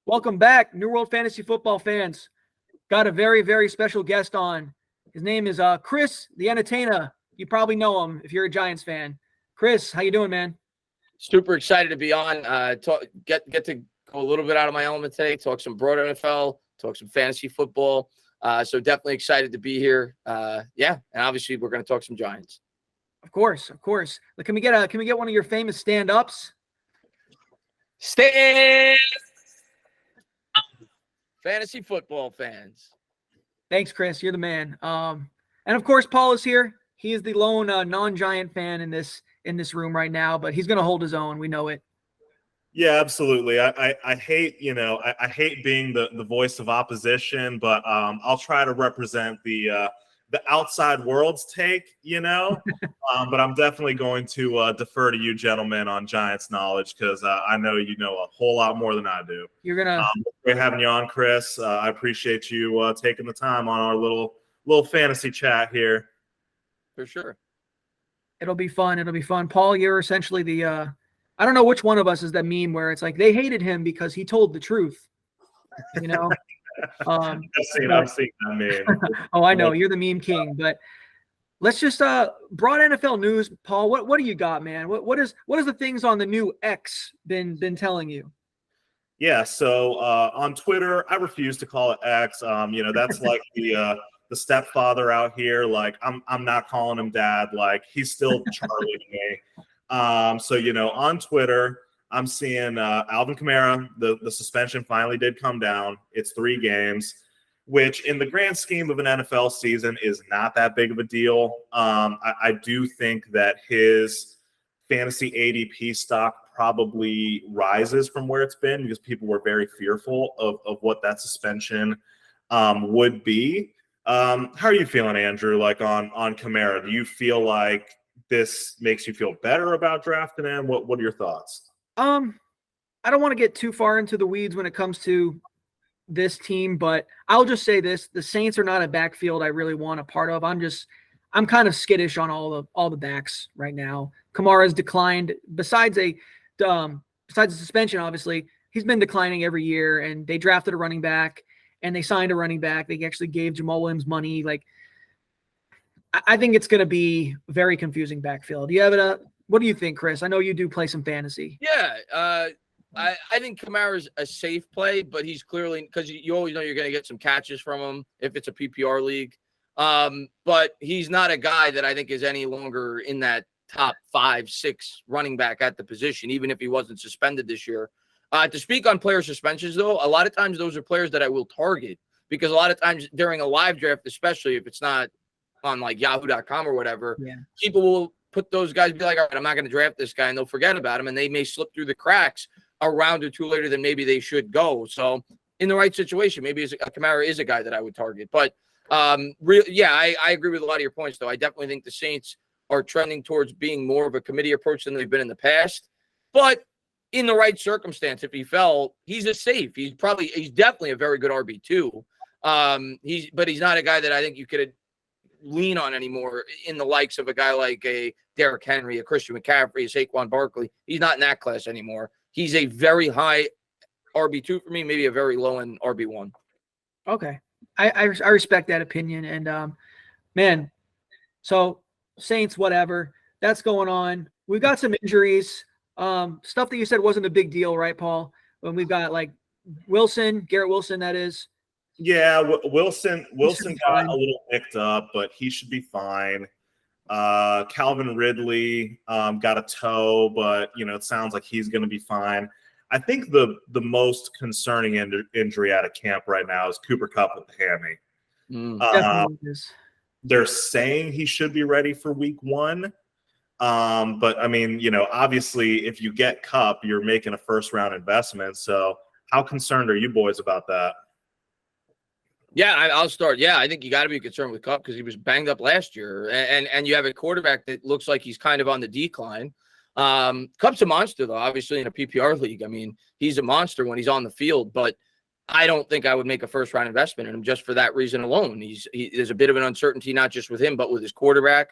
Welcome back, New World Fantasy Football fans. Got a very, very special guest on. His name is Chris, the Entertainah. You probably know him if you're a Giants fan. Chris, how you doing, man? Super excited to be on. Get to go a little bit out of my element today. Talk some broad NFL. Talk some fantasy football. So definitely excited to be here. And obviously we're going to talk some Giants. Of course. Can we get one of your famous stand-ups? Stand. Fantasy football fans. Thanks, Chris. You're the man. And of course, Paul is here. He is the lone non-Giant fan in this room right now, but he's going to hold his own. We know it. Yeah, absolutely. I hate, I hate being the voice of opposition, but I'll try to represent the outside world's take, but I'm definitely going to defer to you gentlemen on Giants knowledge because I know you know a whole lot more than I do. You're gonna great having you on, Chris. I appreciate you taking the time on our little fantasy chat here. For sure. It'll be fun. Paul, you're essentially the I don't know which one of us is that meme where it's like they hated him because he told the truth. I've seen that meme. Oh, I know. You're the meme king, but let's just broad NFL news, Paul. What do you got, man? What is the things on the new X been telling you? Yeah, so on Twitter, I refuse to call it X. That's like the stepfather out here. Like I'm not calling him dad. Like he's still Charlie to me. So on Twitter, I'm seeing Alvin Kamara. The suspension finally did come down. It's 3 games, which in the grand scheme of an NFL season is not that big of a deal. I do think that his fantasy ADP stock probably rises from where it's been because people were very fearful of what that suspension would be. How are you feeling, Andrew, like on Kamara? Do you feel like this makes you feel better about drafting him? What are your thoughts? I don't want to get too far into the weeds when it comes to this team, but I'll just say this: the Saints are not a backfield I really want a part of. I'm kind of skittish on all the backs right now. Kamara's declined. Besides the suspension, obviously, he's been declining every year. And they drafted a running back, and they signed a running back. They actually gave Jamal Williams money. Like, I think it's going to be very confusing backfield. Do you have what do you think, Chris? I know you do play some fantasy. Yeah, I think Kamara's a safe play, but he's clearly, because you always know you're going to get some catches from him if it's a PPR league. But he's not a guy that I think is any longer in that top 5-6 running back at the position, even if he wasn't suspended this year. To speak on player suspensions, though, a lot of times those are players that I will target because a lot of times during a live draft, especially if it's not on like yahoo.com or whatever, people will put those guys, be like, all right, I'm not going to draft this guy, and they'll forget about him, and they may slip through the cracks a round or two later than maybe they should go. So in the right situation, maybe Kamara is a guy that I would target. But I agree with a lot of your points, though. I definitely think the Saints are trending towards being more of a committee approach than they've been in the past. But in the right circumstance, if he fell, he's a safe. He's definitely a very good RB2. But he's not a guy that I think you could lean on anymore in the likes of a guy like a Derrick Henry, a Christian McCaffrey, a Saquon Barkley. He's not in that class anymore. He's a very high RB2 for me, maybe a very low end RB1. Okay. I respect that opinion. And man, so Saints, whatever, that's going on. We've got some injuries. Stuff that you said wasn't a big deal, right, Paul? When we've got like Garrett Wilson, that is. Yeah, Wilson got a little picked up, but he should be fine. Calvin Ridley got a toe, but it sounds like he's going to be fine. I think the most concerning injury out of camp right now is Cooper Kupp with the hammy. They're saying he should be ready for week 1. But I mean, obviously if you get Kupp, you're making a first round investment. So how concerned are you boys about that? Yeah, I'll start. Yeah, I think you got to be concerned with Kupp because he was banged up last year, and you have a quarterback that looks like he's kind of on the decline. Kupp's a monster, though, obviously, in a PPR league. I mean, he's a monster when he's on the field, but I don't think I would make a first-round investment in him just for that reason alone. There's a bit of an uncertainty, not just with him, but with his quarterback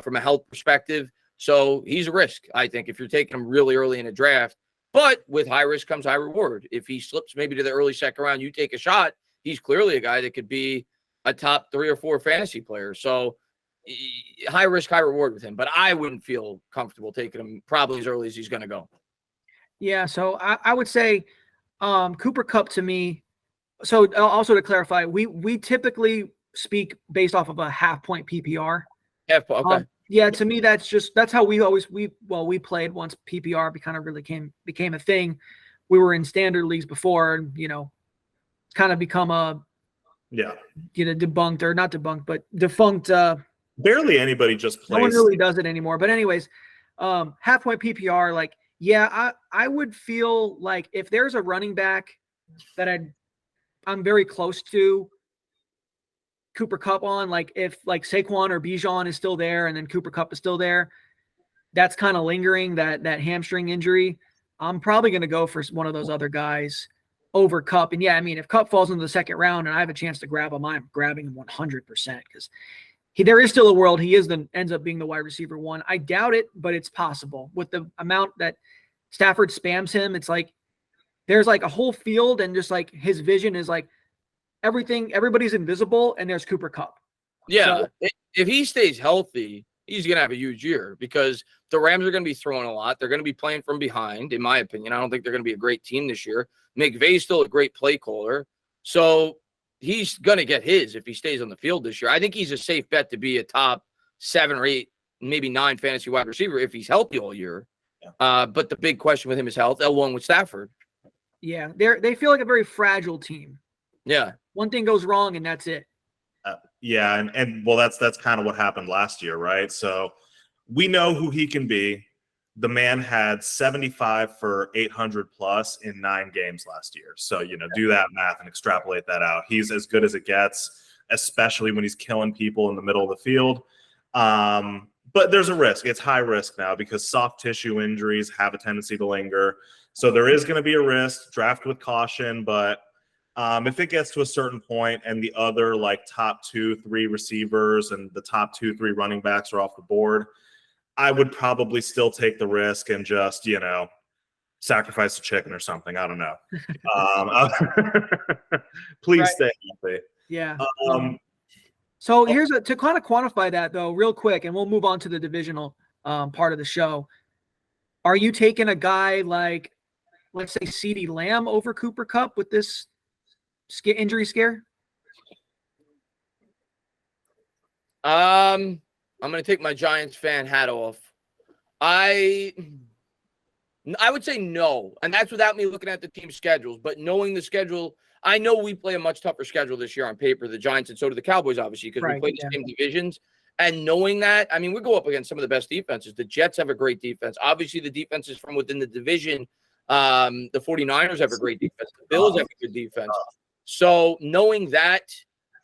from a health perspective. So he's a risk, I think. If you're taking him really early in a draft, But with high risk comes high reward. If he slips maybe to the early second round, you take a shot. He's clearly a guy that could be a top 3 or 4 fantasy player. So high risk, high reward with him. But I wouldn't feel comfortable taking him probably as early as he's going to go. Yeah, so I would say Cooper Kupp to me. So also to clarify, we typically speak based off of a half point PPR. Okay. Yeah, to me that's how we played once PPR kind of really became a thing. We were in standard leagues before, and it's kind of become a debunked or not debunked, but defunct. Barely anybody just plays. No one really does it anymore. But anyways, half point PPR, like I would feel like if there's a running back that I'm very close to Cooper Kupp on, like if like Saquon or Bijan is still there and then Cooper Kupp is still there, that's kind of lingering, that hamstring injury. I'm probably going to go for one of those other guys over Kupp. And yeah, I mean, if Kupp falls into the second round and I have a chance to grab him, I'm grabbing him 100% because there is still a world he ends up being the wide receiver 1. I doubt it, but it's possible. With the amount that Stafford spams him, it's like there's like a whole field and just like his vision is like everybody's invisible and there's Cooper Kupp. Yeah. So, if he stays healthy, he's going to have a huge year because the Rams are going to be throwing a lot. They're going to be playing from behind, in my opinion. I don't think they're going to be a great team this year. McVay's still a great play caller. So he's going to get his if he stays on the field this year. I think he's a safe bet to be a top 7 or 8, maybe 9 fantasy wide receiver if he's healthy all year. Yeah. But the big question with him is health, along with Stafford. Yeah, they feel like a very fragile team. Yeah. One thing goes wrong and that's it. Yeah, and well, that's kind of what happened last year, right? So we know who he can be. The man had 75 for 800 plus in 9 games last year. So, do that math and extrapolate that out. He's as good as it gets, especially when he's killing people in the middle of the field. But there's a risk. It's high risk now because soft tissue injuries have a tendency to linger. So there is going to be a risk. Draft with caution, but if it gets to a certain point and the other like top 2-3 receivers and the top 2-3 running backs are off the board, I would probably still take the risk and just, sacrifice a chicken or something. I don't know. Please stay healthy. Yeah. So here's to kind of quantify that though, real quick, and we'll move on to the divisional part of the show. Are you taking a guy like, let's say, CeeDee Lamb over Cooper Kupp with this injury scare? I'm going to take my Giants fan hat off. I would say no, and that's without me looking at the team schedules. But knowing the schedule, I know we play a much tougher schedule this year on paper, the Giants, and so do the Cowboys, obviously, because we play the same divisions. And knowing that, I mean, we go up against some of the best defenses. The Jets have a great defense. Obviously, the defenses from within the division. The 49ers have a great defense. The Bills have a good defense. So knowing that,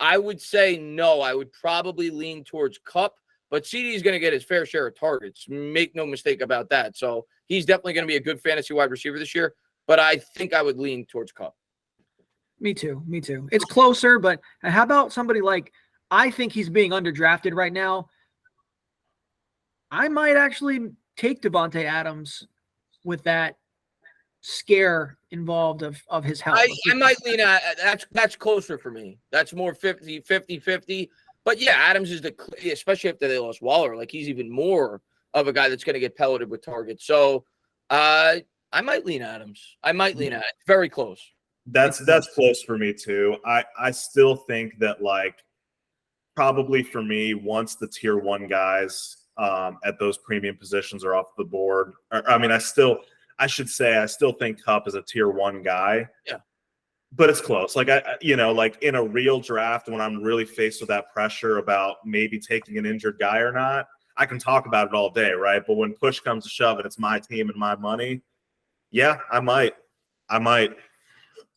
I would say no. I would probably lean towards Kupp, but CD is going to get his fair share of targets. Make no mistake about that. So he's definitely going to be a good fantasy wide receiver this year, but I think I would lean towards Kupp. Me too. It's closer, but how about somebody like, I think he's being underdrafted right now. I might actually take Devontae Adams with that scare involved of his health. I might lean at that's closer for me. That's more 50. But yeah, Adams is especially after they lost Waller, like he's even more of a guy that's going to get pelleted with targets. So I might lean Adams. Very close. That's close for me too. I still think that like probably for me, once the tier 1 guys at those premium positions are off the board, I should say I still think Kupp is a tier 1 guy. Yeah. But it's close. Like like in a real draft, when I'm really faced with that pressure about maybe taking an injured guy or not, I can talk about it all day, right? But when push comes to shove and it's my team and my money, yeah, I might.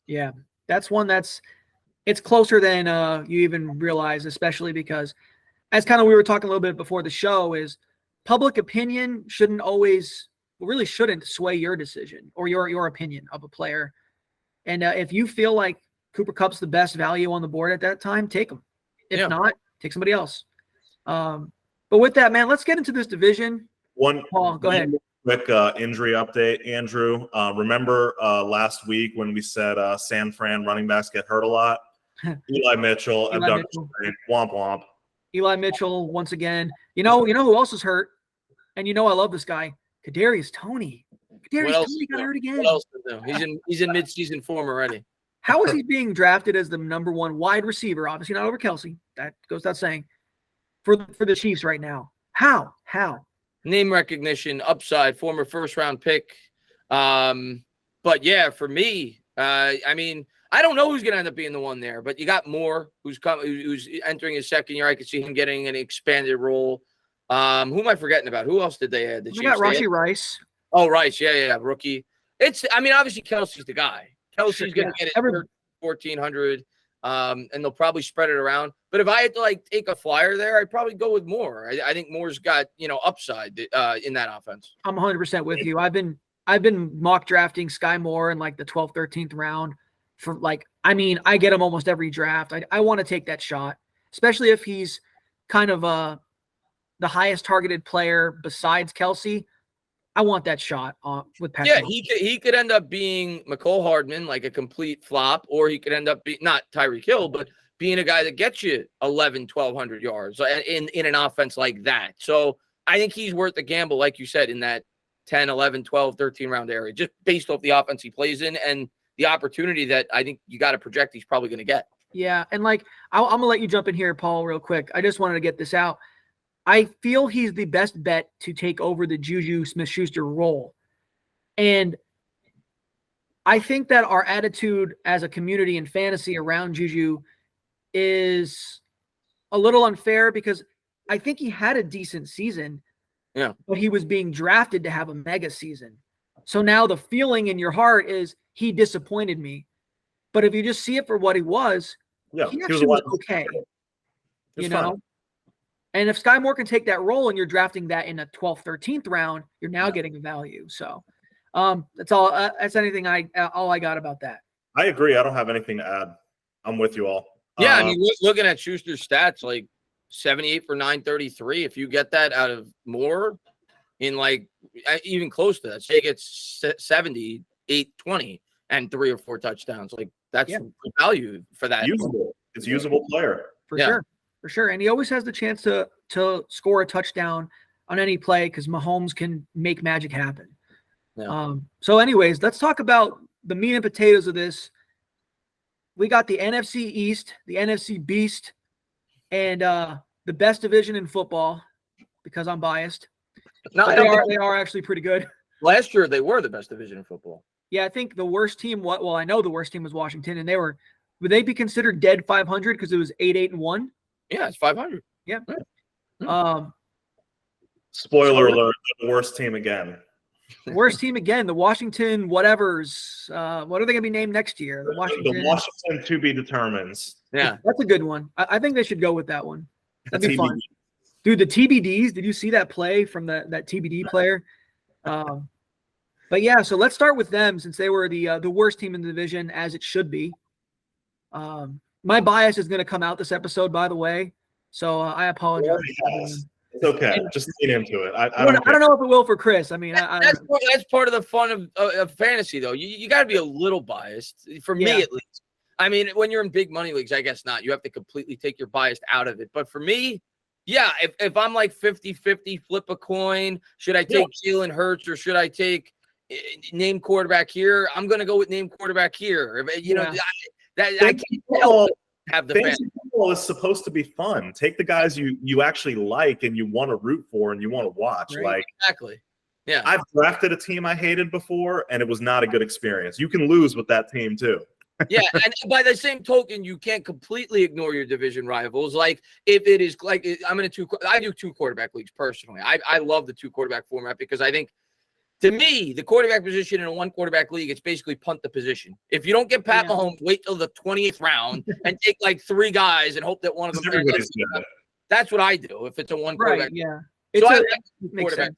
Yeah. That's one it's closer than you even realize, especially because as kind of we were talking a little bit before the show is public opinion really shouldn't sway your decision or your opinion of a player. And if you feel like Cooper Kupp's the best value on the board at that time, take him. If not, take somebody else. But with that, man, let's get into this division. Paul, go ahead. quick injury update, Andrew. Remember last week when we said San Fran running backs get hurt a lot? Eli Mitchell, abduction, womp womp. Eli Mitchell once again. You know who else is hurt? And I love this guy, Kadarius Toney. Kadarius Toney got hurt again. What else to do? He's in midseason form already. How is he being drafted as the number 1 wide receiver? Obviously not over Kelsey. That goes without saying. For the Chiefs right now. How? Name recognition, upside, former first-round pick. But yeah, for me, I mean, I don't know who's going to end up being the one there, but you got Moore, who's entering his second year. I could see him getting an expanded role. Who am I forgetting about? Who else did they add? We got Rashee Rice. Oh, Rice. Yeah, rookie. Obviously Kelsey's the guy. Kelsey's going to get it 1,400, and they'll probably spread it around. But if I had to take a flyer there, I'd probably go with Moore. I think Moore's got upside in that offense. I'm 100% with you. I've been mock drafting Sky Moore in the 12th, 13th round for I get him almost every draft. I want to take that shot, especially if he's kind of the highest targeted player besides Kelsey. I want that shot with Patrick. Yeah, he could end up being McCole Hardman, like a complete flop, or he could end up being not Tyreek Hill, but being a guy that gets you 1,200 yards in an offense like that. So I think he's worth the gamble, like you said, in that 10, 11, 12, 13 round area, just based off the offense he plays in and the opportunity that I think you got to project he's probably going to get. Yeah, and I'm going to let you jump in here, Paul, real quick. I just wanted to get this out. I feel he's the best bet to take over the Juju Smith-Schuster role. And I think that our attitude as a community and fantasy around Juju is a little unfair because I think he had a decent season, but he was being drafted to have a mega season. So now the feeling in your heart is he disappointed me. But if you just see it for what he was, he actually was okay. Fine. And if Sky Moore can take that role and you're drafting that in the 12th, 13th round, you're now getting a value. So that's all. That's all I got about that. I agree. I don't have anything to add. I'm with you all. Yeah, I mean, looking at Schuster's stats, 78 for 933. If you get that out of Moore in even close to that, say he gets 70, 820 and 3 or 4 touchdowns. That's value for that. It's usable player. For sure. And he always has the chance to score a touchdown on any play because Mahomes can make magic happen. Yeah. So anyways, let's talk about the meat and potatoes of this. We got the NFC East, the NFC Beast, and the best division in football because I'm biased. No, they are actually pretty good. Last year, they were the best division in football. Yeah, I think the worst team, I know the worst team was Washington, and would they be considered dead 500 because it was 8-8-1? Yeah, it's 500. Yeah. Spoiler alert, the worst team again. Worst team again, the Washington whatevers. What are they going to be named next year? The Washington to be determines. Yeah. That's a good one. I think they should go with that one. That'd be fun. Dude, the TBDs, did you see that play from that TBD player? But yeah, so let's start with them since they were the worst team in the division, as it should be. My bias is going to come out this episode, by the way, so I apologize. It's okay. Just lean into it. I don't know if it will for Chris. I mean, that's part of the fun of fantasy, though. You got to be a little biased, for me at least. I mean, when you're in big money leagues, I guess not. You have to completely take your bias out of it. But for me, yeah, if I'm 50-50, flip a coin, should I take Jalen Hurts or should I take name quarterback here? I'm going to go with name quarterback here. I can't help have the fantasy football is supposed to be fun. Take the guys you actually like and you want to root for and you want to watch. Right. Exactly. Yeah. I've drafted a team I hated before and it was not a good experience. You can lose with that team too. Yeah, and by the same token, you can't completely ignore your division rivals. If it is I do 2 quarterback leagues personally. I love the 2 quarterback format because I think, to me, the quarterback position in a 1 quarterback league, it's basically punt the position. If you don't get Pat Mahomes, wait till the 28th round and take 3 guys and hope that one of them. That's what I do if it's a 1 quarterback. Yeah. So I like quarterback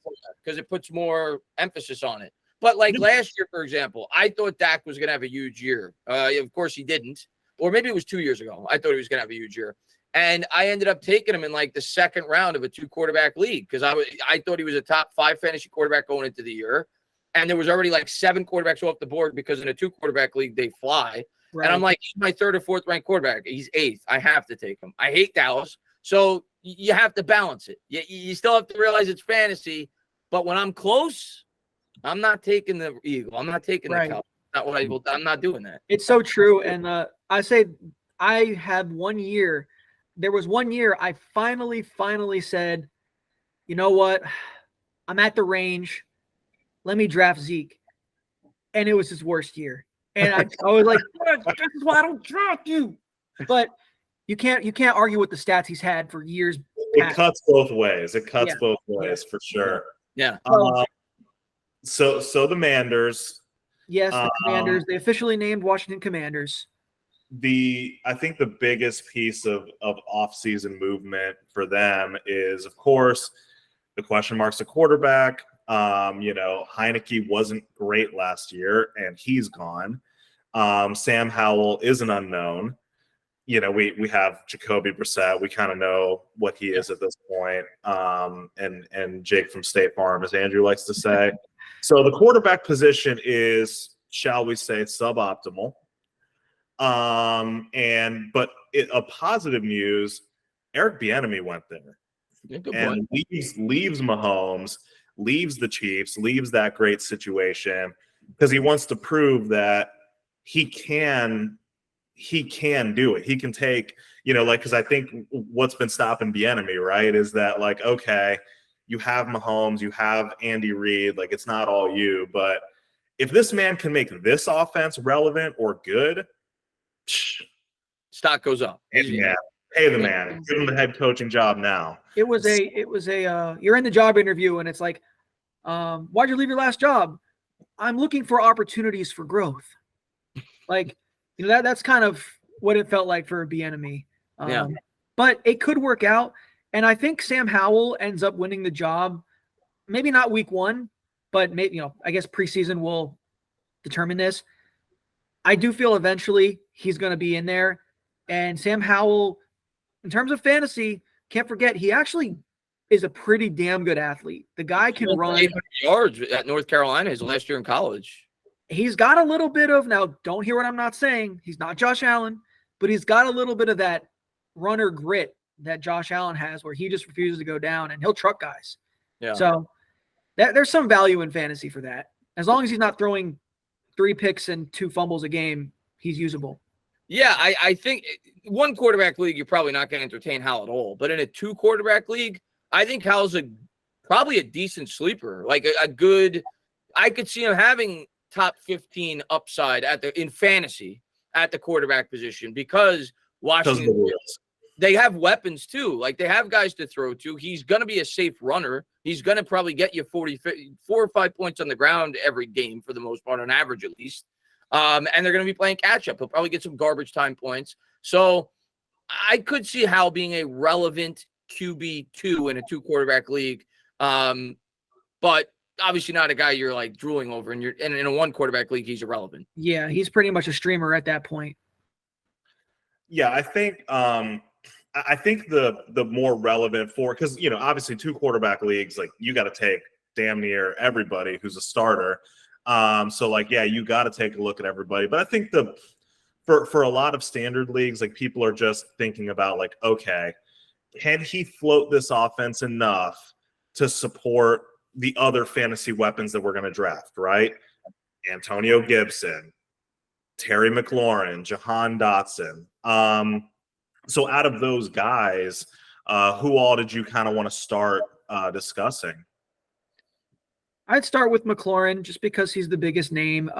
because it puts more emphasis on it. But last year, for example, I thought Dak was going to have a huge year. Of course, he didn't. Or maybe it was 2 years ago. I thought he was going to have a huge year. And I ended up taking him in like the second round of a 2-quarterback league because I thought he was a top 5 fantasy quarterback going into the year. And there was already like 7 quarterbacks off the board because in a 2-quarterback league, they fly. Right. And I'm like, he's my 3rd or 4th ranked quarterback. He's 8th. I have to take him. I hate Dallas. So you have to balance it. You still have to realize it's fantasy. But when I'm close, I'm not taking the Eagle. I'm not taking the Cowboys. Not what I will. I'm not doing that. It's so true. And I say I had 1 year. There was 1 year I finally said, you know what? I'm at the range. Let me draft Zeke. And it was his worst year. And I was like, this is why I don't draft you. But you can't argue with the stats he's had for years. It cuts both ways. It cuts both ways for sure. Yeah. So the Manders. Yes, the Commanders. They officially named Washington Commanders. I think the biggest piece of off-season movement for them is, of course, the question marks at quarterback. Heineke wasn't great last year, and he's gone. Sam Howell is an unknown. We have Jacoby Brissett. We kind of know what he is at this point. And Jake from State Farm, as Andrew likes to say. So the quarterback position is, shall we say, suboptimal. But a positive news, Eric Bieniemy went there. And leaves Mahomes, leaves the Chiefs, leaves that great situation because he wants to prove that he can do it. He can take, because I think what's been stopping Bieniemy, right, is that like, okay, you have Mahomes, you have Andy Reid, like it's not all you, but if this man can make this offense relevant or good, stock goes up. Pay the man. Give him the head coaching job now. It was you're in the job interview and it's like, why'd you leave your last job? I'm looking for opportunities for growth. Like, that's kind of what it felt like for Bieniemy. But it could work out. And I think Sam Howell ends up winning the job. Maybe not week 1, but maybe, I guess preseason will determine this. I do feel eventually he's going to be in there. And Sam Howell, in terms of fantasy, can't forget, he actually is a pretty damn good athlete. The guy can run 800 yards at North Carolina his last year in college. He's got a little bit of, now don't hear what I'm not saying. He's not Josh Allen, but he's got a little bit of that runner grit that Josh Allen has where he just refuses to go down and he'll truck guys. Yeah. So there's some value in fantasy for that. As long as he's not throwing 3 picks and 2 fumbles a game, he's usable. Yeah, I think 1-quarterback league, you're probably not going to entertain Howell at all. But in a 2-quarterback league, I think Howell's probably a decent sleeper. Like a good – I could see him having top 15 upside in fantasy at the quarterback position because Washington – they have weapons too. Like they have guys to throw to. He's going to be a safe runner. He's going to probably get you 4 or 5 points on the ground every game for the most part, on average at least. And they're going to be playing catch up. He'll probably get some garbage time points. So I could see Howell being a relevant QB2 in a 2-quarterback league. But obviously not a guy you're like drooling over, and in a 1-quarterback league, he's irrelevant. Yeah, he's pretty much a streamer at that point. Yeah, I think the more relevant because obviously 2-quarterback leagues, like you got to take damn near everybody who's a starter. So like, yeah, you got to take a look at everybody. But I think for a lot of standard leagues, like people are just thinking about like, okay, can he float this offense enough to support the other fantasy weapons that we're going to draft, right? Antonio Gibson, Terry McLaurin, Jahan Dotson. So out of those guys, who all did you kind of want to start discussing? I'd start with McLaurin just because he's the biggest name.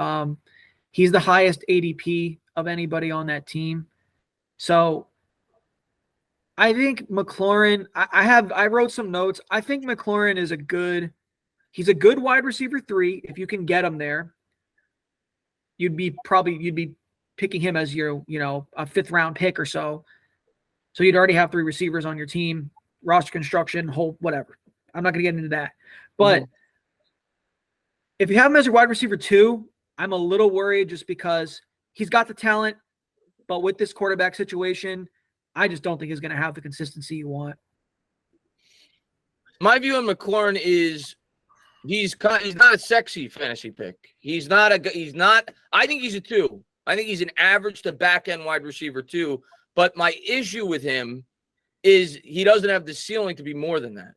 He's the highest ADP of anybody on that team. So I think McLaurin, I wrote some notes. I think McLaurin is he's a good wide receiver 3. If you can get him there, you'd be picking him as your, a 5th round pick or so. So you'd already have 3 receivers on your team, roster construction, whatever. I'm not going to get into that. But if you have him as your wide receiver 2, I'm a little worried just because he's got the talent, but with this quarterback situation, I just don't think he's going to have the consistency you want. My view on McLaurin is he's not a sexy fantasy pick. He's not. I think he's a 2. I think he's an average to back end wide receiver 2. But my issue with him is he doesn't have the ceiling to be more than that.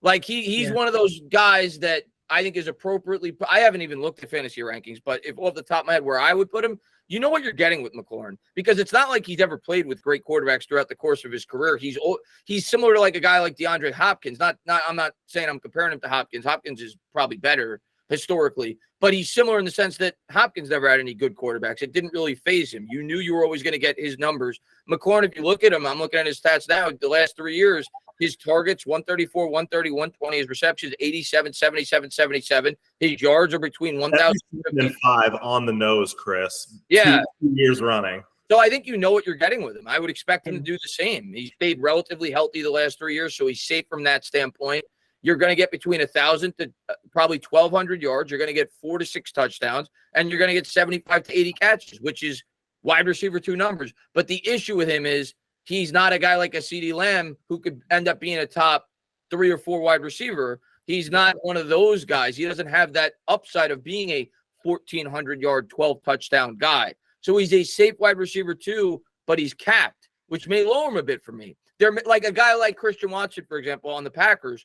Like he's one of those guys that I think is appropriately. I haven't even looked at fantasy rankings, but if off the top of my head where I would put him, you know what you're getting with McLaurin, because it's not like he's ever played with great quarterbacks throughout the course of his career. He's similar to like a guy like DeAndre Hopkins. I'm not saying I'm comparing him to Hopkins. Hopkins is probably better historically, but he's similar in the sense that Hopkins never had any good quarterbacks. It didn't really phase him. You knew you were always going to get his numbers. McLaurin, if you look at him, I'm looking at his stats now, the last 3 years, his targets, 134, 130, 120. His receptions, 87, 77, 77. His yards are between 1,000 and 5 on the nose, Chris. Yeah. 2 years running. So I think you know what you're getting with him. I would expect him to do the same. He's stayed relatively healthy the last 3 years, so he's safe from that standpoint. You're going to get between 1,000 to probably 1,200 yards. You're going to get 4 to 6 touchdowns, and you're going to get 75 to 80 catches, which is wide receiver 2 numbers. But the issue with him is he's not a guy like a CeeDee Lamb who could end up being a top 3 or 4 wide receiver. He's not one of those guys. He doesn't have that upside of being a 1,400-yard, 12-touchdown guy. So he's a safe wide receiver 2, but he's capped, which may lower him a bit for me. They're like a guy like Christian Watson, for example, on the Packers.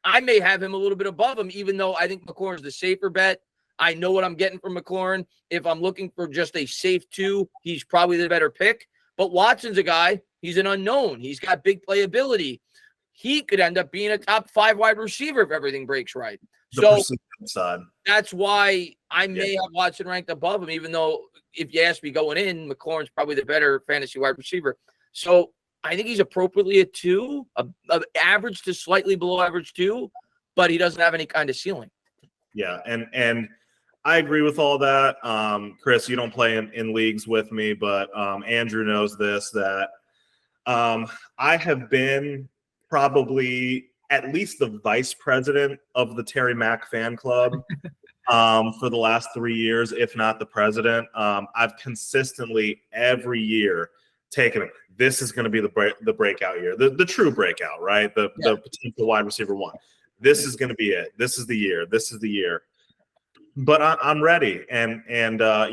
I may have him a little bit above him, even though I think McLaurin's the safer bet. I know what I'm getting from McLaurin. If I'm looking for just a safe 2, he's probably the better pick. But Watson's a guy, he's an unknown. He's got big playability. He could end up being a top 5 wide receiver if everything breaks right. So that's why I may have Watson ranked above him, even though if you ask me going in, McLaurin's probably the better fantasy wide receiver. So I think he's appropriately a 2, a average to slightly below average 2, but he doesn't have any kind of ceiling. Yeah, and I agree with all that. Chris, you don't play in leagues with me, but Andrew knows this, that I have been probably at least the vice president of the Terry Mack fan club for the last 3 years, if not the president. I've consistently every year taken him. This is going to be the breakout year, the true breakout, right? The potential wide receiver 1. This is going to be it. This is the year. This is the year. But I'm ready, and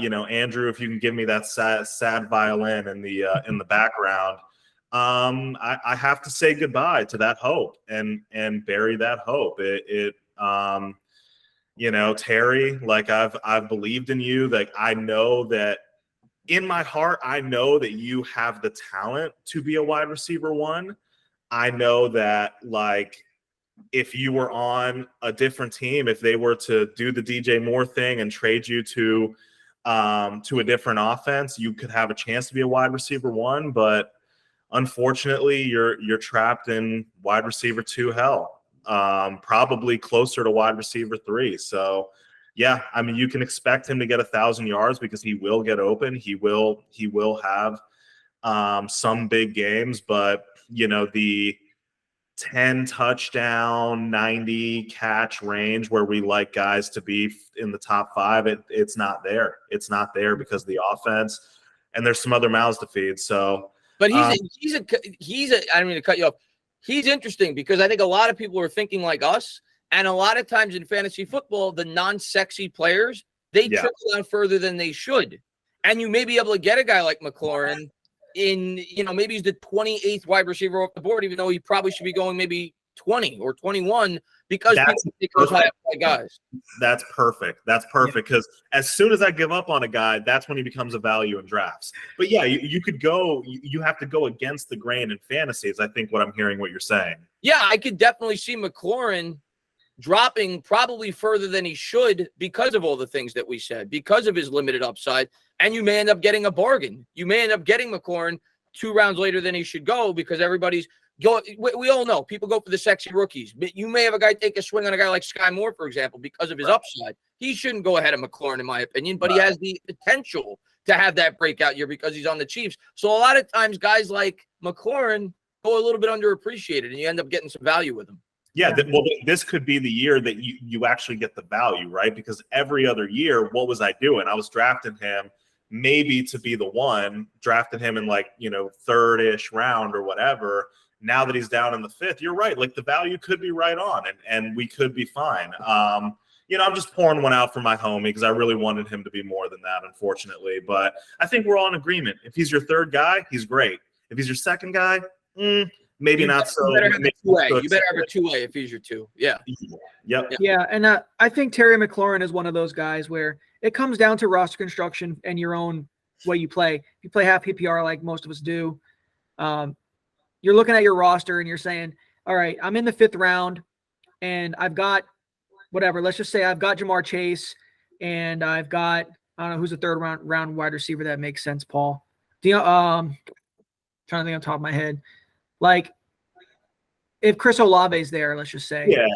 you know, Andrew, if you can give me that sad violin in the background, I have to say goodbye to that hope and bury that hope. You know, Terry, like I've believed in you. Like I know that in my heart, I know that you have the talent to be a wide receiver 1. I know that, like, if you were on a different team, if they were to do the DJ Moore thing and trade you to a different offense, you could have a chance to be a wide receiver 1. But unfortunately, you're trapped in wide receiver 2 hell, probably closer to wide receiver 3. So, yeah, I mean, you can expect him to get 1,000 yards because he will get open. He will have some big games, but you know, the 10 touchdown, 90 catch range where we like guys to be in the top 5, it's not there. It's not there because of the offense, and there's some other mouths to feed. So, but he's a I don't mean to cut you off. He's interesting because I think a lot of people are thinking like us. And a lot of times in fantasy football, the non-sexy players, they trickle down further than they should. And you may be able to get a guy like McLaurin in, you know, maybe he's the 28th wide receiver off the board, even though he probably should be going maybe 20 or 21 because people take those high guys. That's perfect. That's perfect because as soon as I give up on a guy, that's when he becomes a value in drafts. But yeah, you could go. You have to go against the grain in fantasy. Is I think what I'm hearing what you're saying. Yeah, I could definitely see McLaurin dropping probably further than he should because of all the things that we said, because of his limited upside, and you may end up getting a bargain. You may end up getting McLaurin 2 rounds later than he should go because everybody's going. We all know people go for the sexy rookies, but you may have a guy take a swing on a guy like Sky Moore, for example, because of his upside. He shouldn't go ahead of McLaurin, in my opinion, but he has the potential to have that breakout year because he's on the Chiefs. So a lot of times guys like McLaurin go a little bit underappreciated, and you end up getting some value with him. Yeah, well, this could be the year that you actually get the value, right? Because every other year, what was I doing? I was drafting him maybe to be the one, drafted him in like, third-ish round or whatever. Now that he's down in the fifth, you're right. Like the value could be right on, and we could be fine. I'm just pouring one out for my homie because I really wanted him to be more than that, unfortunately. But I think we're all in agreement. If he's your third guy, he's great. If he's your second guy, maybe not so. You better have a two-way. You better have a two-way if he's your two. Yeah. Yep. Yeah, and I think Terry McLaurin is one of those guys where it comes down to roster construction and your own way you play. If you play half PPR like most of us do, you're looking at your roster and you're saying, all right, I'm in the fifth round and I've got whatever. Let's just say I've got Jamar Chase and I've got, I don't know, who's the third round wide receiver that makes sense, Paul. Trying to think on top of my head. Like if Chris Olave's there, let's just say. Yeah.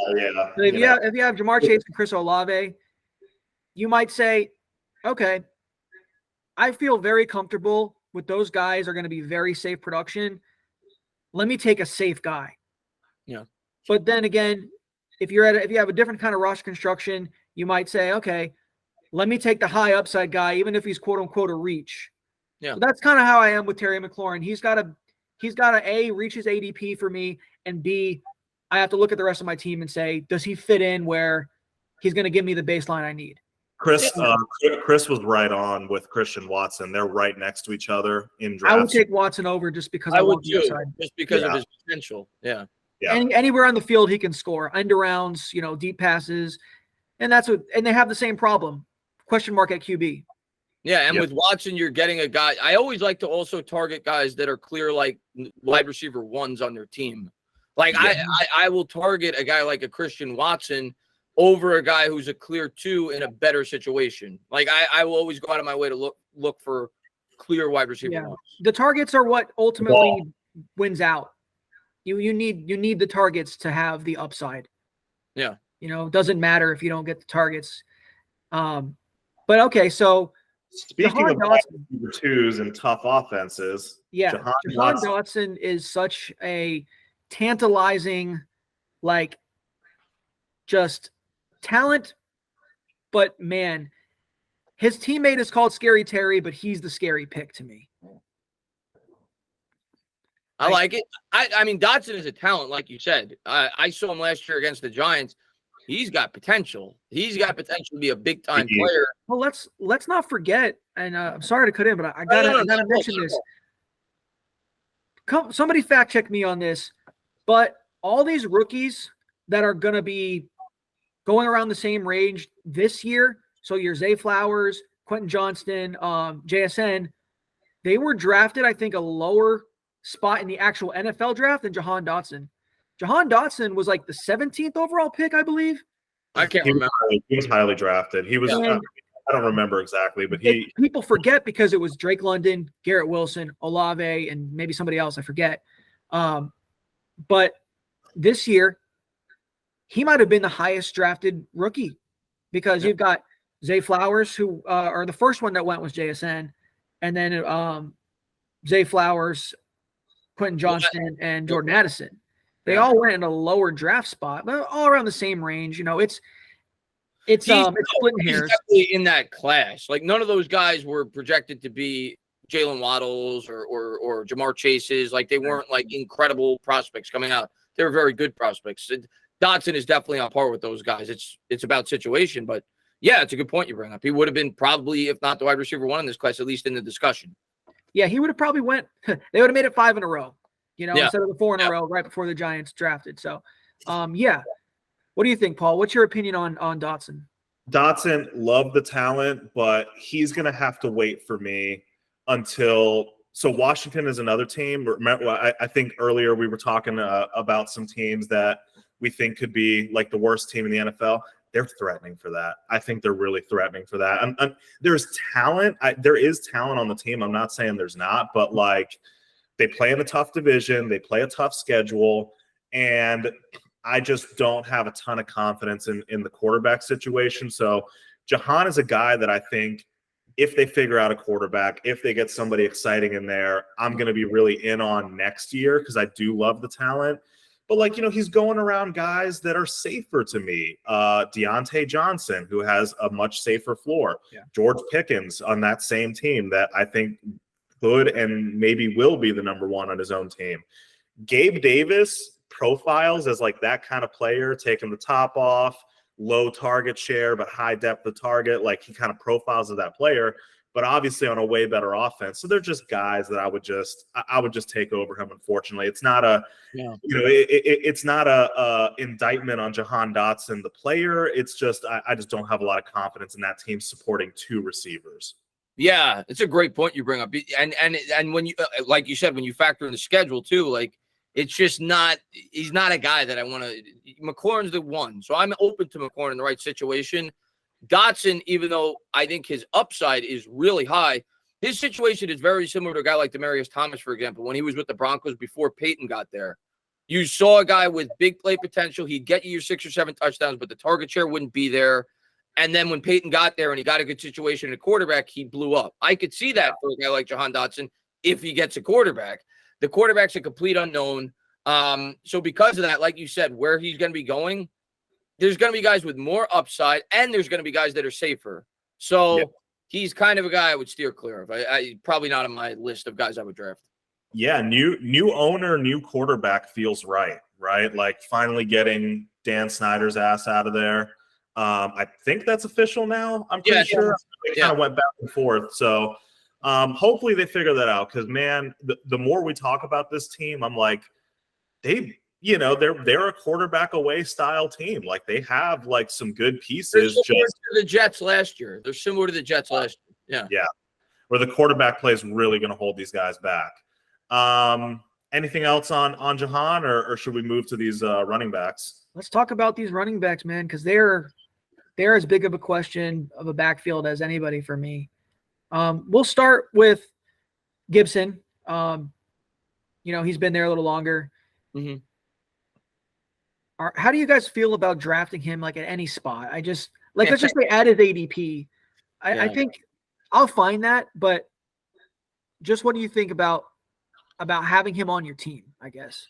If you have Jamar Chase and Chris Olave, you might say, okay, I feel very comfortable with those guys are going to be very safe production. Let me take a safe guy. Yeah. But then again, if you have a different kind of roster construction, you might say, okay, let me take the high upside guy, even if he's quote unquote a reach. Yeah. So that's kind of how I am with Terry McLaurin. He's got to A, reach his ADP for me, and B, I have to look at the rest of my team and say, does he fit in where he's going to give me the baseline I need? Chris was right on with Christian Watson. They're right next to each other in drafts. I would take Watson over just because I want would the too, upside. just because of his potential. Yeah. Anywhere on the field he can score. End arounds, deep passes. And they have the same problem. Question mark at QB. Yeah, and with Watson, you're getting a guy. I always like to also target guys that are clear like wide receiver ones on their team. Like I will target a guy like a Christian Watson over a guy who's a clear two in a better situation. Like I will always go out of my way to look for clear wide receiver ones. The targets are what ultimately wins out. You need the targets to have the upside. Yeah. It doesn't matter if you don't get the targets. But okay, so speaking of number twos and tough offenses, Jahan Dotson is such a tantalizing, like, just talent. But man, his teammate is called Scary Terry, but he's the scary pick to me. I like it. I mean, Dotson is a talent, like you said. I saw him last year against the Giants. He's got potential. He's got potential to be a big time player. Well, let's not forget. And I'm sorry to cut in, but I gotta mention this. Somebody fact check me on this. But all these rookies that are gonna be going around the same range this year. So your Zay Flowers, Quentin Johnston, JSN, they were drafted, I think, a lower spot in the actual NFL draft than Jahan Dotson. Jahan Dotson was like the 17th overall pick, I believe. I can't remember. He was highly drafted. He was. I don't remember exactly, but people forget because it was Drake London, Garrett Wilson, Olave, and maybe somebody else. I forget. But this year, he might have been the highest drafted rookie because you've got Zay Flowers, who or the first one that went was JSN, and then Zay Flowers, Quentin Johnston, and Jordan Addison. They all went in a lower draft spot, but all around the same range. It's splitting hairs. Definitely in that class. Like none of those guys were projected to be Jalen Waddles or Jamar Chases. Like they weren't like incredible prospects coming out. They were very good prospects. Dotson is definitely on par with those guys. It's about situation, but yeah, it's a good point you bring up. He would have been probably, if not the wide receiver one in this class, at least in the discussion. Yeah, he would have probably went. They would have made it 5 in a row, instead of the 4 in a row right before the Giants drafted. So, yeah. What do you think, Paul? What's your opinion on Dotson? Dotson, love the talent, but he's going to have to wait for me until. So Washington is another team. Remember, I think earlier we were talking about some teams that we think could be like the worst team in the NFL. They're threatening for that. I think they're really threatening for that. There's talent. There is talent on the team. I'm not saying there's not, but like they play in a tough division. They play a tough schedule. And I just don't have a ton of confidence in the quarterback situation. So Jahan is a guy that I think if they figure out a quarterback, if they get somebody exciting in there, I'm going to be really in on next year because I do love the talent. But like, he's going around guys that are safer to me. Deontay Johnson, who has a much safer floor. Yeah. George Pickens on that same team that I think could and maybe will be the number one on his own team. Gabe Davis profiles as like that kind of player, taking the top off, low target share, but high depth of target. Like he kind of profiles as that player, but obviously on a way better offense. So they're just guys that I would just take over him. Unfortunately, it's not a, it's not a indictment on Jahan Dotson, the player. It's just, I just don't have a lot of confidence in that team supporting two receivers. Yeah, it's a great point you bring up. And when you, like you said, when you factor in the schedule too, like it's just not, he's not a guy that I want to, McLaurin's the one. So I'm open to McLaurin in the right situation. Dotson, even though I think his upside is really high, his situation is very similar to a guy like Demaryius Thomas, for example, when he was with the Broncos before Peyton got there. You saw a guy with big play potential. He'd get you your 6 or 7 touchdowns, but the target share wouldn't be there. And then when Peyton got there and he got a good situation at quarterback, he blew up. I could see that for a guy like Jahan Dotson if he gets a quarterback. The quarterback's a complete unknown. So because of that, like you said, where he's going to be going, there's going to be guys with more upside, and there's going to be guys that are safer. So he's kind of a guy I would steer clear of. I probably not on my list of guys I would draft. Yeah, new owner, new quarterback feels right? Like finally getting Dan Snyder's ass out of there. I think that's official now. I'm pretty sure they kind of went back and forth. So hopefully they figure that out, because, man, the more we talk about this team, I'm like, they're a quarterback away style team. Like they have like some good pieces. They're similar to the Jets last year. They're similar to the Jets last year. Yeah. Where the quarterback play is really going to hold these guys back. Anything else on Jahan, or should we move to these running backs? Let's talk about these running backs, man, because they're as big of a question of a backfield as anybody for me. We'll start with Gibson. He's been there a little longer. Mm-hmm. How do you guys feel about drafting him like at any spot? Let's just say add his ADP. I think I'll find that, but just what do you think about having him on your team, I guess?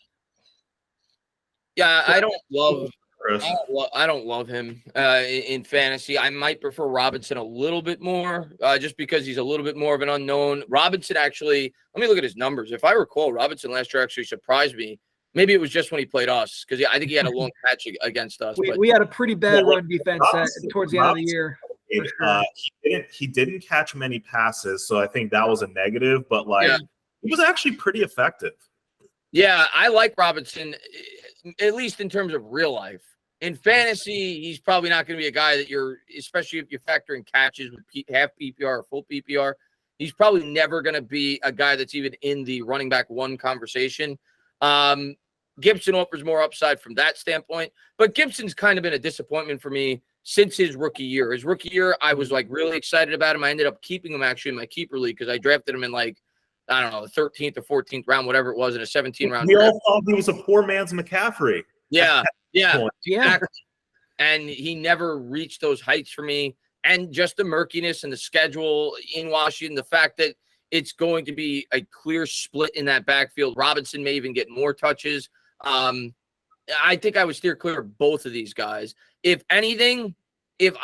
Yeah, I don't love him in fantasy. I might prefer Robinson a little bit more, just because he's a little bit more of an unknown. Robinson actually, let me look at his numbers. If I recall, Robinson last year actually surprised me. Maybe it was just when he played us, because I think he had a long patch against us. We had a pretty bad run defense towards the end of the year. He didn't catch many passes, so I think that was a negative. But he was actually pretty effective. Yeah, I like Robinson, at least in terms of real life. In fantasy, he's probably not going to be a guy that especially if you factor in catches with half PPR or full PPR, he's probably never going to be a guy that's even in the running back one conversation. Gibson offers more upside from that standpoint, but Gibson's kind of been a disappointment for me since his rookie year. His rookie year, I was like really excited about him. I ended up keeping him actually in my keeper league because I drafted him in the 13th or 14th round, whatever it was, in a 17-round We draft. all thought he was a poor man's McCaffrey. Yeah. Exactly. And he never reached those heights for me. And just the murkiness and the schedule in Washington, the fact that it's going to be a clear split in that backfield. Robinson may even get more touches. I think I would steer clear of both of these guys. If anything, if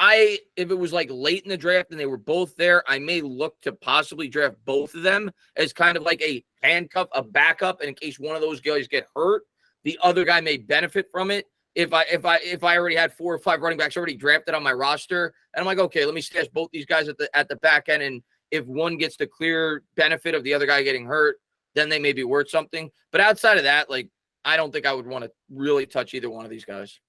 it was like late in the draft and they were both there, I may look to possibly draft both of them as kind of like a handcuff, a backup, and in case one of those guys get hurt, the other guy may benefit from it. If I already had 4 or 5 running backs already drafted on my roster, and I'm like, okay, let me stash both these guys at the back end, and if one gets the clear benefit of the other guy getting hurt, then they may be worth something. But outside of that, I don't think I would want to really touch either one of these guys.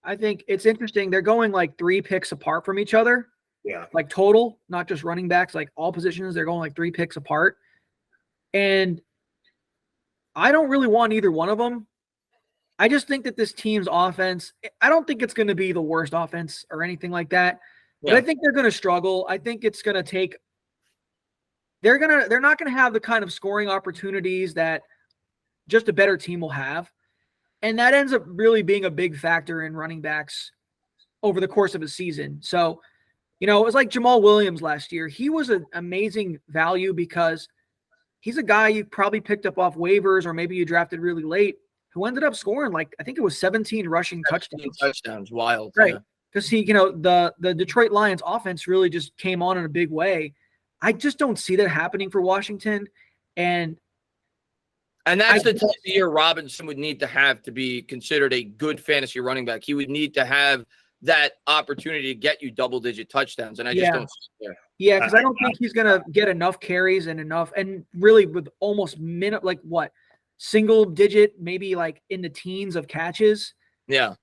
I think it's interesting. They're going 3 picks apart from each other. Yeah. Total, not just running backs, all positions. They're going 3 picks apart. And I don't really want either one of them. I just think that this team's offense, I don't think it's going to be the worst offense or anything like that. But I think they're going to struggle. I think it's going to take – they're not going to have the kind of scoring opportunities that just a better team will have. And that ends up really being a big factor in running backs over the course of a season. So, it was like Jamal Williams last year. He was an amazing value because he's a guy you probably picked up off waivers or maybe you drafted really late who ended up scoring like I think it was 17 rushing touchdowns. Wild. Right. Because the Detroit Lions offense really just came on in a big way. I just don't see that happening for Washington. And that's the type of year Robinson would need to have to be considered a good fantasy running back. He would need to have that opportunity to get you double-digit touchdowns, and I just don't see it there. Yeah, because I don't think he's going to get enough carries and really with almost single-digit, maybe like in the teens of catches. Yeah.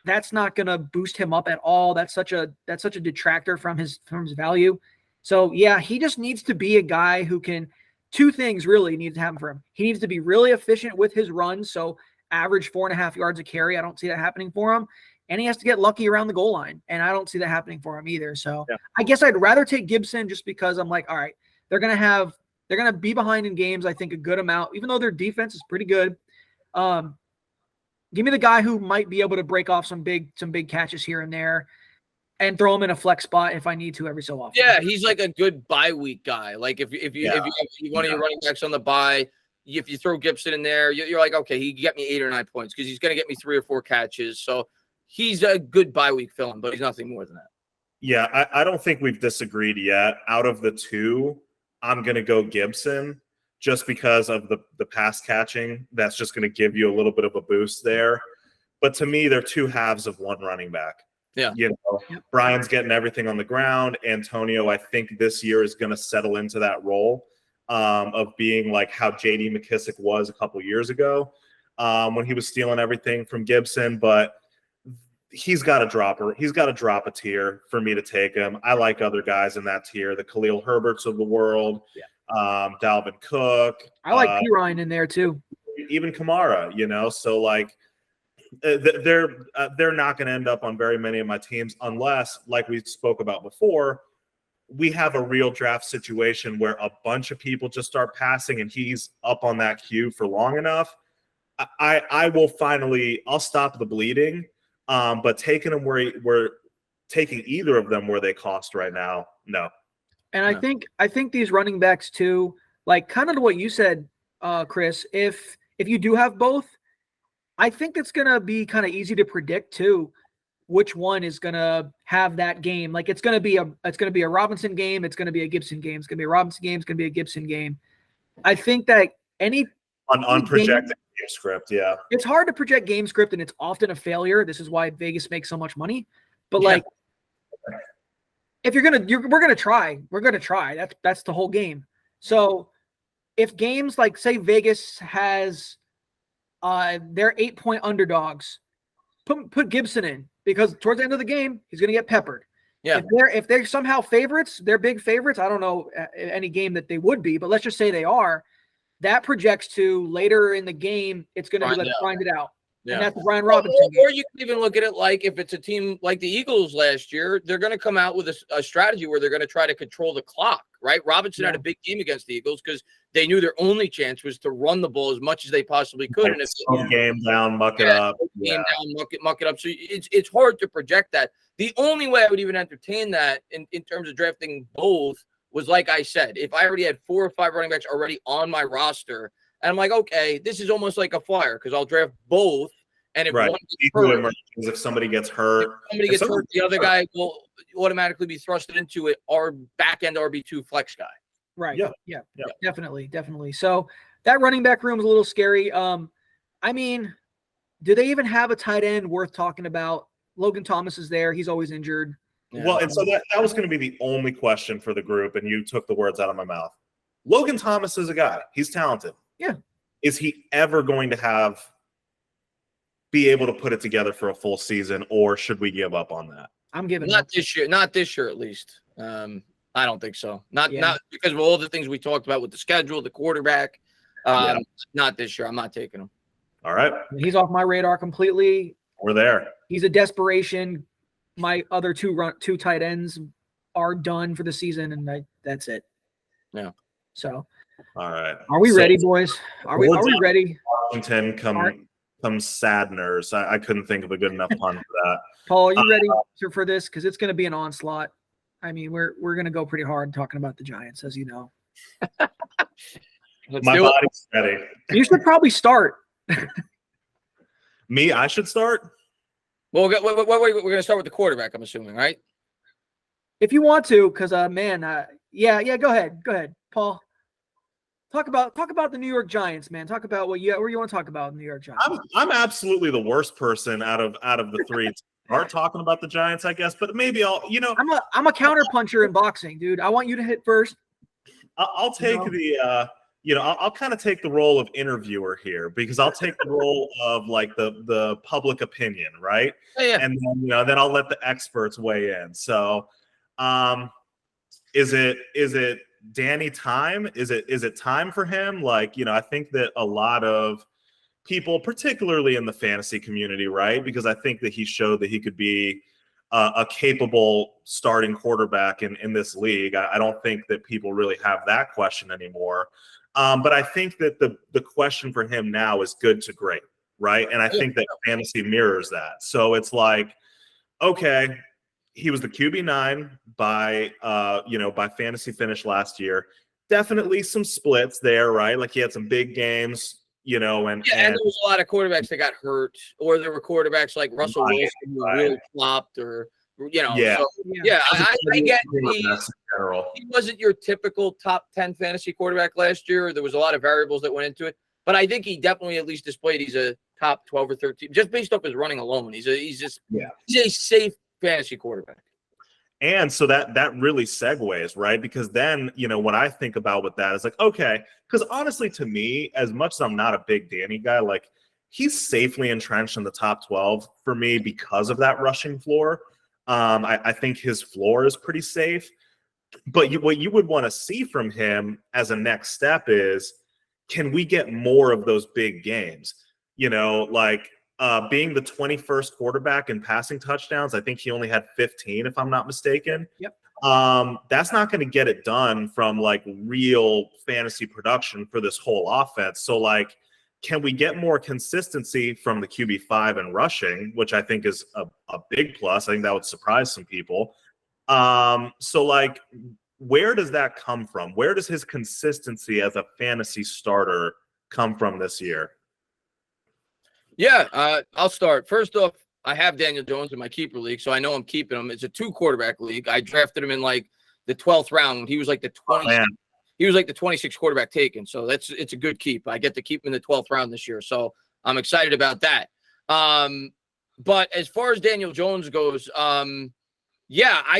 That's not going to boost him up at all. That's such a detractor from his value. So, yeah, he just needs to be a guy who can – two things really need to happen for him. He needs to be really efficient with his runs, so average 4.5 yards a carry. I don't see that happening for him. And he has to get lucky around the goal line, and I don't see that happening for him either. So I guess I'd rather take Gibson just because I'm like, all right, they're going to be behind in games, I think, a good amount, even though their defense is pretty good. Give me the guy who might be able to break off some big catches here and there and throw him in a flex spot if I need to every so often. Yeah, he's like a good bye week guy. Like if you have one of your running backs on the bye, if you throw Gibson in there, you're like, okay, he can get me 8 or 9 points because he's going to get me 3 or 4 catches. So he's a good bye week fill-in, but he's nothing more than that. Yeah, I don't think we've disagreed yet. Out of the two, I'm going to go Gibson just because of the pass catching. That's just going to give you a little bit of a boost there. But to me, they're two halves of one running back. Yeah. Brian's getting everything on the ground. Antonio, I think this year is going to settle into that role of being like how J.D. McKissick was a couple years ago when he was stealing everything from Gibson. But he's got to drop a tier for me to take him. I like other guys in that tier, the Khalil Herberts of the world, Dalvin Cook. I like P. Ryan in there too. Even Kamara, so like they're not going to end up on very many of my teams unless, like we spoke about before, we have a real draft situation where a bunch of people just start passing and he's up on that queue for long enough. I'll stop the bleeding. But taking them we're taking either of them where they cost right now, no. And I think these running backs too, like kind of what you said, Chris, if you do have both, I think it's gonna be kind of easy to predict too which one is gonna have that game. Like it's gonna be a Robinson game, it's gonna be a Gibson game, it's gonna be a Robinson game, it's gonna be a Gibson game. I think that any unprojected game script, yeah. It's hard to project game script and it's often a failure. This is why Vegas makes so much money. But like if we're gonna try. That's the whole game. So if games like say Vegas has they're 8-point underdogs, put Gibson in because towards the end of the game he's gonna get peppered. Yeah. If they're somehow favorites, they're big favorites. I don't know any game that they would be, but let's just say they are. That projects to later in the game, it's going to be like grind it out. Yeah. And that's the Brian Robinson game. Or you can even look at it like if it's a team like the Eagles last year, they're going to come out with a strategy where they're going to try to control the clock, right? Robinson had a big game against the Eagles because they knew their only chance was to run the ball as much as they possibly could. And if game down, muck it up. Game down, muck it up. So it's hard to project that. The only way I would even entertain that in terms of drafting both was, like I said, if I already had 4 or 5 running backs already on my roster, and I'm like, okay, this is almost like a flyer because I'll draft both. And if one gets hurt, if somebody gets hurt, the other guy will automatically be thrusted into our back-end RB2 flex guy. Right. Yeah. Definitely. So that running back room is a little scary. I mean, do they even have a tight end worth talking about? Logan Thomas is there. He's always injured. Yeah. Well, and so that was going to be the only question for the group, and you took the words out of my mouth. Logan Thomas is a guy. He's talented. Yeah. Is he ever going to be able to put it together for a full season, or should we give up on that? I'm giving up. Not this year at least. I don't think so. Not because of all the things we talked about with the schedule, the quarterback. Not this year. I'm not taking him. All right. He's off my radar completely. We're there. He's a desperation. My other two tight ends are done for the season, and that's it. Yeah. So, all right. Are we ready, boys? Are we ready? Washington come saddeners. I couldn't think of a good enough pun for that. Paul, are you ready for this? Because it's going to be an onslaught. I mean, we're going to go pretty hard talking about the Giants, as you know. Let's My do it. body's ready. You should probably start. Me, I should start. Well, we're going to start with the quarterback, I'm assuming, right? If you want to, because yeah, go ahead, Paul. Talk about the New York Giants, man. Talk about where you want to talk about the New York Giants. I'm absolutely the worst person out of the three to start talking about the Giants, I guess. But maybe I'm a counterpuncher in boxing, dude. I want you to hit first. I'll take I'll kind of take the role of interviewer here, because I'll take the role of like the public opinion, right? Yeah. And then I'll let the experts weigh in. So, is it Danny time? Is it time for him? Like, I think that a lot of people, particularly in the fantasy community, right? Because I think that he showed that he could be a capable starting quarterback in this league. I don't think that people really have that question anymore. But I think that the question for him now is good to great, right? And I think that fantasy mirrors that. So it's like, okay, he was the QB9 by fantasy finish last year. Definitely some splits there, right? Like he had some big games, and there was a lot of quarterbacks that got hurt, or there were quarterbacks like Russell Wilson who really flopped, or I get he wasn't your typical top 10 fantasy quarterback last year. There was a lot of variables that went into it, but I think he definitely at least displayed he's a top 12 or 13 just based off his running alone. He's a safe fantasy quarterback. And so that really segues, right? Because then, what I think about with that is like, okay, because honestly, to me, as much as I'm not a big Danny guy, like he's safely entrenched in the top 12 for me because of that rushing floor. I think his floor is pretty safe. But what you would want to see from him as a next step is, can we get more of those big games? Being the 21st quarterback in passing touchdowns, I think he only had 15, if I'm not mistaken. Yep. That's not going to get it done from like real fantasy production for this whole offense. So like, can we get more consistency from the QB5 and rushing, which I think is a big plus. I think that would surprise some people. So like, where does that come from? Where does his consistency as a fantasy starter come from this year? Yeah, I'll start. First off, I have Daniel Jones in my keeper league, so I know I'm keeping him. It's a 2-quarterback league. I drafted him in like the 12th round. He was like the 20th. He was like the 26th quarterback taken. So it's a good keep. I get to keep him in the 12th round this year. So I'm excited about that. But as far as Daniel Jones goes, I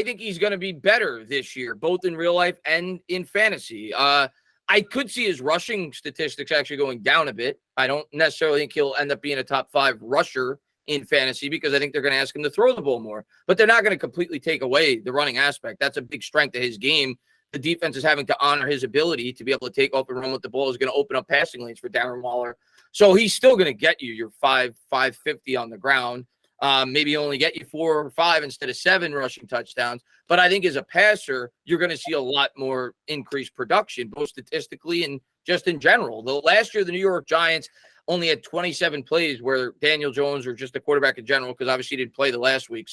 think he's going to be better this year, both in real life and in fantasy. I could see his rushing statistics actually going down a bit. I don't necessarily think he'll end up being a top 5 rusher in fantasy, because I think they're going to ask him to throw the ball more. But they're not going to completely take away the running aspect. That's a big strength of his game. The defense is having to honor his ability to be able to take off and run with the ball is going to open up passing lanes for Darren Waller. So he's still going to get you your 550 on the ground. Maybe only get you 4 or 5 instead of 7 rushing touchdowns. But I think as a passer, you're going to see a lot more increased production, both statistically and just in general. The last year, the New York Giants only had 27 plays where Daniel Jones, or just the quarterback in general, because obviously he didn't play the last week.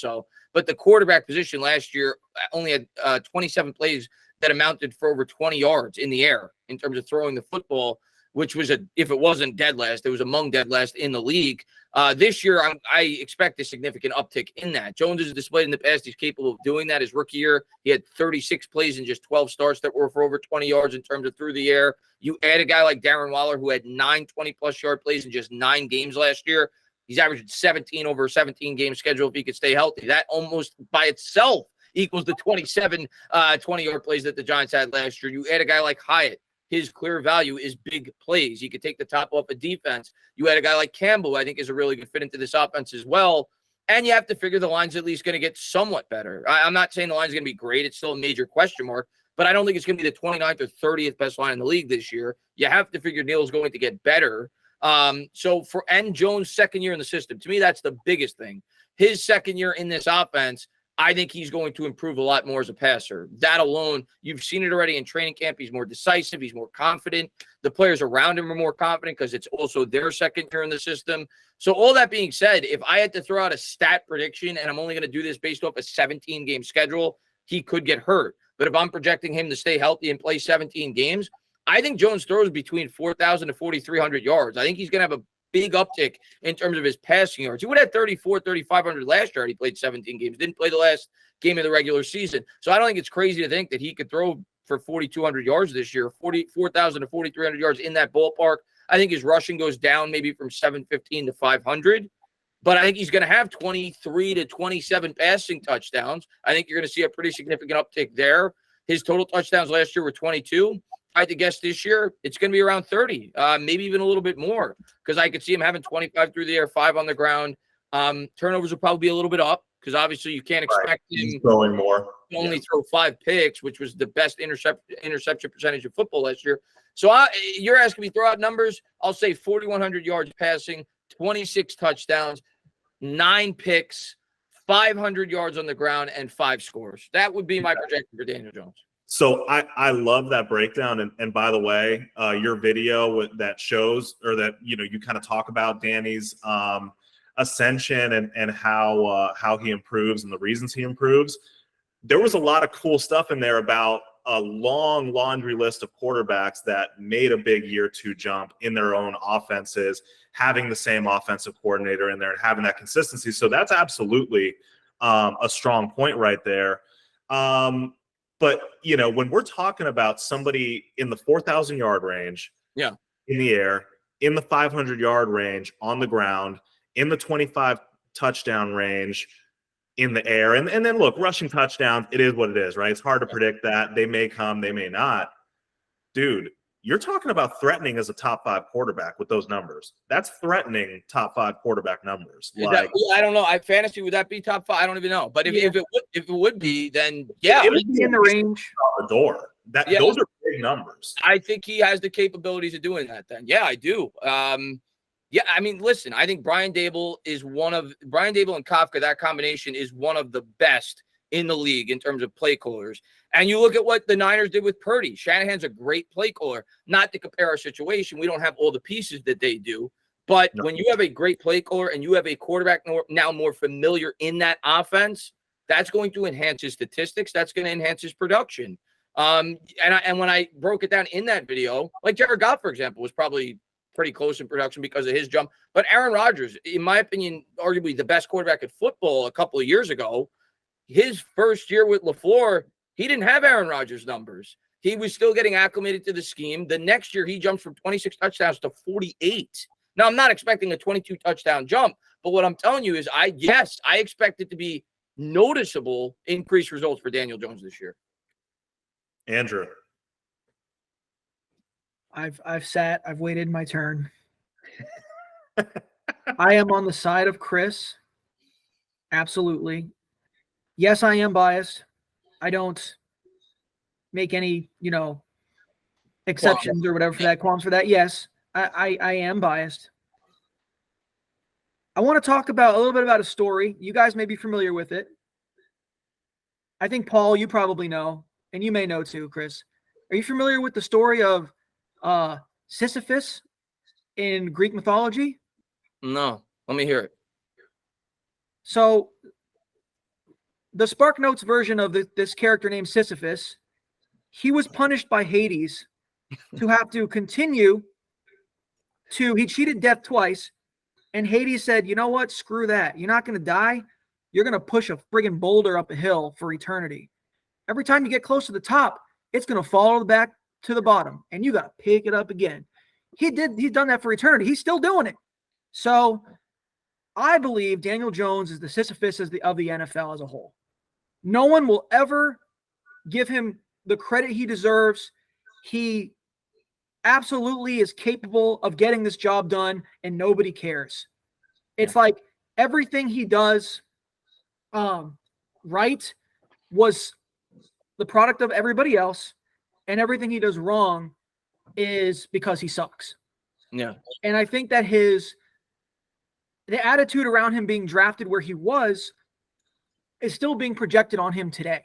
But the quarterback position last year only had 27 plays that amounted for over 20 yards in the air in terms of throwing the football, which was if it wasn't dead last, it was among dead last in the league. This year, I expect a significant uptick in that. Jones has displayed in the past he's capable of doing that. His rookie year, he had 36 plays in just 12 starts that were for over 20 yards in terms of through the air. You add a guy like Darren Waller, who had 9 20-plus yard plays in just 9 games last year. He's averaging 17 over a 17-game schedule if he could stay healthy. That almost by itself equals the 27 20-yard plays that the Giants had last year. You add a guy like Hyatt. His clear value is big plays. He could take the top off a defense. You had a guy like Campbell, I think, is a really good fit into this offense as well. And you have to figure the line's at least going to get somewhat better. I'm not saying the line's going to be great. It's still a major question mark. But I don't think it's going to be the 29th or 30th best line in the league this year. You have to figure Neal's going to get better. And Jones' second year in the system, to me, that's the biggest thing. His second year in this offense, I think he's going to improve a lot more as a passer. That alone, you've seen it already in training camp. He's more decisive. He's more confident. The players around him are more confident because it's also their second year in the system. So all that being said, if I had to throw out a stat prediction, and I'm only going to do this based off a 17-game schedule, he could get hurt. But if I'm projecting him to stay healthy and play 17 games, I think Jones throws between 4,000 to 4,300 yards. I think he's going to have a big uptick in terms of his passing yards. He would have 3,500 last year. He played 17 games, didn't play the last game of the regular season. So I don't think it's crazy to think that he could throw for 4,200 yards this year, 4,000 to 4,300 yards in that ballpark. I think his rushing goes down maybe from 715 to 500. But I think he's going to have 23 to 27 passing touchdowns. I think you're going to see a pretty significant uptick there. His total touchdowns last year were 22. I had to guess this year it's going to be around 30, maybe even a little bit more, because I could see him having 25 through the air, 5 on the ground. Turnovers will probably be a little bit up because obviously you can't expect him throwing more. To only throw 5 picks, which was the best interception percentage of football last year. So you're asking me throw out numbers. I'll say 4,100 yards passing, 26 touchdowns, 9 picks, 500 yards on the ground, and 5 scores. That would be my projection for Daniel Jones. So I love that breakdown. And by the way, your video that shows, or that, you kind of talk about Danny's ascension and how he improves and the reasons he improves. There was a lot of cool stuff in there about a long laundry list of quarterbacks that made a big year 2 jump in their own offenses, having the same offensive coordinator in there and having that consistency. So that's absolutely a strong point right there. But, when we're talking about somebody in the 4,000 yard range, in the air, in the 500 yard range, on the ground, in the 25 touchdown range, in the air, and then look, rushing touchdowns, it is what it is, right? It's hard to predict that. They may come, they may not. Dude, you're talking about threatening as a top 5 quarterback with those numbers. That's threatening top 5 quarterback numbers. I don't know. Fantasy, would that be top 5? I don't even know. But if it would be, then it would be in the range. The door. Those are big numbers. I think he has the capabilities of doing that. Then, I do. I mean, listen. I think Brian Dable and Kafka. That combination is one of the best in the league in terms of play callers. And you look at what the Niners did with Purdy. Shanahan's a great play caller. Not to compare our situation. We don't have all the pieces that they do. But when you have a great play caller and you have a quarterback now more familiar in that offense, that's going to enhance his statistics. That's going to enhance his production. And when I broke it down in that video, like Jared Goff, for example, was probably pretty close in production because of his jump. But Aaron Rodgers, in my opinion, arguably the best quarterback at football a couple of years ago, his first year with LaFleur, he didn't have Aaron Rodgers' numbers. He was still getting acclimated to the scheme. The next year, he jumps from 26 touchdowns to 48. Now, I'm not expecting a 22 touchdown jump, but what I'm telling you is I expect it to be noticeable increased results for Daniel Jones this year. Andrew. I've waited my turn. I am on the side of Chris. Absolutely. Yes, I am biased. I don't make any, exceptions or whatever for that, qualms for that. Yes, I am biased. I want to talk about a little bit about a story. You guys may be familiar with it. I think, Paul, you probably know, and you may know too, Chris. Are you familiar with the story of Sisyphus in Greek mythology? No, let me hear it. So the SparkNotes version of this character named Sisyphus, he was punished by Hades to have to continue he cheated death twice. And Hades said, you know what? Screw that. You're not going to die. You're going to push a friggin' boulder up a hill for eternity. Every time you get close to the top, it's going to fall back to the bottom, and you got to pick it up again. He's done that for eternity. He's still doing it. So I believe Daniel Jones is the Sisyphus of the NFL as a whole. No one will ever give him the credit he deserves. He absolutely is capable of getting this job done, and nobody cares. It's like everything he does right was the product of everybody else, and everything he does wrong is because he sucks. Yeah. And I think that the attitude around him being drafted where he was is still being projected on him today.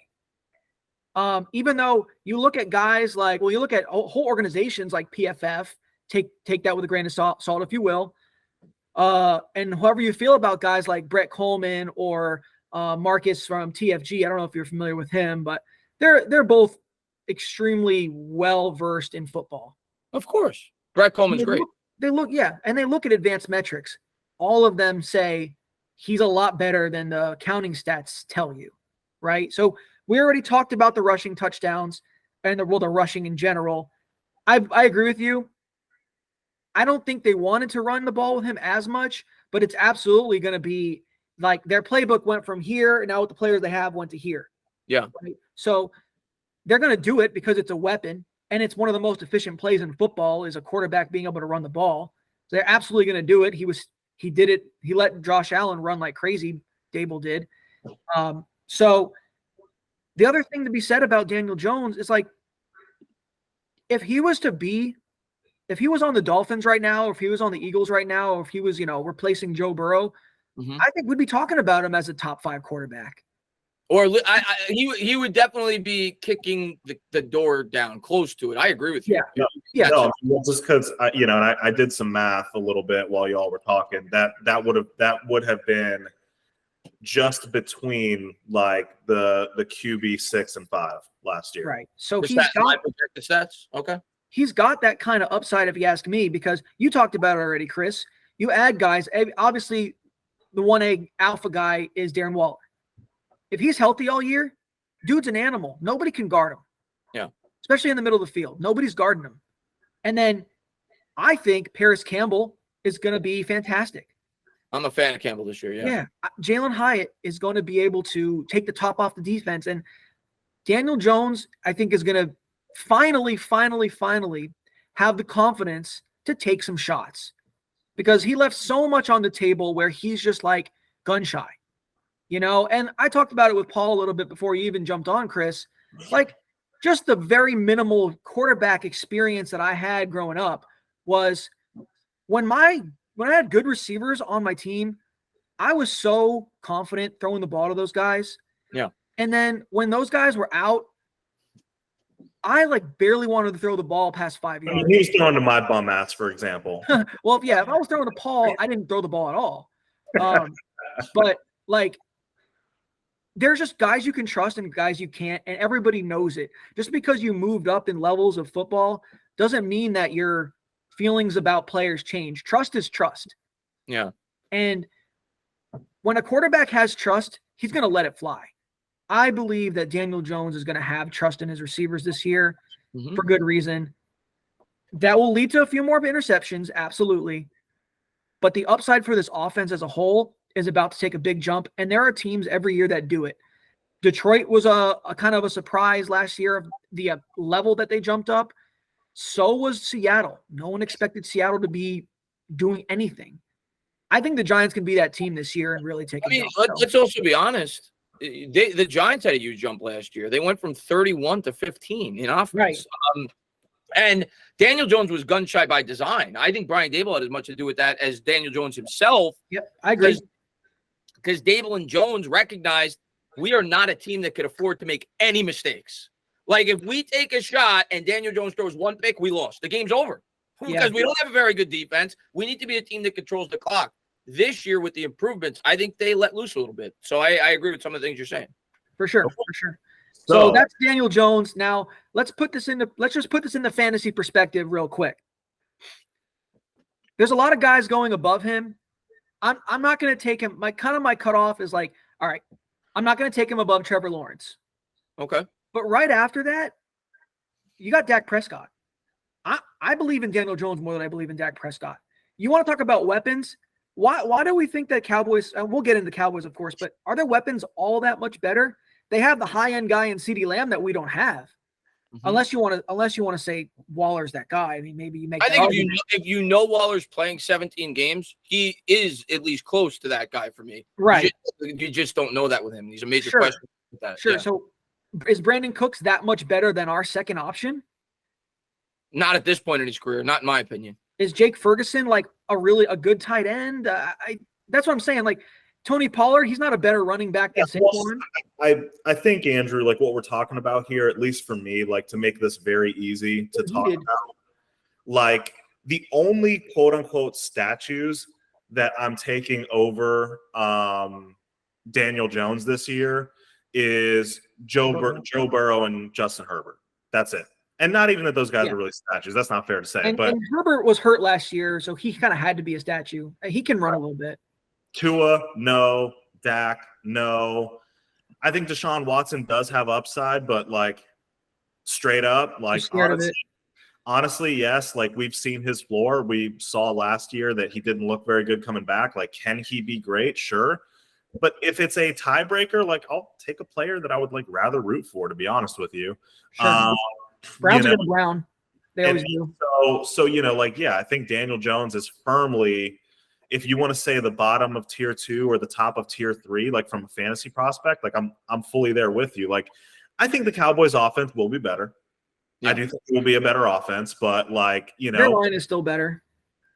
Even though you look at guys like, you look at whole organizations like PFF, take that with a grain of salt, if you will. And however you feel about guys like Brett Coleman or Marcus from TFG, I don't know if you're familiar with him, but they're both extremely well versed in football. Of course. Brett Coleman's great. They look at advanced metrics. All of them say he's a lot better than the counting stats tell you, right? So we already talked about the rushing touchdowns and the rushing in general. I agree with you. I don't think they wanted to run the ball with him as much, but it's absolutely going to be like their playbook went from here, and now with the players they have went to here. Yeah. Right? So they're going to do it because it's a weapon, and it's one of the most efficient plays in football is a quarterback being able to run the ball. So they're absolutely going to do it. He did it. He let Josh Allen run like crazy. Dable did. So the other thing to be said about Daniel Jones is like, if he was on the Dolphins right now, or if he was on the Eagles right now, or if he was, replacing Joe Burrow, I think we'd be talking about him as a top 5 quarterback. Or he would definitely be kicking the door down close to it. I agree with you. Yeah. No, just because I did some math a little bit while y'all were talking. That would have been just between like the QB 6 and 5 last year. Right. So the stats. Okay. He's got that kind of upside, if you ask me, because you talked about it already, Chris. You add guys. Obviously, the 1A alpha guy is Darren Waller. If he's healthy all year, dude's an animal. Nobody can guard him. Yeah. Especially in the middle of the field. Nobody's guarding him. And then I think Paris Campbell is going to be fantastic. I'm a fan of Campbell this year, yeah. Yeah. Jalen Hyatt is going to be able to take the top off the defense. And Daniel Jones, I think, is going to finally have the confidence to take some shots. Because he left so much on the table where he's just like gun shy. And I talked about it with Paul a little bit before you even jumped on, Chris. Like, just the very minimal quarterback experience that I had growing up was when I had good receivers on my team, I was so confident throwing the ball to those guys. Yeah. And then when those guys were out, I barely wanted to throw the ball past 5 yards. He was throwing to my bum ass, for example. Well, if I was throwing to Paul, I didn't throw the ball at all. But there's just guys you can trust and guys you can't, and everybody knows it. Just because you moved up in levels of football doesn't mean that your feelings about players change. Trust is trust. Yeah. And when a quarterback has trust, he's going to let it fly. I believe that Daniel Jones is going to have trust in his receivers this year for good reason. That will lead to a few more interceptions, absolutely. But the upside for this offense as a whole is about to take a big jump, and there are teams every year that do it. Detroit was a kind of a surprise last year of the level that they jumped up. So was Seattle. No one expected Seattle to be doing anything. I think the Giants can be that team this year and really take a jump. Let's also be honest. The Giants had a huge jump last year. They went from 31 to 15 in offense. Right. And Daniel Jones was gun shy by design. I think Brian Dable had as much to do with that as Daniel Jones himself. Yep, I agree. Because Dable and Jones recognized we are not a team that could afford to make any mistakes. Like, if we take a shot and Daniel Jones throws one pick, we lost. The game's over. Because we don't have a very good defense. We need to be a team that controls the clock. This year, with the improvements, I think they let loose a little bit. So I agree with some of the things you're saying. For sure. So that's Daniel Jones. Now let's just put this into fantasy perspective real quick. There's a lot of guys going above him. I'm not going to take him. My cutoff is like, all right, I'm not going to take him above Trevor Lawrence. Okay. But right after that, you got Dak Prescott. I believe in Daniel Jones more than I believe in Dak Prescott. You want to talk about weapons? Why do we think that Cowboys, and we'll get into Cowboys, of course, but are their weapons all that much better? They have the high-end guy in CeeDee Lamb that we don't have. Unless you want to say Waller's that guy. I mean, maybe you make. I think if you know Waller's playing 17 games, he is at least close to that guy for me. Right. You just don't know that with him. He's a major Sure. question with that. Sure. Yeah. So is Brandon Cooks that much better than our second option? Not at this point in his career, not in my opinion. Is Jake Ferguson like a good tight end? That's what I'm saying. Like Tony Pollard, he's not a better running back than Saquon. I think, Andrew, like what we're talking about here, at least for me, like to make this very easy to talk about, like the only quote unquote statues that I'm taking over Daniel Jones this year is Joe Burrow and Justin Herbert. That's it. And not even that those guys are really statues. That's not fair to say. And, but and Herbert was hurt last year, so he kind of had to be a statue. He can run a little bit. Tua, no. Dak, no. I think Deshaun Watson does have upside, but like straight up, like honestly, yes. Like we've seen his floor. We saw last year that he didn't look very good coming back. Like, can he be great? Sure. But if it's a tiebreaker, like I'll take a player that I would like rather root for, to be honest with you. Sure. Browns are going to Brown. They always do. So like, yeah, I think Daniel Jones is firmly, if you want to say the bottom of tier 2 or the top of tier 3, like from a fantasy prospect, like I'm fully there with you. Like, I think the Cowboys offense will be better. Yeah. I do think it will be a better offense, but like, their line is still better.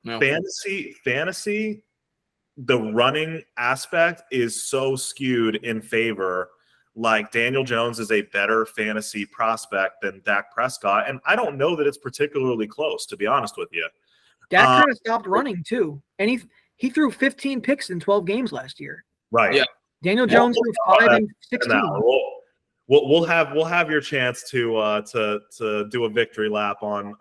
No. Fantasy, the running aspect is so skewed in favor. Like Daniel Jones is a better fantasy prospect than Dak Prescott. And I don't know that it's particularly close, to be honest with you. Dak kind of stopped running too. And he threw 15 picks in 12 games last year. Right. Yeah. Daniel Jones threw 5 in 16. We'll have your chance to do a victory lap on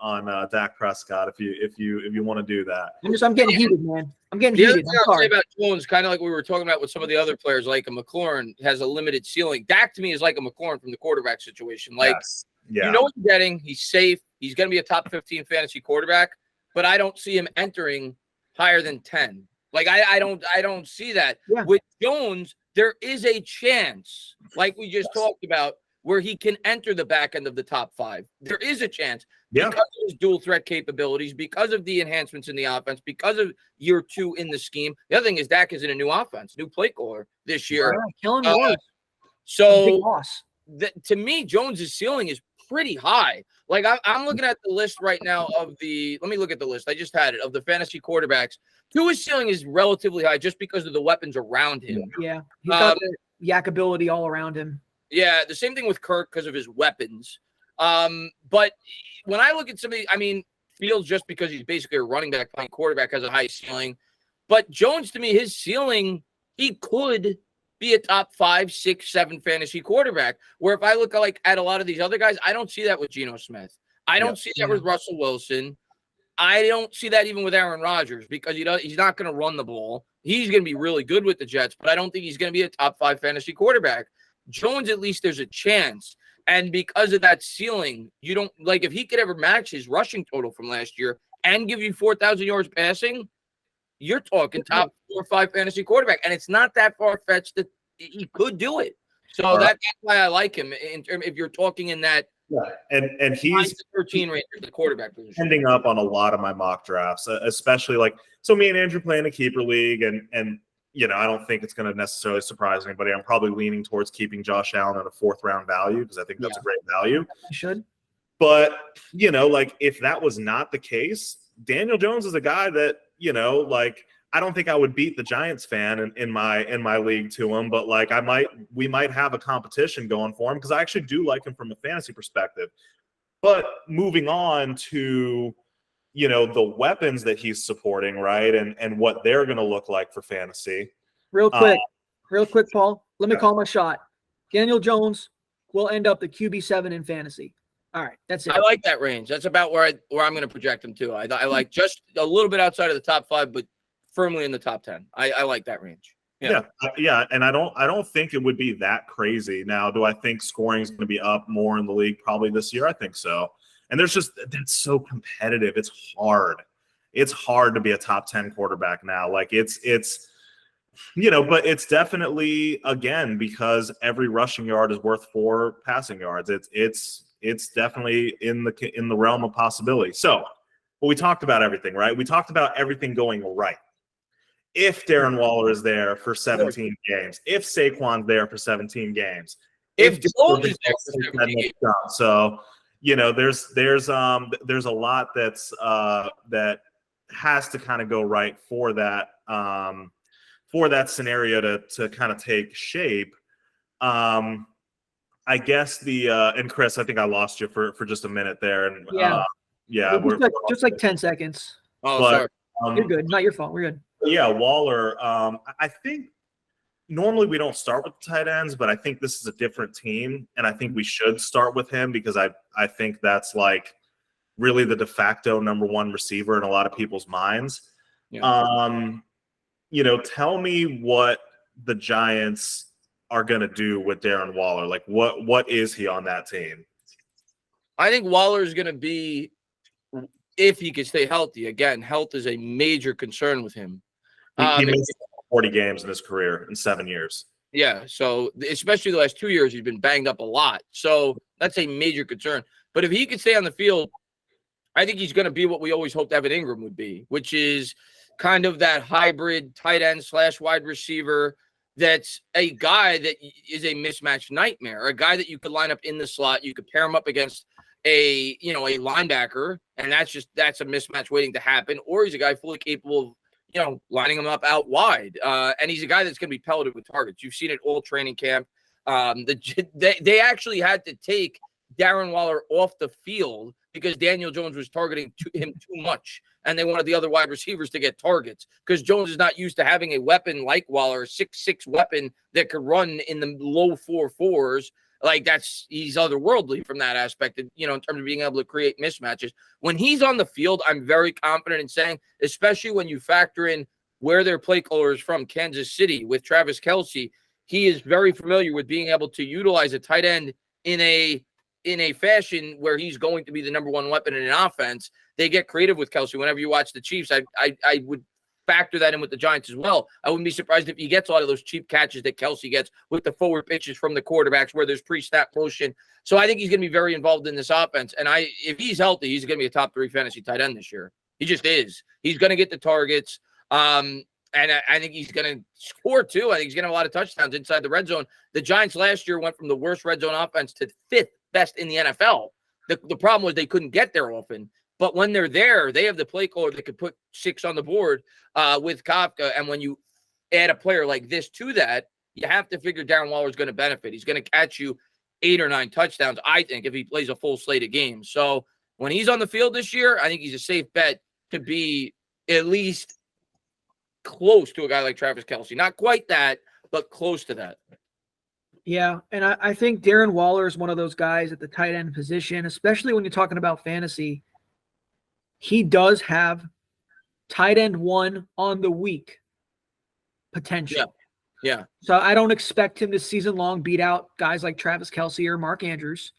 Dak Prescott if you want to do that. I'm getting heated, man. I'm getting heated. The other thing I'll say about Jones, kind of like we were talking about with some of the other players, like a McLaurin has a limited ceiling. Dak to me is like a McLaurin from the quarterback situation. Like you know what you're getting. He's safe. He's going to be a top 15 fantasy quarterback, but I don't see him entering higher than 10. Like I don't see that. Yeah. With Jones, there is a chance, like we just talked about, where he can enter the back end of the top 5. There is a chance because of his dual threat capabilities, because of the enhancements in the offense, because of year 2 in the scheme. The other thing is Dak is in a new offense, new play caller this year. So to me, Jones's ceiling is pretty high. Like I'm looking at the list right now let me look at the list. I just had it of the fantasy quarterbacks. Tua's ceiling is relatively high just because of the weapons around him. Yeah. He's got the yak ability all around him. Yeah. The same thing with Kirk because of his weapons. But when I look at somebody, I mean, Fields, just because he's basically a running back playing quarterback, has a high ceiling. But Jones, to me, his ceiling, he could be a top 5, 6, 7 fantasy quarterback. Where if I look at a lot of these other guys, I don't see that with Geno Smith. I don't see that with Russell Wilson. I don't see that even with Aaron Rodgers because he's not going to run the ball. He's going to be really good with the Jets, but I don't think he's going to be a top 5 fantasy quarterback. Jones, at least there's a chance. And because of that ceiling, you don't like if he could ever match his rushing total from last year and give you 4,000 yards passing, you're talking top 4 or 5 fantasy quarterback. And it's not that far-fetched that he could do it. So that's why I like him if you're talking in that. Yeah, and he's 13 range, the quarterback position. Ending up on a lot of my mock drafts, especially so me and Andrew play in a keeper league, and I don't think it's going to necessarily surprise anybody. I'm probably leaning towards keeping Josh Allen at a 4th round value because I think that's a great value. You should. But if that was not the case, Daniel Jones is a guy that I don't think I would beat the Giants fan in my league to him, but we might have a competition going for him because I actually do like him from a fantasy perspective. But moving on to, the weapons that he's supporting, right, and what they're going to look like for fantasy. Real quick, Paul. Let me call my shot. Daniel Jones will end up the QB7 in fantasy. All right, that's it. I like that range. That's about where I'm going to project him to. I like just a little bit outside of the top 5, but firmly in the top 10. I like that range. Yeah. And I don't think it would be that crazy. Now, do I think scoring is going to be up more in the league probably this year? I think so. And that's so competitive. It's hard. It's hard to be a top 10 quarterback now. Like it's but it's definitely, again, because every rushing yard is worth 4 passing yards. It's definitely in the realm of possibility. So, but we talked about everything, right? We talked about everything going right. If Darren Waller is there for 17 games, if Saquon's there for 17 games, if Jones is there for 17 games. So, there's a lot that has to kind of go right for that scenario to kind of take shape. I guess and Chris, I think I lost you for just a minute there. And we're just like 10 seconds. Oh, sorry. You're good. Not your fault. We're good. Yeah, Waller. I think normally we don't start with the tight ends, but I think this is a different team, and I think we should start with him because I think that's like really the de facto number one receiver in a lot of people's minds. Yeah. Tell me what the Giants are going to do with Darren Waller. Like, what is he on that team? I think Waller is going to be, if he can stay healthy. Again, health is a major concern with him. He missed 40 games in his career in 7 years. Yeah, so especially the last 2 years, he's been banged up a lot. So that's a major concern. But if he could stay on the field, I think he's going to be what we always hoped Evan Ingram would be, which is kind of that hybrid tight end / wide receiver. That's a guy that is a mismatch nightmare, a guy that you could line up in the slot. You could pair him up against a linebacker, and that's a mismatch waiting to happen. Or he's a guy fully capable of, lining him up out wide. And he's a guy that's going to be pelleted with targets. You've seen it all training camp. They actually had to take Darren Waller off the field because Daniel Jones was targeting him too much, and they wanted the other wide receivers to get targets because Jones is not used to having a weapon like Waller, a 6'6" weapon that could run in the low 4.4s. Like he's otherworldly from that aspect, in terms of being able to create mismatches. When he's on the field, I'm very confident in saying, especially when you factor in where their play caller is from, Kansas City, with Travis Kelce, he is very familiar with being able to utilize a tight end in a fashion where he's going to be the number one weapon in an offense. They get creative with Kelce. Whenever you watch the Chiefs, I would factor that in with the Giants as well. I wouldn't be surprised if he gets a lot of those cheap catches that Kelce gets with the forward pitches from the quarterbacks where there's pre-snap motion. So I think he's going to be very involved in this offense. And if he's healthy, he's going to be a top 3 fantasy tight end this year. He just is. He's going to get the targets. And I think he's going to score too. I think he's going to have a lot of touchdowns inside the red zone. The Giants last year went from the worst red zone offense to 5th best in the NFL. The problem was they couldn't get there often. But when they're there, they have the play caller that could put 6 on the board with Kafka. And when you add a player like this to that, you have to figure Darren Waller is going to benefit. He's going to catch you 8 or 9 touchdowns, I think, if he plays a full slate of games. So when he's on the field this year, I think he's a safe bet to be at least close to a guy like Travis Kelce. Not quite that, but close to that. Yeah, and I think Darren Waller is one of those guys at the tight end position, especially when you're talking about fantasy. He does have tight end 1 on the week potential. Yeah. So I don't expect him to season long beat out guys like Travis Kelce or Mark Andrews.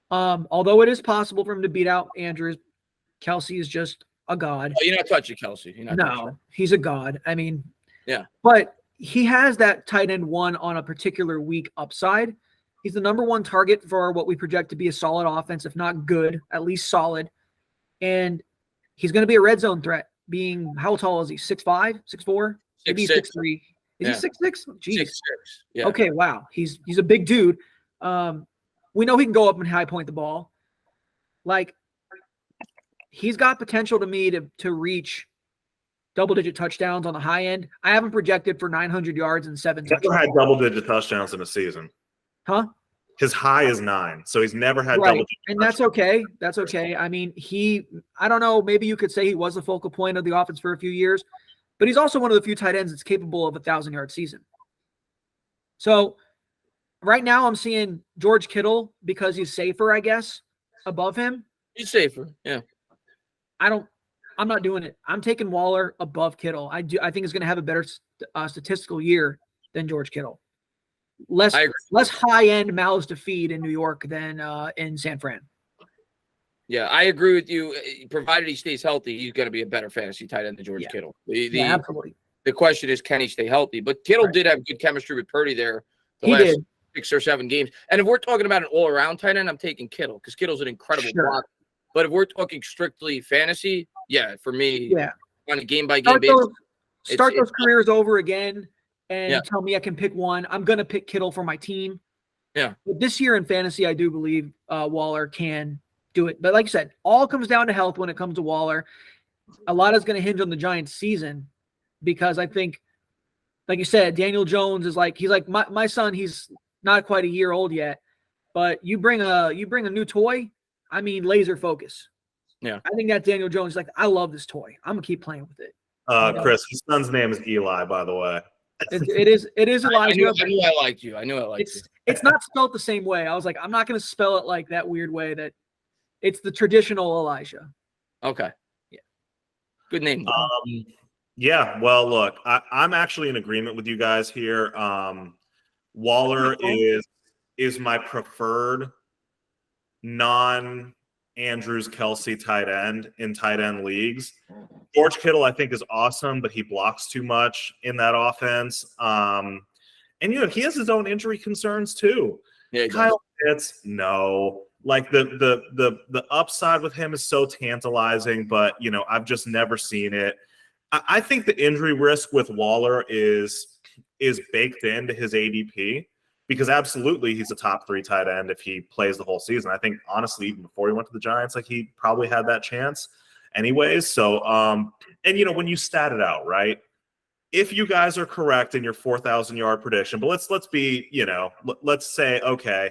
Although it is possible for him to beat out Andrews, Kelce is just a god. Oh, you're not touching Kelce. He's a god. I mean, yeah. But he has that tight end 1 on a particular week upside. He's the number 1 target for what we project to be a solid offense, if not good, at least solid. And he's going to be a red zone threat, being, how tall is he? 6'5", 6'4"? Maybe 6'3". Is he 6'6"? Jeez. 6'6". Yeah. Okay, wow. He's a big dude. We know he can go up and high point the ball. Like, he's got potential to me to reach double-digit touchdowns on the high end. I haven't projected for 900 yards and 7 touchdowns. Never had double-digit touchdowns in a season. Huh? His high is 9, so he's never had double-digit touchdowns. And that's okay. That's okay. I mean, I don't know, maybe you could say he was the focal point of the offense for a few years, but he's also one of the few tight ends that's capable of a 1,000-yard season. So right now I'm seeing George Kittle, because he's safer, I guess, above him. He's safer, yeah. I'm not doing it. I'm taking Waller above Kittle. I think he's going to have a better statistical year than George Kittle. Less high-end mouths to feed in New York than in San Fran. Yeah, I agree with you. Provided he stays healthy, he's going to be a better fantasy tight end than George Kittle. Absolutely. The question is, can he stay healthy? But Kittle did have good chemistry with Purdy there the last 6 or 7 games. And if we're talking about an all-around tight end, I'm taking Kittle because Kittle's an incredible blocker. But if we're talking strictly fantasy, for me, on a game-by-game basis. Start those careers over again and tell me I can pick one. I'm going to pick Kittle for my team. Yeah. But this year in fantasy, I do believe Waller can do it. But like you said, all comes down to health when it comes to Waller. A lot is going to hinge on the Giants' season because I think, like you said, Daniel Jones is he's like my son. He's not quite a year old yet, but you bring a new toy. I mean, laser focus. Yeah. I think that Daniel Jones is like, I love this toy. I'm gonna keep playing with it. Chris, his son's name is Eli, by the way. It is I Elijah. knew I liked you. I knew I liked you. It's not spelled the same way. I was like, I'm not going to spell it like that weird way. That it's the traditional Elijah. Okay. Yeah. Good name. Yeah. Well, look, I'm actually in agreement with you guys here. Waller is my preferred non Andrews Kelsey tight end in tight end leagues. George Kittle, I think, is awesome, but he blocks too much in that offense. And he has his own injury concerns too. Yeah, Kyle Pitts, no. Like the upside with him is so tantalizing, but I've just never seen it. I think the injury risk with Waller is baked into his ADP because absolutely he's a top 3 tight end if he plays the whole season. I think honestly, even before he went to the Giants, like he probably had that chance anyways. So, and when you stat it out, right? If you guys are correct in your 4,000 yard prediction, but let's be, let's say, okay,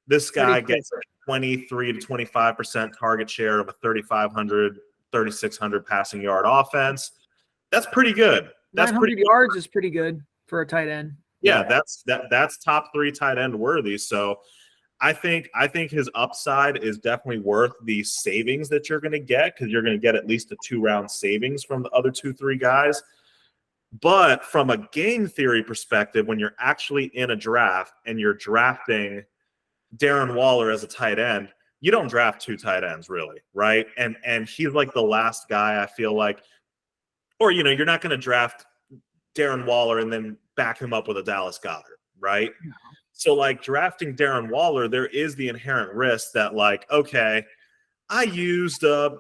this guy gets a 23 to 25% target share of a 3,500, 3,600 passing yard offense. That's pretty good. That's 900 yards is pretty good for a tight end. Yeah, that's top 3 tight end worthy. So I think his upside is definitely worth the savings that you're going to get because you're going to get at least a 2-round savings from the other 2-3 guys. But from a game theory perspective, when you're actually in a draft and you're drafting Darren Waller as a tight end, you don't draft 2 tight ends really, right? And he's like the last guy I feel like, or you're not going to draft Darren Waller and then back him up with a Dallas Goedert, right? No. So like drafting Darren Waller, there is the inherent risk that like, okay, I used a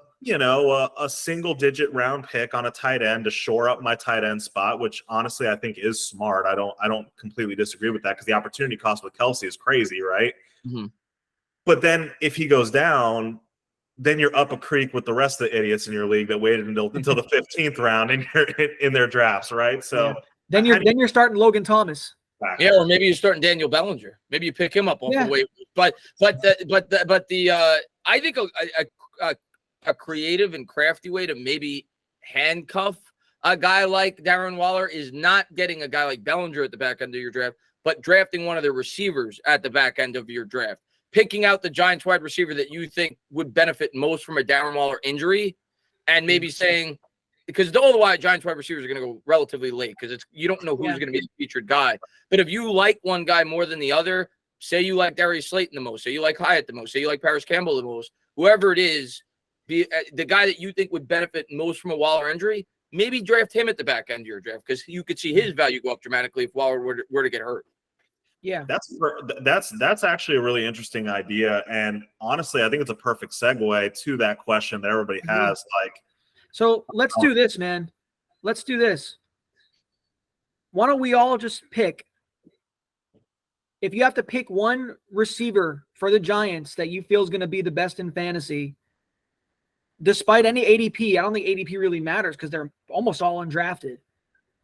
single digit round pick on a tight end to shore up my tight end spot, which honestly I think is smart. I don't completely disagree with that because the opportunity cost with Kelsey is crazy, right? Mm-hmm. But then if he goes down, then you're up a creek with the rest of the idiots in your league that waited until the 15th round in their drafts, right? So then you're starting Logan Thomas. Yeah, or maybe you're starting Daniel Bellinger. Maybe you pick him up off the waiver. But I think a creative and crafty way to maybe handcuff a guy like Darren Waller is not getting a guy like Bellinger at the back end of your draft, but drafting one of the receivers at the back end of your draft. Picking out the Giants wide receiver that you think would benefit most from a Darren Waller injury, and maybe saying, because all the Giants wide receivers are going to go relatively late because you don't know who's going to be the featured guy. But if you like one guy more than the other, say you like Darius Slayton the most, say you like Hyatt the most, say you like Paris Campbell the most, whoever it is, the guy that you think would benefit most from a Waller injury, maybe draft him at the back end of your draft because you could see his value go up dramatically if Waller were to get hurt. Yeah, that's actually a really interesting idea, and honestly, I think it's a perfect segue to that question that everybody has. Like, so let's do this, man. Let's do this. Why don't we all just pick? If you have to pick one receiver for the Giants that you feel is going to be the best in fantasy, despite any ADP, I don't think ADP really matters because they're almost all undrafted.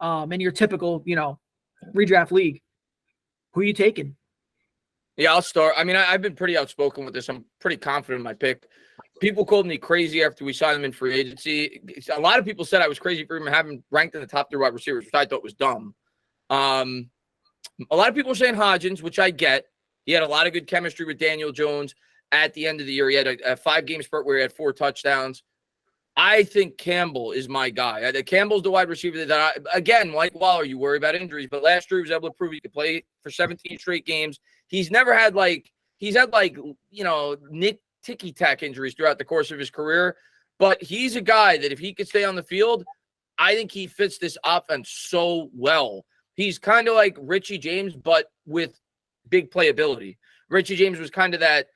In your typical, redraft league. Who are you taking? Yeah, I'll start. I mean, I've been pretty outspoken with this. I'm pretty confident in my pick. People called me crazy after we signed him in free agency. A lot of people said I was crazy for him having ranked in the top 3 wide receivers, which I thought was dumb. A lot of people are saying Hodgins, which I get. He had a lot of good chemistry with Daniel Jones at the end of the year. He had a 5-game spurt where he had 4 touchdowns. I think Campbell is my guy. Campbell's the wide receiver that again, like Waller, you worry about injuries, but last year he was able to prove he could play for 17 straight games. He's never had he's had Nick ticky-tack injuries throughout the course of his career, but he's a guy that if he could stay on the field, I think he fits this offense so well. He's kind of like Richie James, but with big playability. Richie James was kind of that,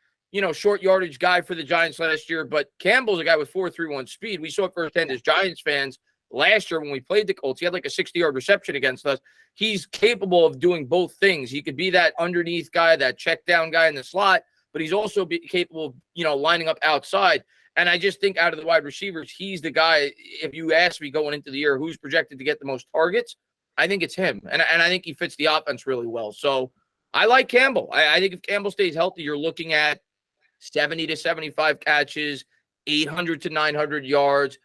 short yardage guy for the Giants last year, but Campbell's a guy with 4.31 speed. We saw it firsthand as Giants fans last year when we played the Colts. He had like a 60-yard reception against us. He's capable of doing both things. He could be that underneath guy, that check down guy in the slot, but he's also capable of, lining up outside. And I just think out of the wide receivers, he's the guy, if you ask me going into the year, who's projected to get the most targets, I think it's him. And I think he fits the offense really well. So I like Campbell. I think if Campbell stays healthy, you're looking at 70 to 75 catches, 800 to 900 yards,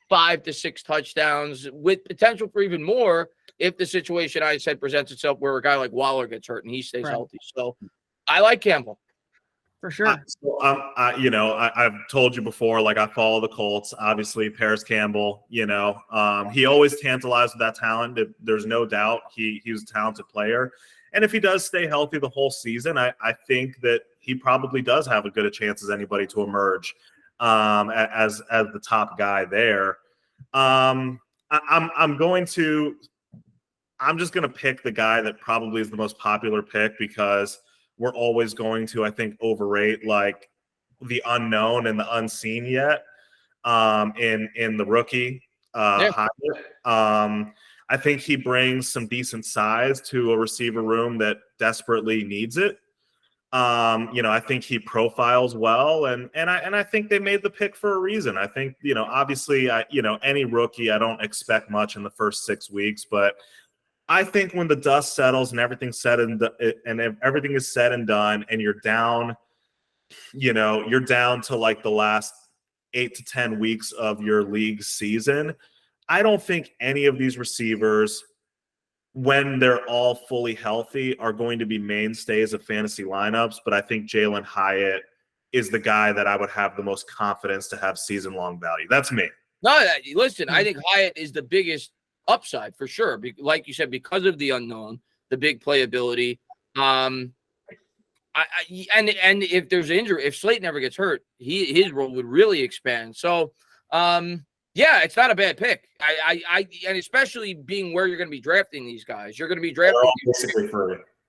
5 to 6 touchdowns with potential for even more if the situation I said presents itself where a guy like Waller gets hurt and he stays Right. healthy. So I like Campbell. For sure. I've told you before, like I follow the Colts. Obviously, Paris Campbell. He always tantalized with that talent. There's no doubt he was a talented player. And if he does stay healthy the whole season, I think that he probably does have as good a chance as anybody to emerge as the top guy there. I'm just going to pick the guy that probably is the most popular pick because we're always going to, I think, overrate like the unknown and the unseen yet in the rookie. I think he brings some decent size to a receiver room that desperately needs it. I think he profiles well, and I think they made the pick for a reason. I think, obviously, any rookie, I don't expect much in the first 6 weeks, but I think when the dust settles and everything's everything is said and done, and you're down to like the last 8 to 10 weeks of your league season, I don't think any of these receivers, when they're all fully healthy, are going to be mainstays of fantasy lineups. But I think Jalen Hyatt is the guy that I would have the most confidence to have season-long value. That's me. No, listen, I think Hyatt is the biggest upside for sure. Like you said, because of the unknown, the big playability. And if there's an injury, if Slayton ever gets hurt, his role would really expand. So, yeah, it's not a bad pick. And especially being where you're going to be drafting these guys, you're going to be drafting basically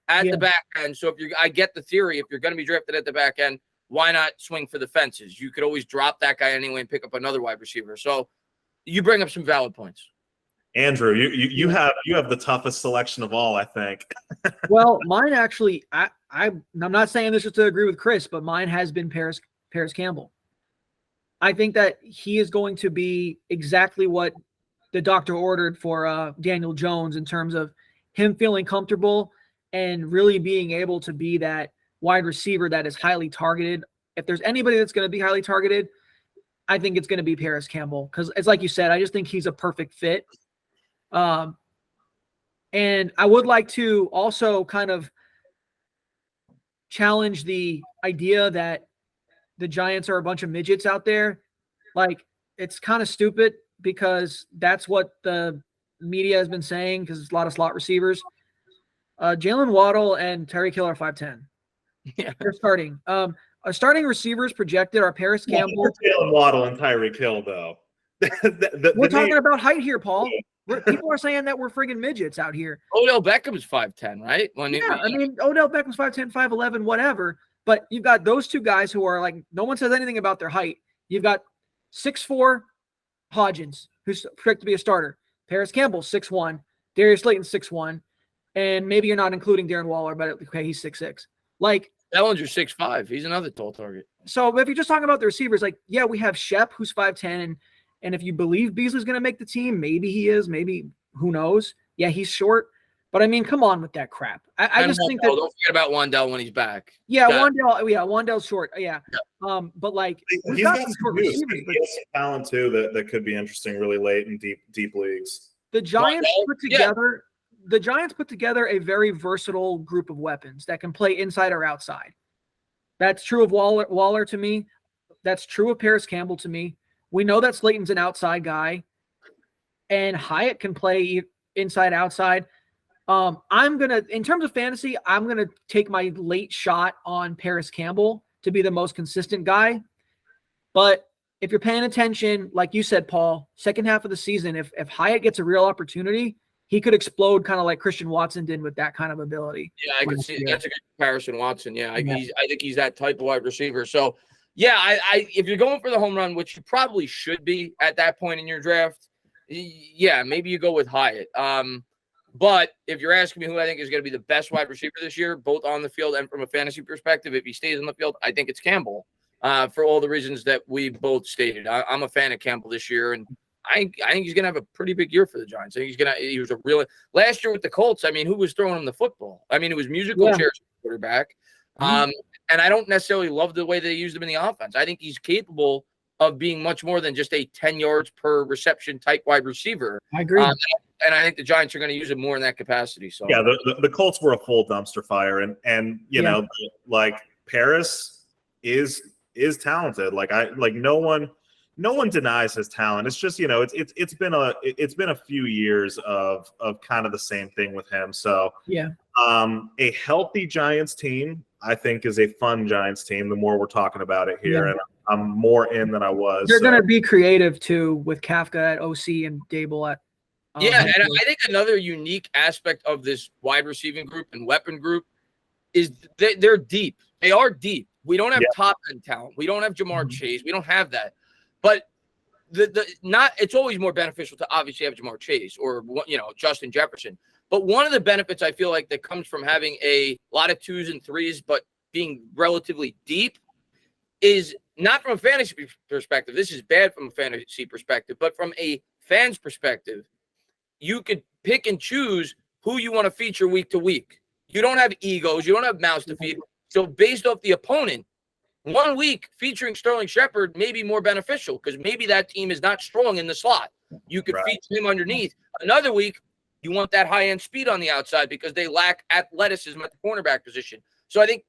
at the back end. So I get the theory, if you're going to be drafted at the back end, why not swing for the fences? You could always drop that guy anyway and pick up another wide receiver. So you bring up some valid points. Andrew, you have the toughest selection of all, I think. Well, mine actually, I'm not saying this just to agree with Chris, but mine has been Paris Campbell. I think that he is going to be exactly what the doctor ordered for Daniel Jones in terms of him feeling comfortable and really being able to be that wide receiver that is highly targeted. If there's anybody that's going to be highly targeted, I think it's going to be Paris Campbell because it's like you said, I just think he's a perfect fit. And I would like to also kind of challenge the idea that the Giants are a bunch of midgets out there. Like, it's kind of stupid because that's what the media has been saying because it's a lot of slot receivers. Jalen Waddle and Tyreek Hill are 5'10". Yeah. They're starting. Our starting receivers projected are Paris Campbell. Jalen Waddle and Tyreek Hill, though. We're talking about height here, Paul. People are saying that we're friggin' midgets out here. Odell Beckham's 5'10", right? Odell Beckham's 5'10", 5'11", whatever. But you've got those two guys who are like, no one says anything about their height. You've got 6'4" Hodgins, who's projected to be a starter. Paris Campbell, 6'1". Darius Slayton, 6'1". And maybe you're not including Darren Waller, but okay, he's 6'6". Like, Bellinger 6'5". He's another tall target. So if you're just talking about the receivers, like, yeah, we have Shep, who's 5'10", and if you believe Beasley's going to make the team, maybe he is, maybe who knows? Yeah, he's short. But I mean, come on with that crap. I just think that don't forget about Wandell when he's back. Yeah, Wandell's short. Yeah. But like he's got some short receivers. He has some talent too that could be interesting really late in deep leagues. The Giants put together a very versatile group of weapons that can play inside or outside. That's true of Waller to me. That's true of Paris Campbell to me. We know that Slayton's an outside guy, and Hyatt can play inside, outside. In terms of fantasy, I'm going to take my late shot on Paris Campbell to be the most consistent guy. But if you're paying attention, like you said, Paul, second half of the season, if Hyatt gets a real opportunity, he could explode kind of like Christian Watson did with that kind of ability. Yeah, I can see that's a good comparison, Watson. Yeah, I think he's that type of wide receiver. So, yeah, if you're going for the home run, which you probably should be at that point in your draft, yeah, maybe you go with Hyatt. But if you're asking me who I think is going to be the best wide receiver this year, both on the field and from a fantasy perspective, if he stays on the field, I think it's Campbell for all the reasons that we both stated. I'm a fan of Campbell this year, and I think he's going to have a pretty big year for the Giants. I think he was a really – last year with the Colts, I mean, who was throwing him the football? I mean, it was musical chairs quarterback. And I don't necessarily love the way they used him in the offense. I think he's capable of being much more than just a 10 yards per reception type wide receiver. I agree. and I think the Giants are going to use it more in that capacity. So yeah, the Colts were a full dumpster fire, and you know, like Paris is talented. Like no one denies his talent. It's just, you know, it's been a few years of kind of the same thing with him. So yeah, a healthy Giants team, I think, is a fun Giants team. The more we're talking about it here, and I'm more in than I was. They're going to be creative too with Kafka at OC and Dable at. Yeah, and I think another unique aspect of this wide receiving group and weapon group is they're deep. They are deep. We don't have top end talent. We don't have Jamar Chase. We don't have that. But it's always more beneficial to obviously have Jamar Chase or, you know, Justin Jefferson. But one of the benefits I feel like that comes from having a lot of 2s and 3s, but being relatively deep, is not from a fantasy perspective. This is bad from a fantasy perspective, but from a fan's perspective, you could pick and choose who you want to feature week to week. You don't have egos. You don't have mouths to feed. So based off the opponent, 1 week featuring Sterling Shepard may be more beneficial because maybe that team is not strong in the slot. You could feature him underneath. Another week, you want that high-end speed on the outside because they lack athleticism at the cornerback position. So I think,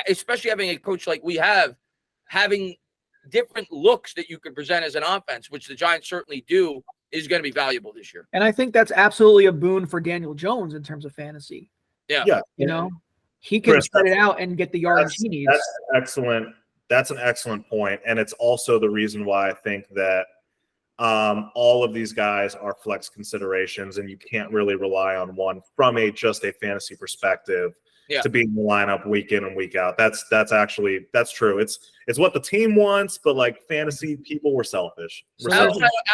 especially having a coach like we have, having different looks that you could present as an offense, which the Giants certainly do, is going to be valuable this year. And I think that's absolutely a boon for Daniel Jones in terms of fantasy. Yeah. You know, he can spread it out and get the yards he needs. That's excellent. That's an excellent point. And it's also the reason why I think that all of these guys are flex considerations, and you can't really rely on one from just a fantasy perspective to be in the lineup week in and week out. That's true. It's what the team wants, but like fantasy people were selfish.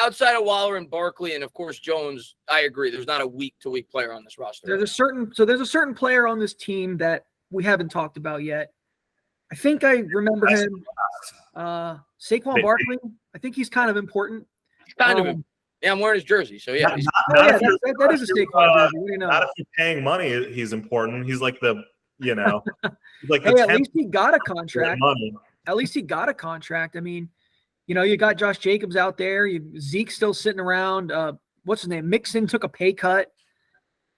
Outside of Waller and Barkley, and of course Jones, I agree. There's not a week-to-week player on this roster. There's a certain player on this team that we haven't talked about yet. I think I remember him. Saquon Barkley. I think he's kind of important. Yeah, I'm wearing his jersey, so yeah. That is a Saquon jersey. Not if you're paying money, he's important. He's like the, you know, like hey, at least he got a contract. At least he got a contract. I mean, you know, you got Josh Jacobs out there. Zeke's still sitting around. What's his name? Mixon took a pay cut.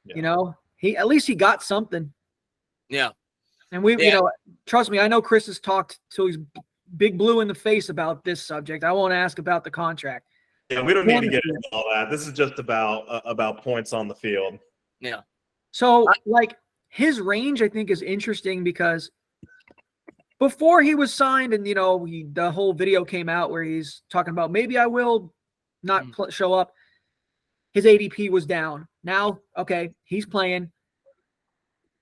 Yeah. You know, at least he got something. Yeah. And you know, trust me, I know Chris has talked till he's big blue in the face about this subject. I won't ask about the contract. Yeah, we don't need to get into all that. This is just about points on the field. Yeah. So, like, his range, I think, is interesting because before he was signed and, you know, the whole video came out where he's talking about maybe I will not show up, his ADP was down. Now, okay, he's playing.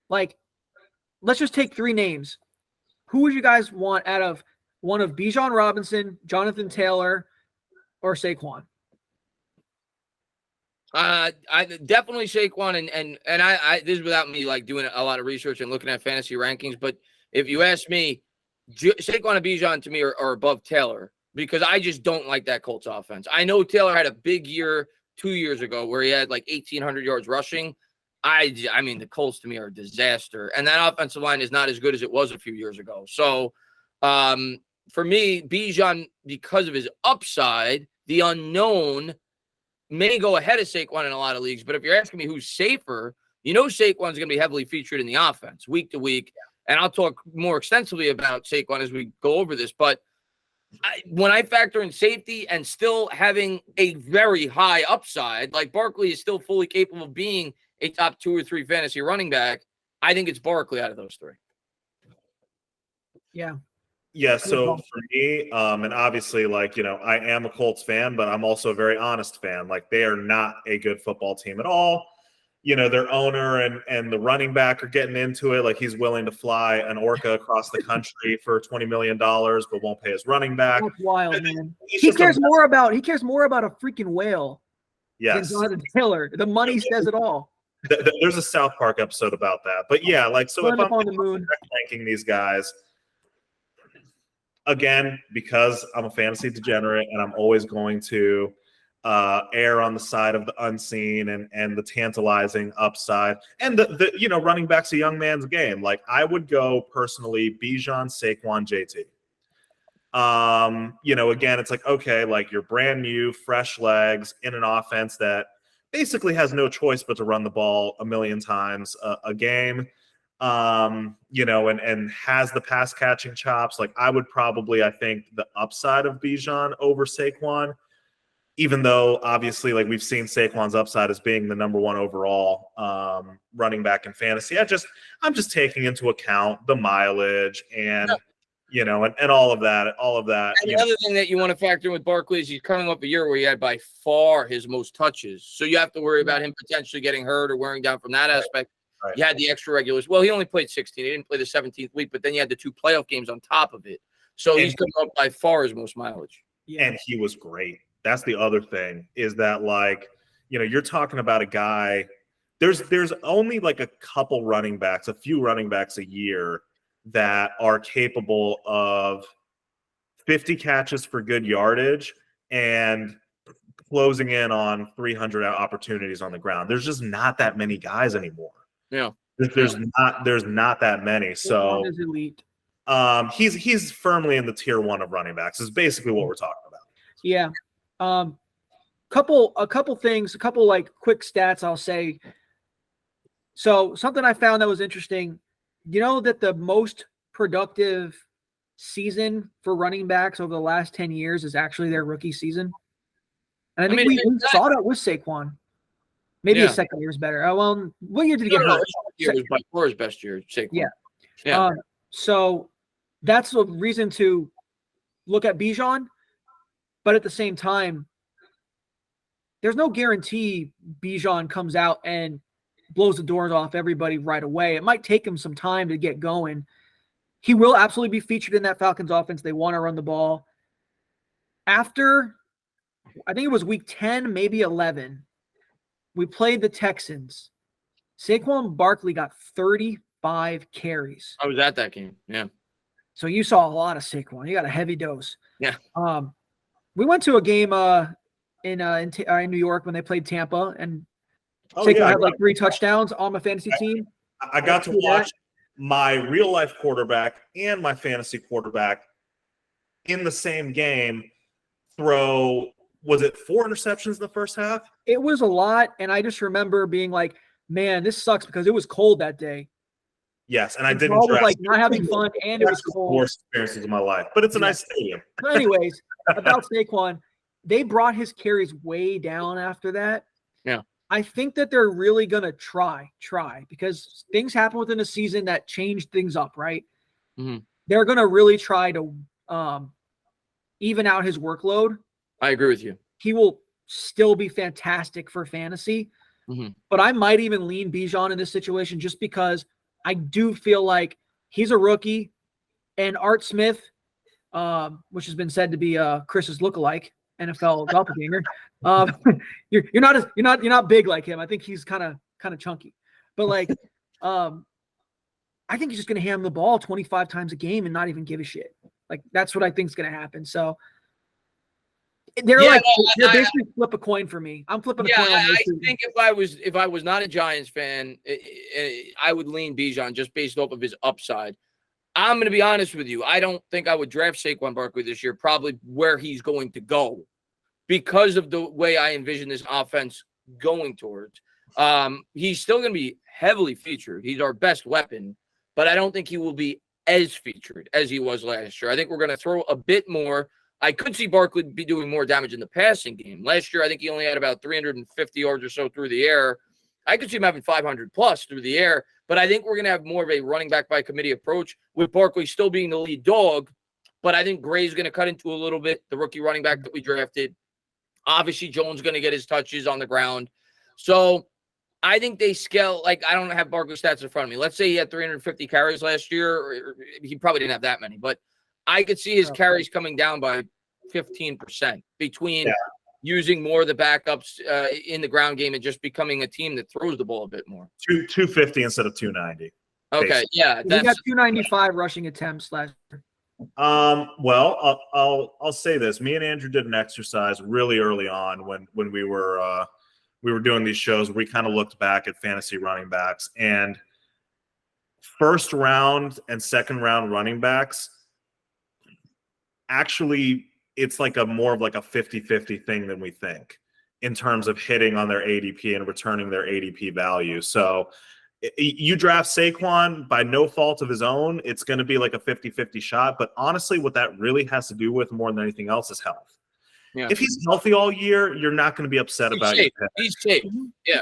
Like, let's just take 3 names. Who would you guys want out of one of Bijan Robinson, Jonathan Taylor, or Saquon? I definitely Saquon, and I this is without me like doing a lot of research and looking at fantasy rankings. But if you ask me, Saquon and Bijan to me are above Taylor because I just don't like that Colts offense. I know Taylor had a big year 2 years ago where he had like 1,800 yards rushing. I mean, the Colts to me are a disaster, and that offensive line is not as good as it was a few years ago. So, for me, Bijan, because of his upside, the unknown may go ahead of Saquon in a lot of leagues. But if you're asking me who's safer, you know Saquon's going to be heavily featured in the offense week to week. And I'll talk more extensively about Saquon as we go over this. But when I factor in safety and still having a very high upside, like Barkley is still fully capable of being a top 2 or 3 fantasy running back, I think it's Barkley out of those 3. Yeah. Yeah, so for me, and obviously, like, you know, I am a Colts fan, but I'm also a very honest fan. Like, they are not a good football team at all. You know, their owner and the running back are getting into it. Like, he's willing to fly an orca across the country for $20 million, but won't pay his running back. That's wild, man. He cares more about a freaking whale than Jonathan Taylor. The money says it all. There's a South Park episode about that. But yeah, like, so if I'm on the moon ranking these guys, again, because I'm a fantasy degenerate and I'm always going to err on the side of the unseen and the tantalizing upside. And the you know, running back's a young man's game. Like, I would go personally Bijan, Saquon, JT. You know, again, it's like, okay, like, you're brand new, fresh legs in an offense that basically has no choice but to run the ball a million times a game. And has the pass catching chops. Like I would probably, I think, the upside of Bijan over Saquon, even though obviously like we've seen Saquon's upside as being the number one overall running back in fantasy. I'm just taking into account the mileage and and all of that. And the other thing that you want to factor in with Barkley is he's coming up a year where he had by far his most touches. So you have to worry about him potentially getting hurt or wearing down from that aspect. Right. You had the extra regulars. Well, he only played 16. He didn't play the 17th week, but then you had the 2 playoff games on top of it. So he's coming up by far his most mileage. Yeah. And he was great. That's the other thing is that, like, you're talking about a guy. There's only like a couple running backs, a few running backs a year that are capable of 50 catches for good yardage and closing in on 300 opportunities on the ground. There's just not that many guys anymore. Yeah. There's not that many. So is elite. He's firmly in the tier 1 of running backs is basically what we're talking about. Yeah. A couple things, a couple like quick stats I'll say. So something I found that was interesting, that the most productive season for running backs over the last 10 years is actually their rookie season. And I think we saw that with Saquon. Maybe his second year is better. Oh, well, what year did he get hurt? It was by far his best year, Saquon. Yeah. So that's a reason to look at Bijan. But at the same time, there's no guarantee Bijan comes out and blows the doors off everybody right away. It might take him some time to get going. He will absolutely be featured in that Falcons offense. They want to run the ball. After, I think it was week 10, maybe 11, we played the Texans. Saquon Barkley got 35 carries. I was at that game. Yeah. So you saw a lot of Saquon. You got a heavy dose. Yeah. We went to a game in New York when they played Tampa, and Saquon had like 3 touchdowns on my fantasy team. I got to watch my real life quarterback and my fantasy quarterback in the same game throw. Was it 4 interceptions in the first half? It was a lot, and I just remember being like, "Man, this sucks," because it was cold that day. Yes, and I didn't. I was like not having fun, and it was cold. Worst experiences of my life, but it's a nice stadium. But anyways, about Saquon, they brought his carries way down after that. Yeah, I think that they're really gonna try because things happen within a season that change things up, right? Mm-hmm. They're gonna really try to even out his workload. I agree with you. He will still be fantastic for fantasy, but I might even lean Bijan in this situation just because I do feel like he's a rookie, and Art Smith, which has been said to be Chris's lookalike, NFL doppelganger. You're not big like him. I think he's kind of chunky, but like, I think he's just gonna hand him the ball 25 times a game and not even give a shit. Like that's what I think is gonna happen. So. They're basically flip a coin for me. I'm flipping a coin. I think if I was not a Giants fan, I would lean Bijan just based off of his upside. I'm going to be honest with you. I don't think I would draft Saquon Barkley this year, probably where he's going to go because of the way I envision this offense going towards. He's still going to be heavily featured. He's our best weapon, but I don't think he will be as featured as he was last year. I think we're going to throw a bit more. I could see Barkley be doing more damage in the passing game. Last year, I think he only had about 350 yards or so through the air. I could see him having 500 plus through the air, but I think we're going to have more of a running back by committee approach with Barkley still being the lead dog. But I think Gray's going to cut into a little bit, the rookie running back that we drafted. Obviously, Jones going to get his touches on the ground. So I think they scale, like I don't have Barkley stats in front of me. Let's say he had 350 carries last year. Or he probably didn't have that many, but I could see his carries coming down by 15% between using more of the backups in the ground game and just becoming a team that throws the ball a bit more. 250 instead of 290. Okay, basically. Yeah. He got 295 rushing attempts last year. Well, I'll say this. Me and Andrew did an exercise really early on when we were doing these shows. We kind of looked back at fantasy running backs, and first round and second round running backs, actually it's like more of like a 50-50 thing than we think. in terms of hitting on their ADP and returning their ADP value. So you draft Saquon by no fault of his own, it's going to be like a 50-50 shot. But honestly, what that really has to do with more than anything else is health. Yeah. If he's healthy all year, you're not going to be upset about it. He's safe. Yeah.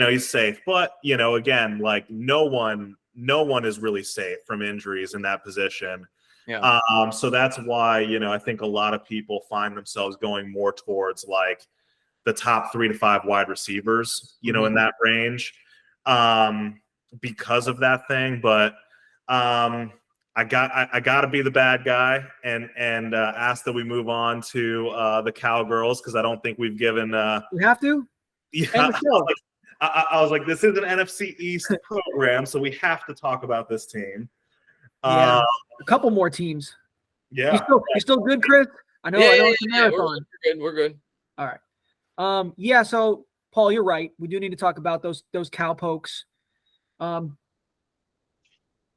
He's safe. But, again, like no one is really safe from injuries in that position. Yeah. So that's why, I think a lot of people find themselves going more towards like the top 3 to 5 wide receivers, in that range. Because of that thing, but I got to be the bad guy and ask that we move on to the Cowgirls, because I don't think we've given. We have to. Yeah, I was like, this is an NFC East program, so we have to talk about this team. Yeah, a couple more teams. Yeah, you still good, Chris? I know it's a marathon. We're good. All right. Yeah. So Paul, you're right. We do need to talk about those cowpokes.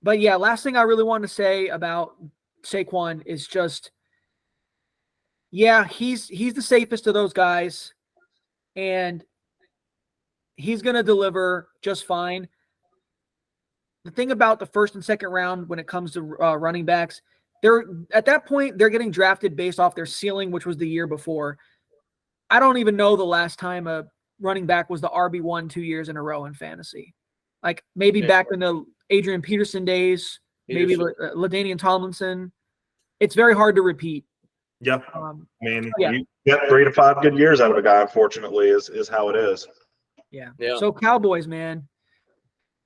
But yeah, last thing I really want to say about Saquon is just, he's the safest of those guys, and he's going to deliver just fine. The thing about the first and second round when it comes to running backs, at that point they're getting drafted based off their ceiling, which was the year before. I don't even know the last time a running back was the RB1 2 years in a row in fantasy. Like maybe back in the Adrian Peterson days, maybe LaDainian Tomlinson. It's very hard to repeat. Yeah. You get 3 to 5 good years out of a guy, unfortunately, is how it is. Yeah. So Cowboys, man,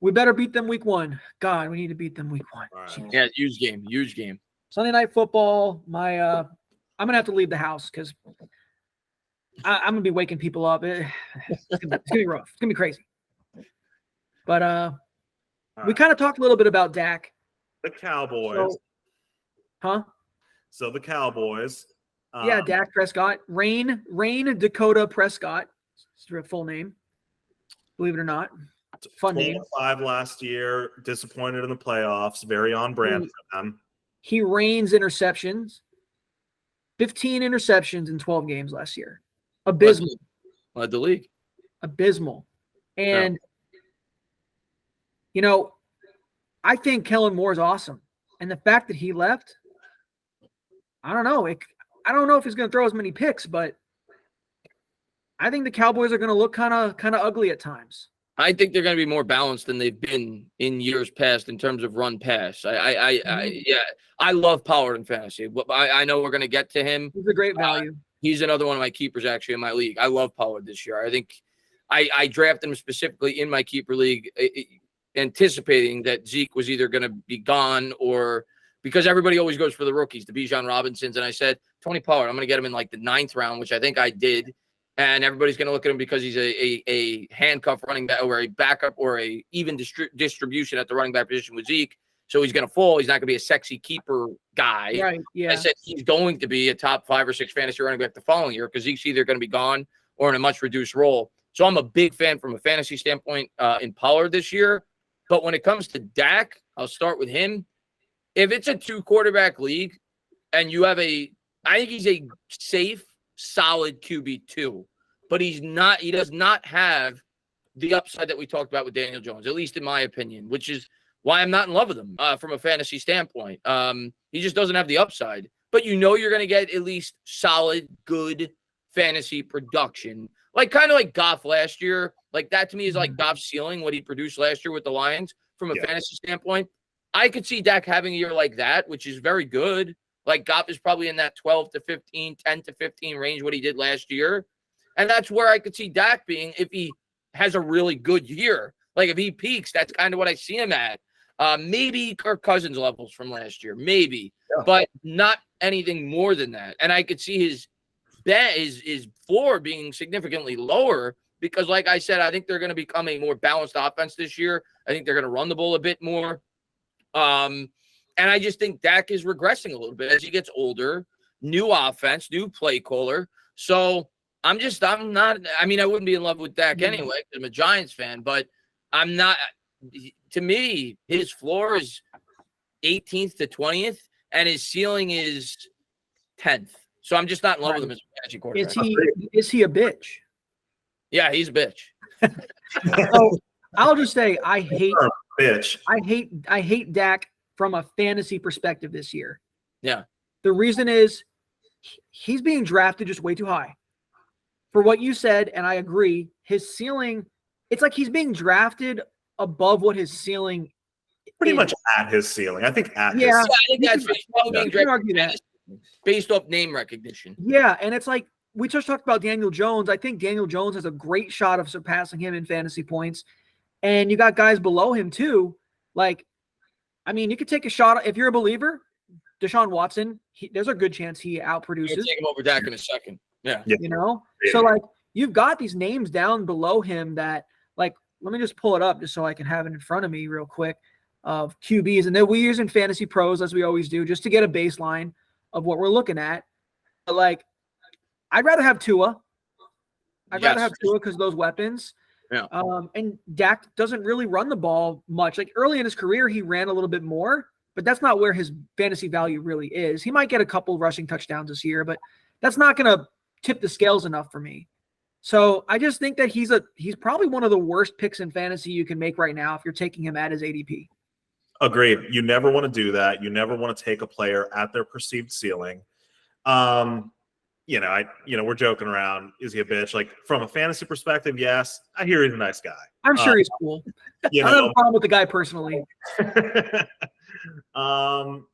we better beat them week 1. God, we need to beat them week 1. Right. Yeah, huge game. Sunday Night Football. I'm gonna have to leave the house because I'm gonna be waking people up. It's gonna be rough. It's gonna be crazy. But we kind of talked a little bit about Dak. The Cowboys. So the Cowboys. Dak Prescott. Rain Dakota Prescott. It's her full name. Believe it or not. Fun name. 5 last year. Disappointed in the playoffs. Very on brand for them. He rains interceptions. 15 interceptions in 12 games last year. Abysmal. Led the league. Abysmal. And I think Kellen Moore is awesome. And the fact that he left, I don't know. I don't know if he's going to throw as many picks, but I think the Cowboys are going to look kind of ugly at times. I think they're going to be more balanced than they've been in years past in terms of run pass. I love Pollard in fantasy. I know we're going to get to him. He's a great value. He's another one of my keepers actually in my league. I love Pollard this year. I think I drafted him specifically in my keeper league, anticipating that Zeke was either going to be gone or because everybody always goes for the rookies, the Bijan Robinsons. And I said, Tony Pollard, I'm going to get him in like the 9th round, which I think I did. And everybody's going to look at him because he's a handcuff running back or a backup or a even distribution at the running back position with Zeke. So he's going to fall. He's not going to be a sexy keeper guy. Right. Yeah. I said he's going to be a top 5 or 6 fantasy running back the following year because Zeke's either going to be gone or in a much reduced role. So I'm a big fan from a fantasy standpoint in Pollard this year. But when it comes to Dak, I'll start with him. If it's a 2-quarterback league and you have I think he's a safe, solid QB2, but he does not have the upside that we talked about with Daniel Jones, at least in my opinion, which is why I'm not in love with him from a fantasy standpoint. He just doesn't have the upside, but you're going to get at least solid, good fantasy production. Kind of like Goff last year. Like that to me is like Goff's ceiling, what he produced last year with the Lions from a fantasy standpoint. I could see Dak having a year like that, which is very good. Like Goff is probably in that 12 to 15, 10 to 15 range, what he did last year. And that's where I could see Dak being if he has a really good year. Like if he peaks, that's kind of what I see him at. Maybe Kirk Cousins levels from last year, maybe, but not anything more than that. And I could see his floor being significantly lower because, like I said, I think they're going to become a more balanced offense this year. I think they're going to run the ball a bit more. And I just think Dak is regressing a little bit as he gets older, new offense, new play caller. So I'm not, I wouldn't be in love with Dak anyway, 'cause I'm a Giants fan, but I'm not, to me, his floor is 18th to 20th and his ceiling is 10th. So I'm just not in love with him as a fantasy quarterback. Is he a bitch? Yeah, he's a bitch. So I'll just say I hate bitch. I hate Dak from a fantasy perspective this year. Yeah. The reason is he's being drafted just way too high. For what you said, and I agree, his ceiling, it's like he's being drafted above what his ceiling Pretty is. much at his ceiling. I think at his Yeah, ceiling. I think that's he's probably being You can drafted argue that. based off name recognition. Yeah, and it's like we just talked about Daniel Jones. I think Daniel Jones has a great shot of surpassing him in fantasy points. And you got guys below him too. Like, I mean, you could take a shot if you're a believer. Deshaun Watson, there's a good chance he outproduces. Take him over Dak in a second. Yeah. You know? So, like, you've got these names down below him that, like, let me just pull it up just so I can have it in front of me real quick of QBs. And then we use in Fantasy Pros, as we always do, just to get a baseline of what we're looking at. But, like, I'd rather have Tua. I'd rather have Tua because of those weapons. Yeah. And Dak doesn't really run the ball much. Like, early in his career, he ran a little bit more, but that's not where his fantasy value really is. He might get a couple rushing touchdowns this year, but that's not going to tip the scales enough for me. So I just think that he's probably one of the worst picks in fantasy you can make right now if you're taking him at his ADP. Agreed. You never want to do that. You never want to take a player at their perceived ceiling. We're joking around. Is he a bitch? Like, from a fantasy perspective, yes. I hear he's a nice guy. I'm sure he's cool. I don't have a problem with the guy personally. I'm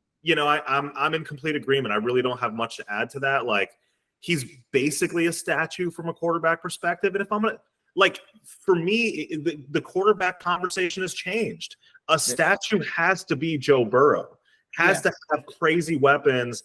in complete agreement. I really don't have much to add to that. Like, he's basically a statue from a quarterback perspective. And if I'm gonna, like, for me, the quarterback conversation has changed. A statue has to be Joe Burrow, has to have crazy weapons,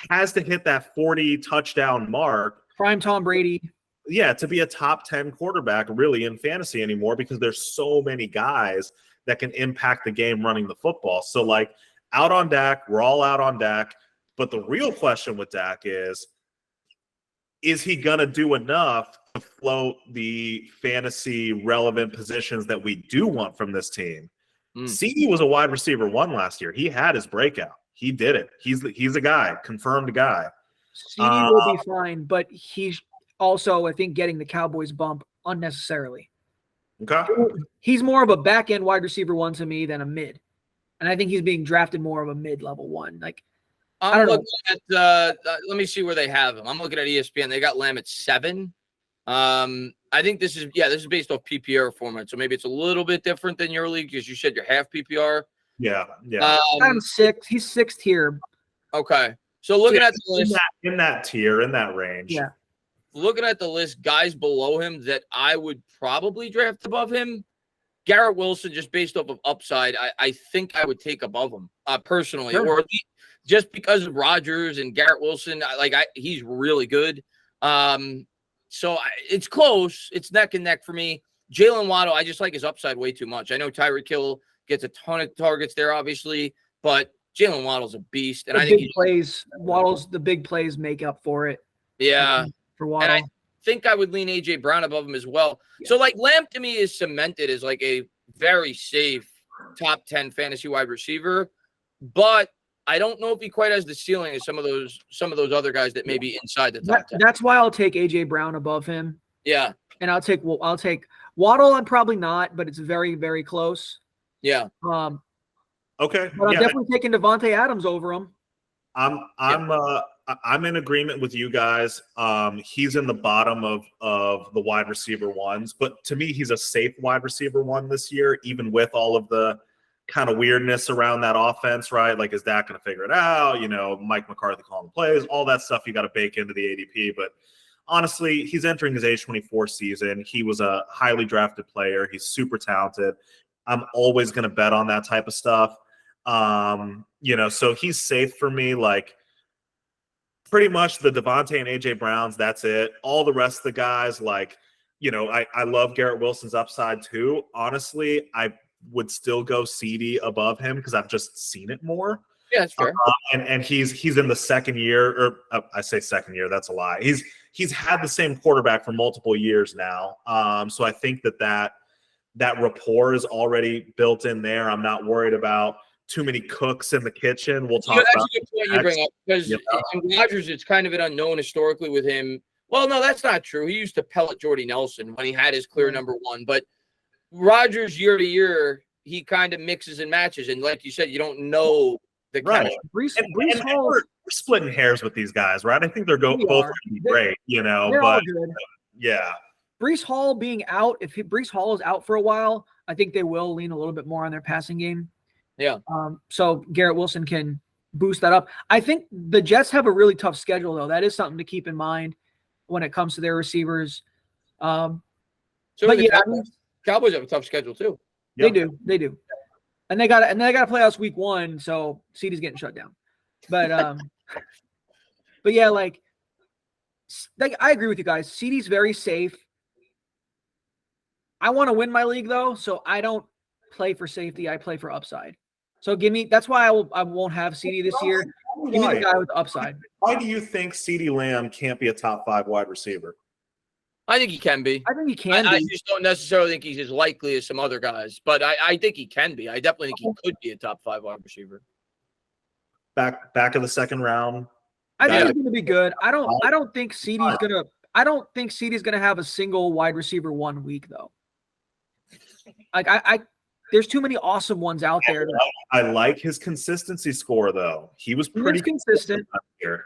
has to hit that 40 touchdown mark. Prime Tom Brady. Yeah, to be a top 10 quarterback really in fantasy anymore, because there's so many guys that can impact the game running the football. So, like, out on Dak, we're all out on Dak. But the real question with Dak is he going to do enough to float the fantasy relevant positions that we do want from this team? CD was a wide receiver 1 last year. He had his breakout. He did it. He's a guy, confirmed guy. CD will be fine, but he's also, I think, getting the Cowboys bump unnecessarily. Okay. He's more of a back-end wide receiver 1 to me than a mid. And I think he's being drafted more of a mid-level 1. Like, I'm looking at let me see where they have him. I'm looking at ESPN. They got Lamb at 7. I think this is based off PPR format, so maybe it's a little bit different than your league because you said you're half PPR. Yeah. I'm 6th. He's 6th here. Okay. So looking at the list in that tier, in that range. Yeah. Looking at the list, guys below him that I would probably draft above him, Garrett Wilson, just based off of upside, I think I would take above him personally, Sure. or at least just because of Rodgers and Garrett Wilson. He's really good. So it's close. It's neck and neck for me. Jalen Waddle, I just like his upside way too much. I know Tyreek Hill gets a ton of targets there, obviously, but Jalen Waddle's a beast, and I think the big plays make up for it. Yeah. For Waddle. And I think I would lean AJ Brown above him as well. Yeah. So, like, Lamb to me is cemented as like a very safe top 10 fantasy wide receiver, but I don't know if he quite has the ceiling as some of those other guys that may be inside the top 10. That's why I'll take AJ Brown above him. Yeah. And I'll take Waddle. I'm probably not, but it's very, very close. Yeah. Okay. But I'm definitely taking Devontae Adams over him. I'm in agreement with you guys. He's in the bottom of the wide receiver 1s, but to me, he's a safe wide receiver 1 this year, even with all of the kind of weirdness around that offense, right? Like, is Dak going to figure it out? Mike McCarthy calling the plays, all that stuff you got to bake into the ADP. But honestly, he's entering his age 24 season. He was a highly drafted player. He's super talented. I'm always going to bet on that type of stuff. So he's safe for me. Like, pretty much the Devontae and AJ Browns, that's it. All the rest of the guys, like, I love Garrett Wilson's upside too. Honestly, I would still go CD above him because I've just seen it more. Yeah, that's fair. And he's in the second year, or I say second year, that's a lie. He's had the same quarterback for multiple years now. So I think that rapport is already built in there. I'm not worried about too many cooks in the kitchen. We'll talk about that's a good point you bring up because in Rodgers, it's kind of an unknown historically with him Well, no, that's not true. He used to pellet Jordy Nelson when he had his clear number one. But Rodgers, year to year, he kind of mixes and matches. And like you said, you don't know the chemistry. Brees Hall. We're splitting hairs with these guys, right? I think they're both going to be great, you know. They're but all good. yeah, Brees Hall being out, if Brees Hall is out for a while, I think they will lean a little bit more on their passing game. Yeah. So Garrett Wilson can boost that up. I think the Jets have a really tough schedule, though. That is something to keep in mind when it comes to their receivers. So but yeah, Cowboys have a tough schedule too. They do. And they got to play us week 1, so CeeDee's getting shut down. But but yeah, like I agree with you guys. CeeDee's very safe. I want to win my league though, so I don't play for safety. I play for upside. So that's why I won't have CeeDee this year. Give me the guy with the upside. Why do you think CeeDee Lamb can't be a top 5 wide receiver? I think he can be. I think he can be. I just don't necessarily think he's as likely as some other guys, but I think he can be. I definitely think he could be a top 5 wide receiver. Back of the second round. I think he's going to be good. I don't think CeeDee's gonna have a single wide receiver 1 week though. Like there's too many awesome ones out there. I like his consistency score though. He was pretty consistent. Here.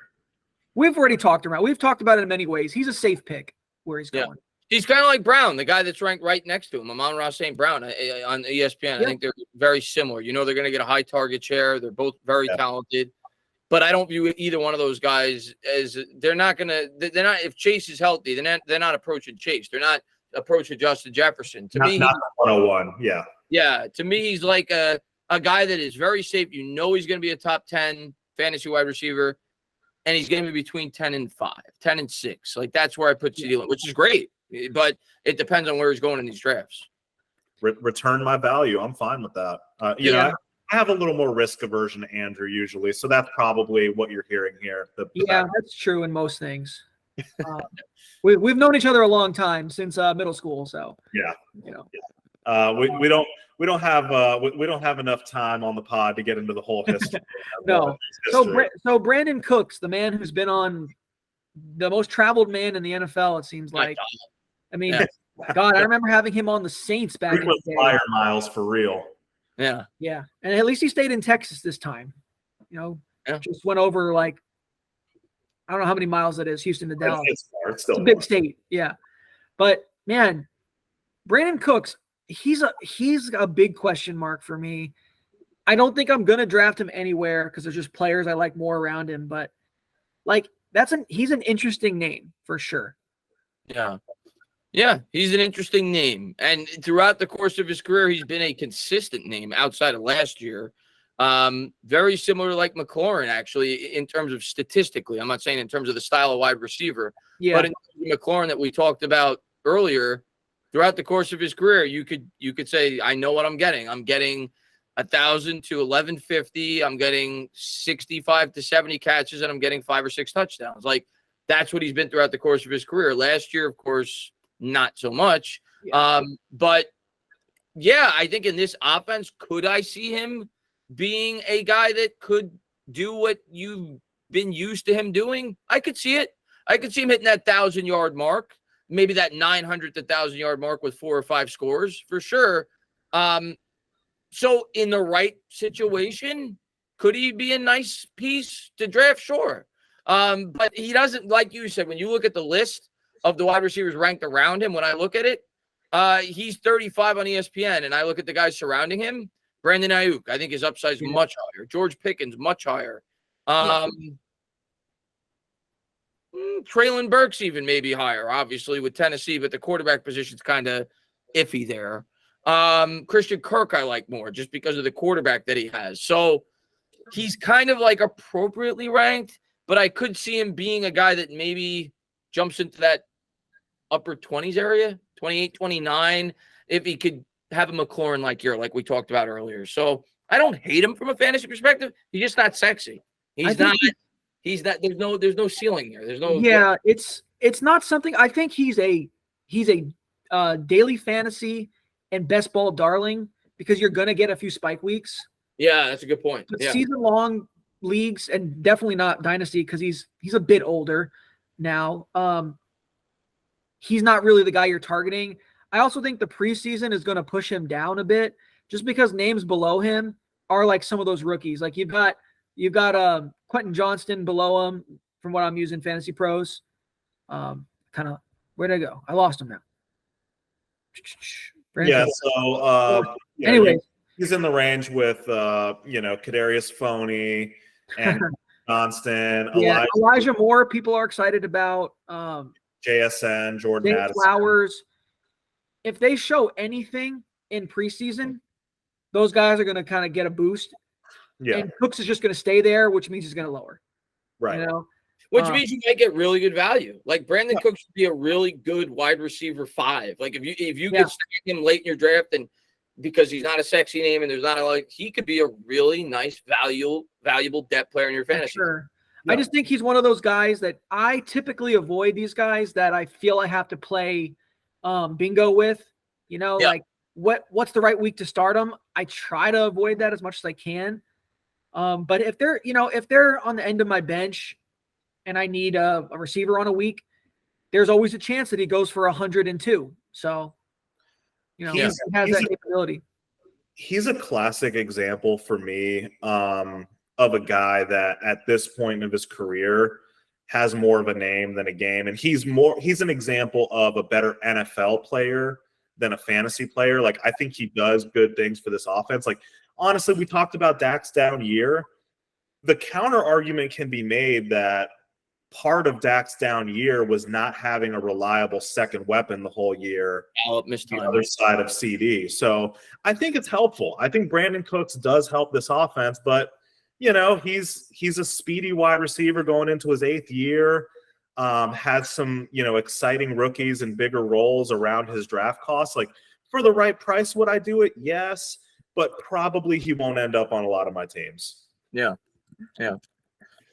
We've talked about it in many ways. He's a safe pick where he's going. He's kind of like Brown, the guy that's ranked right next to him, Amon-Ra St. Brown on ESPN. Yeah. I think they're very similar. You know, they're going to get a high target share. They're both very talented, but I don't view either one of those guys as they're not, if Chase is healthy, they're not approaching Chase. They're not approaching Justin Jefferson. To me, not 101. Yeah. Yeah. To me, he's like a guy that is very safe. You know, he's going to be a top 10 fantasy wide receiver, and he's going to be between 10 and 5, 10 and 6. Like that's where I put CeeDee, which is great. But it depends on where he's going in these drafts. Return my value. I'm fine with that. You know, I have a little more risk aversion to Andrew usually, so that's probably what you're hearing here. That's true in most things. We've known each other a long time since middle school, so you know. We don't have enough time on the pod to get into the whole history. No. So Brandon Cooks, the man who's been on the most traveled man in the NFL, it seems like. I mean, God, I remember having him on the Saints back in the day. Flyer miles for real. Yeah. Yeah. And at least he stayed in Texas this time. You know, just went over like, I don't know how many miles that is, Houston to Dallas. It's a big state. Yeah. But man, Brandon Cooks, he's a big question mark for me. I don't think I'm going to draft him anywhere because there's just players I like more around him. But like, he's an interesting name for sure. Yeah. Yeah, he's an interesting name. And throughout the course of his career, he's been a consistent name outside of last year. Very similar like McLaurin, actually, in terms of statistically. I'm not saying in terms of the style of wide receiver. Yeah. But in McLaurin that we talked about earlier, throughout the course of his career, you could say, I know what I'm getting. I'm getting 1,000 to 1,150. I'm getting 65 to 70 catches, and I'm getting 5 or 6 touchdowns. Like, that's what he's been throughout the course of his career. Last year, of course, not so much. Yeah. But yeah, I think in this offense, could I see him being a guy that could do what you've been used to him doing? I could see it. I could see him hitting that 1,000-yard mark, maybe that 900 to 1,000-yard mark with 4 or 5 scores for sure. So in the right situation, could he be a nice piece to draft? Sure. But he doesn't, like you said, when you look at the list of the wide receivers ranked around him, when I look at it, he's 35 on ESPN, and I look at the guys surrounding him. Brandon Ayuk, I think his upside is much higher. George Pickens, much higher. Traylon Burks even maybe higher, obviously, with Tennessee, but the quarterback position's kind of iffy there. Christian Kirk I like more just because of the quarterback that he has. So he's kind of like appropriately ranked, but I could see him being a guy that maybe jumps into that upper 20s area, 28, 29, if he could have a McLaurin-like year, like we talked about earlier. So I don't hate him from a fantasy perspective. He's just not sexy. He's not. There's no ceiling there. There's no. Yeah, it's not something. I think he's a daily fantasy and best ball darling because you're gonna get a few spike weeks. Yeah, that's a good point. But season-long leagues and definitely not dynasty because he's a bit older now. he's not really the guy you're targeting. I also think the preseason is going to push him down a bit just because names below him are like some of those rookies. Like you've got Quentin Johnston below him from what I'm using Fantasy Pros. Kind of where'd I go? I lost him now. Yeah, so anyways, he's in the range with Kadarius Phoney and Johnston, Elijah Moore. People are excited about JSN, Jordan James Addison. Flowers. If they show anything in preseason, those guys are going to kind of get a boost. Yeah, and Cooks is just going to stay there, which means he's going to lower. Right. You know, which means you might get really good value. Like Brandon Cooks would be a really good wide receiver 5. Like if you could stack him late in your draft, and because he's not a sexy name and there's not he could be a really nice valuable depth player in your fantasy. Sure. Yeah. I just think he's one of those guys that I typically avoid these guys that I feel I have to play bingo with. Like what's the right week to start them? I try to avoid that as much as I can. But if they're on the end of my bench and I need a receiver on a week, there's always a chance that he goes for 102. So, he has that capability. He's a classic example for me of a guy that at this point of his career has more of a name than a game. And he's an example of a better NFL player than a fantasy player. Like, I think he does good things for this offense. Like, honestly, we talked about Dak's down year. The counter argument can be made that part of Dak's down year was not having a reliable second weapon the whole year. The other side of CD. So I think it's helpful. I think Brandon Cooks does help this offense, but he's a speedy wide receiver going into his 8th year. Has some exciting rookies and bigger roles around his draft costs. Like, for the right price, would I do it? Yes, but probably he won't end up on a lot of my teams. Yeah.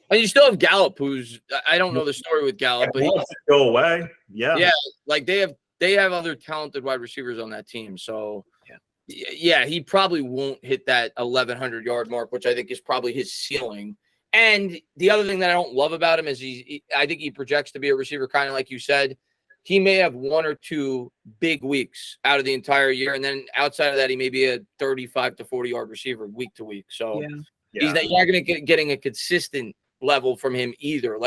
And you still have Gallup, who's I don't know the story with Gallup, but he go away. Yeah. Like they have other talented wide receivers on that team. So he probably won't hit that 1,100-yard mark, which I think is probably his ceiling. And the other thing that I don't love about him is I think he projects to be a receiver, kind of like you said. He may have 1 or 2 big weeks out of the entire year, and then outside of that, he may be a 35 to 40-yard receiver week to week. So you're not going to getting a consistent level from him either.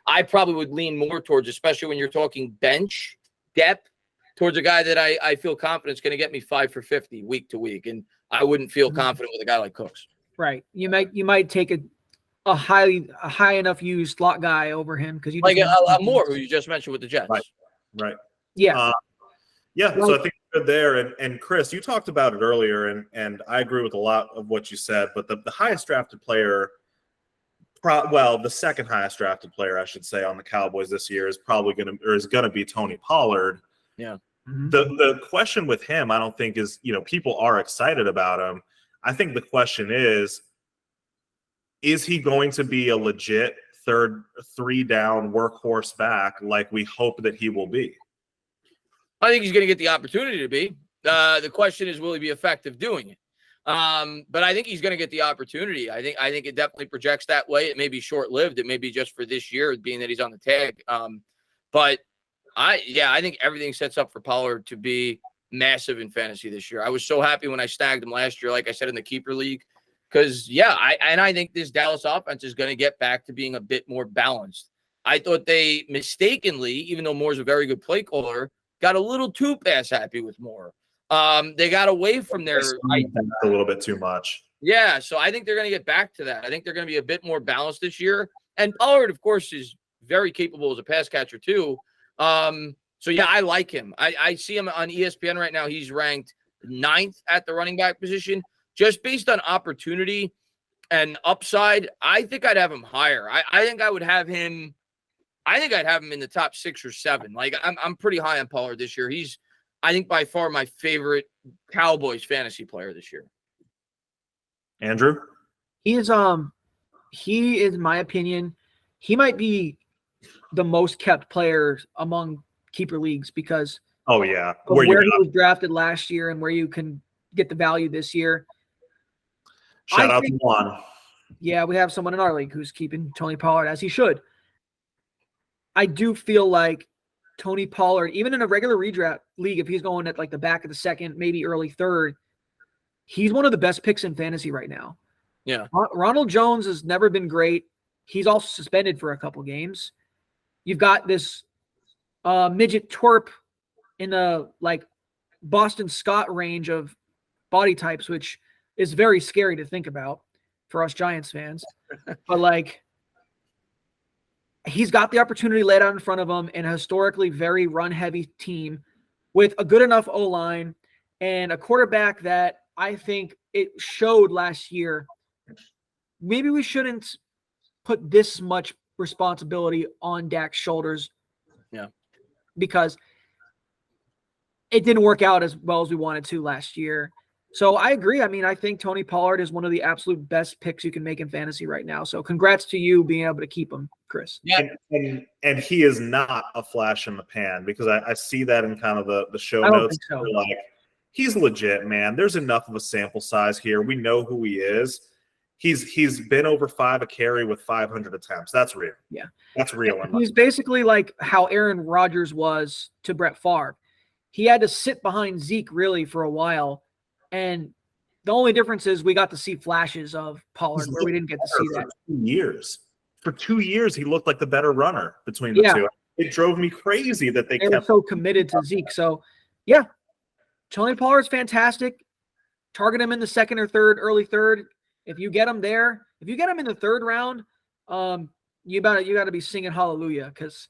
I probably would lean more towards, especially when you're talking bench depth, towards a guy that I feel confident is going to get me 5 for 50 week to week, and I wouldn't feel confident with a guy like Cooks. Right. You might take a high enough used slot guy over him because you like a Moore, who you just mentioned with the Jets. Right. Yeah. So I think good there. And Chris, you talked about it earlier, and I agree with a lot of what you said. But the highest drafted player, the second highest drafted player, I should say, on the Cowboys this year is going to be Tony Pollard. Yeah. Mm-hmm. The question with him, I don't think is people are excited about him. I think the question is he going to be a legit 3-down workhorse back like we hope that he will be? I think he's going to get the opportunity to be. The question is, will he be effective doing it? But I think he's going to get the opportunity. I think it definitely projects that way. It may be short-lived. It may be just for this year, being that he's on the tag. But I think everything sets up for Pollard to be massive in fantasy this year. I was so happy when I snagged him last year, like I said, in the keeper league. Because, I think this Dallas offense is going to get back to being a bit more balanced. I thought they mistakenly, even though Moore's a very good play caller, got a little too pass happy with Moore. They got away from their a little bit too much. Yeah, so I think they're going to get back to that. I think they're going to be a bit more balanced this year. And Pollard, of course, is very capable as a pass catcher too. I like him. I see him on ESPN right now. He's ranked 9th at the running back position. Just based on opportunity and upside, I think I'd have him higher. I think I would have him. I think I'd have him in the top 6 or 7. Like I'm pretty high on Pollard this year. He's, I think, by far my favorite Cowboys fantasy player this year. Andrew? He is, in my opinion, he might be the most kept player among keeper leagues because where he was drafted last year and where you can get the value this year. Shout out to Juan. Yeah, we have someone in our league who's keeping Tony Pollard as he should. I do feel like Tony Pollard, even in a regular redraft league, if he's going at like the back of the second, maybe early third, he's one of the best picks in fantasy right now. Yeah. Ronald Jones has never been great. He's also suspended for a couple games. You've got this midget twerp in the like Boston Scott range of body types, which is very scary to think about for us Giants fans. But like, he's got the opportunity laid out in front of him in a historically very run-heavy team with a good enough O-line and a quarterback that I think it showed last year. Maybe we shouldn't put this much responsibility on Dak's shoulders. Yeah. Because it didn't work out as well as we wanted to last year. So I agree. I mean, I think Tony Pollard is one of the absolute best picks you can make in fantasy right now. So congrats to you being able to keep him, Chris. Yeah. And he is not a flash in the pan, because I see that in kind of the show I don't notes. think so. Like, he's legit, man. There's enough of a sample size here. We know who he is. He's been over 5 a carry with 500 attempts. That's real. Yeah. That's real. He's basically like how Aaron Rodgers was to Brett Favre. He had to sit behind Zeke really for a while. And the only difference is we got to see flashes of Pollard where we didn't get to see that. For 2 years. For 2 years, he looked like the better runner between the two. It drove me crazy that they were so committed to Zeke. So, yeah, Tony Pollard's fantastic. Target him in the second or third, early third. If you get him there, if you get him in the third round, you got to be singing hallelujah, because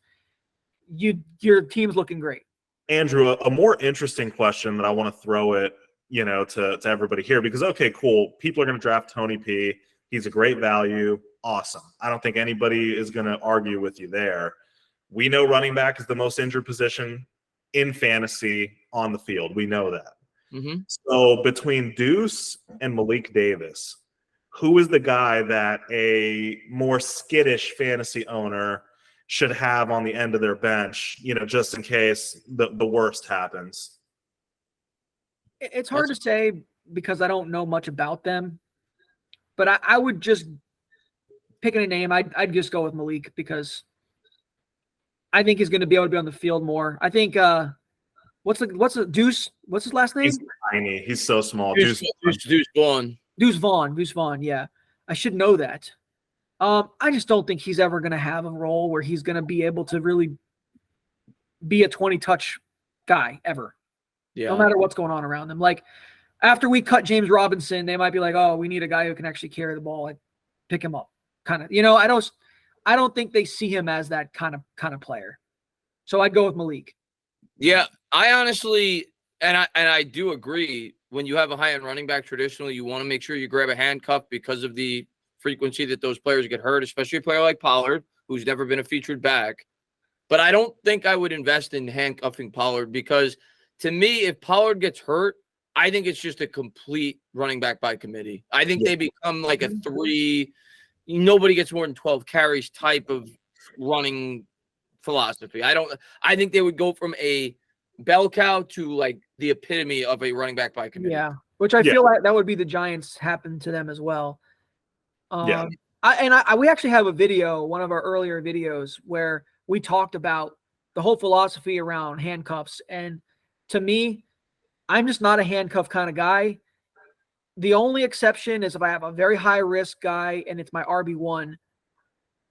your team's looking great. Andrew, a more interesting question that I want to throw it, to everybody here, because, okay, cool. People are going to draft Tony P. He's a great value. Awesome. I don't think anybody is going to argue with you there. We know running back is the most injured position in fantasy on the field. We know that. Mm-hmm. So between Deuce and Malik Davis, who is the guy that a more skittish fantasy owner should have on the end of their bench, just in case the worst happens? It's hard to say because I don't know much about them, but I would just picking a name. I'd just go with Malik, because I think he's going to be able to be on the field more. I think what's the Deuce? What's his last name? He's tiny. He's so small. Deuce Vaughn. Deuce Vaughn. Yeah, I should know that. I just don't think he's ever going to have a role where he's going to be able to really be a 20-touch guy ever. Yeah. No matter what's going on around them. Like, after we cut James Robinson, they might be like, oh, we need a guy who can actually carry the ball and pick him up. Kind of, I don't think they see him as that kind of player. So I'd go with Malik. Yeah, I honestly, and I do agree, when you have a high-end running back, traditionally, you want to make sure you grab a handcuff because of the frequency that those players get hurt, especially a player like Pollard, who's never been a featured back. But I don't think I would invest in handcuffing Pollard, because to me, if Pollard gets hurt, I think it's just a complete running back by committee. I think they become like a 3, nobody gets more than 12 carries type of running philosophy. I think they would go from a bell cow to like the epitome of a running back by committee. Yeah, which I feel like that would be the Giants happen to them as well. We actually have a video, one of our earlier videos, where we talked about the whole philosophy around handcuffs. And to me, I'm just not a handcuff kind of guy. The only exception is if I have a very high risk guy and it's my RB1,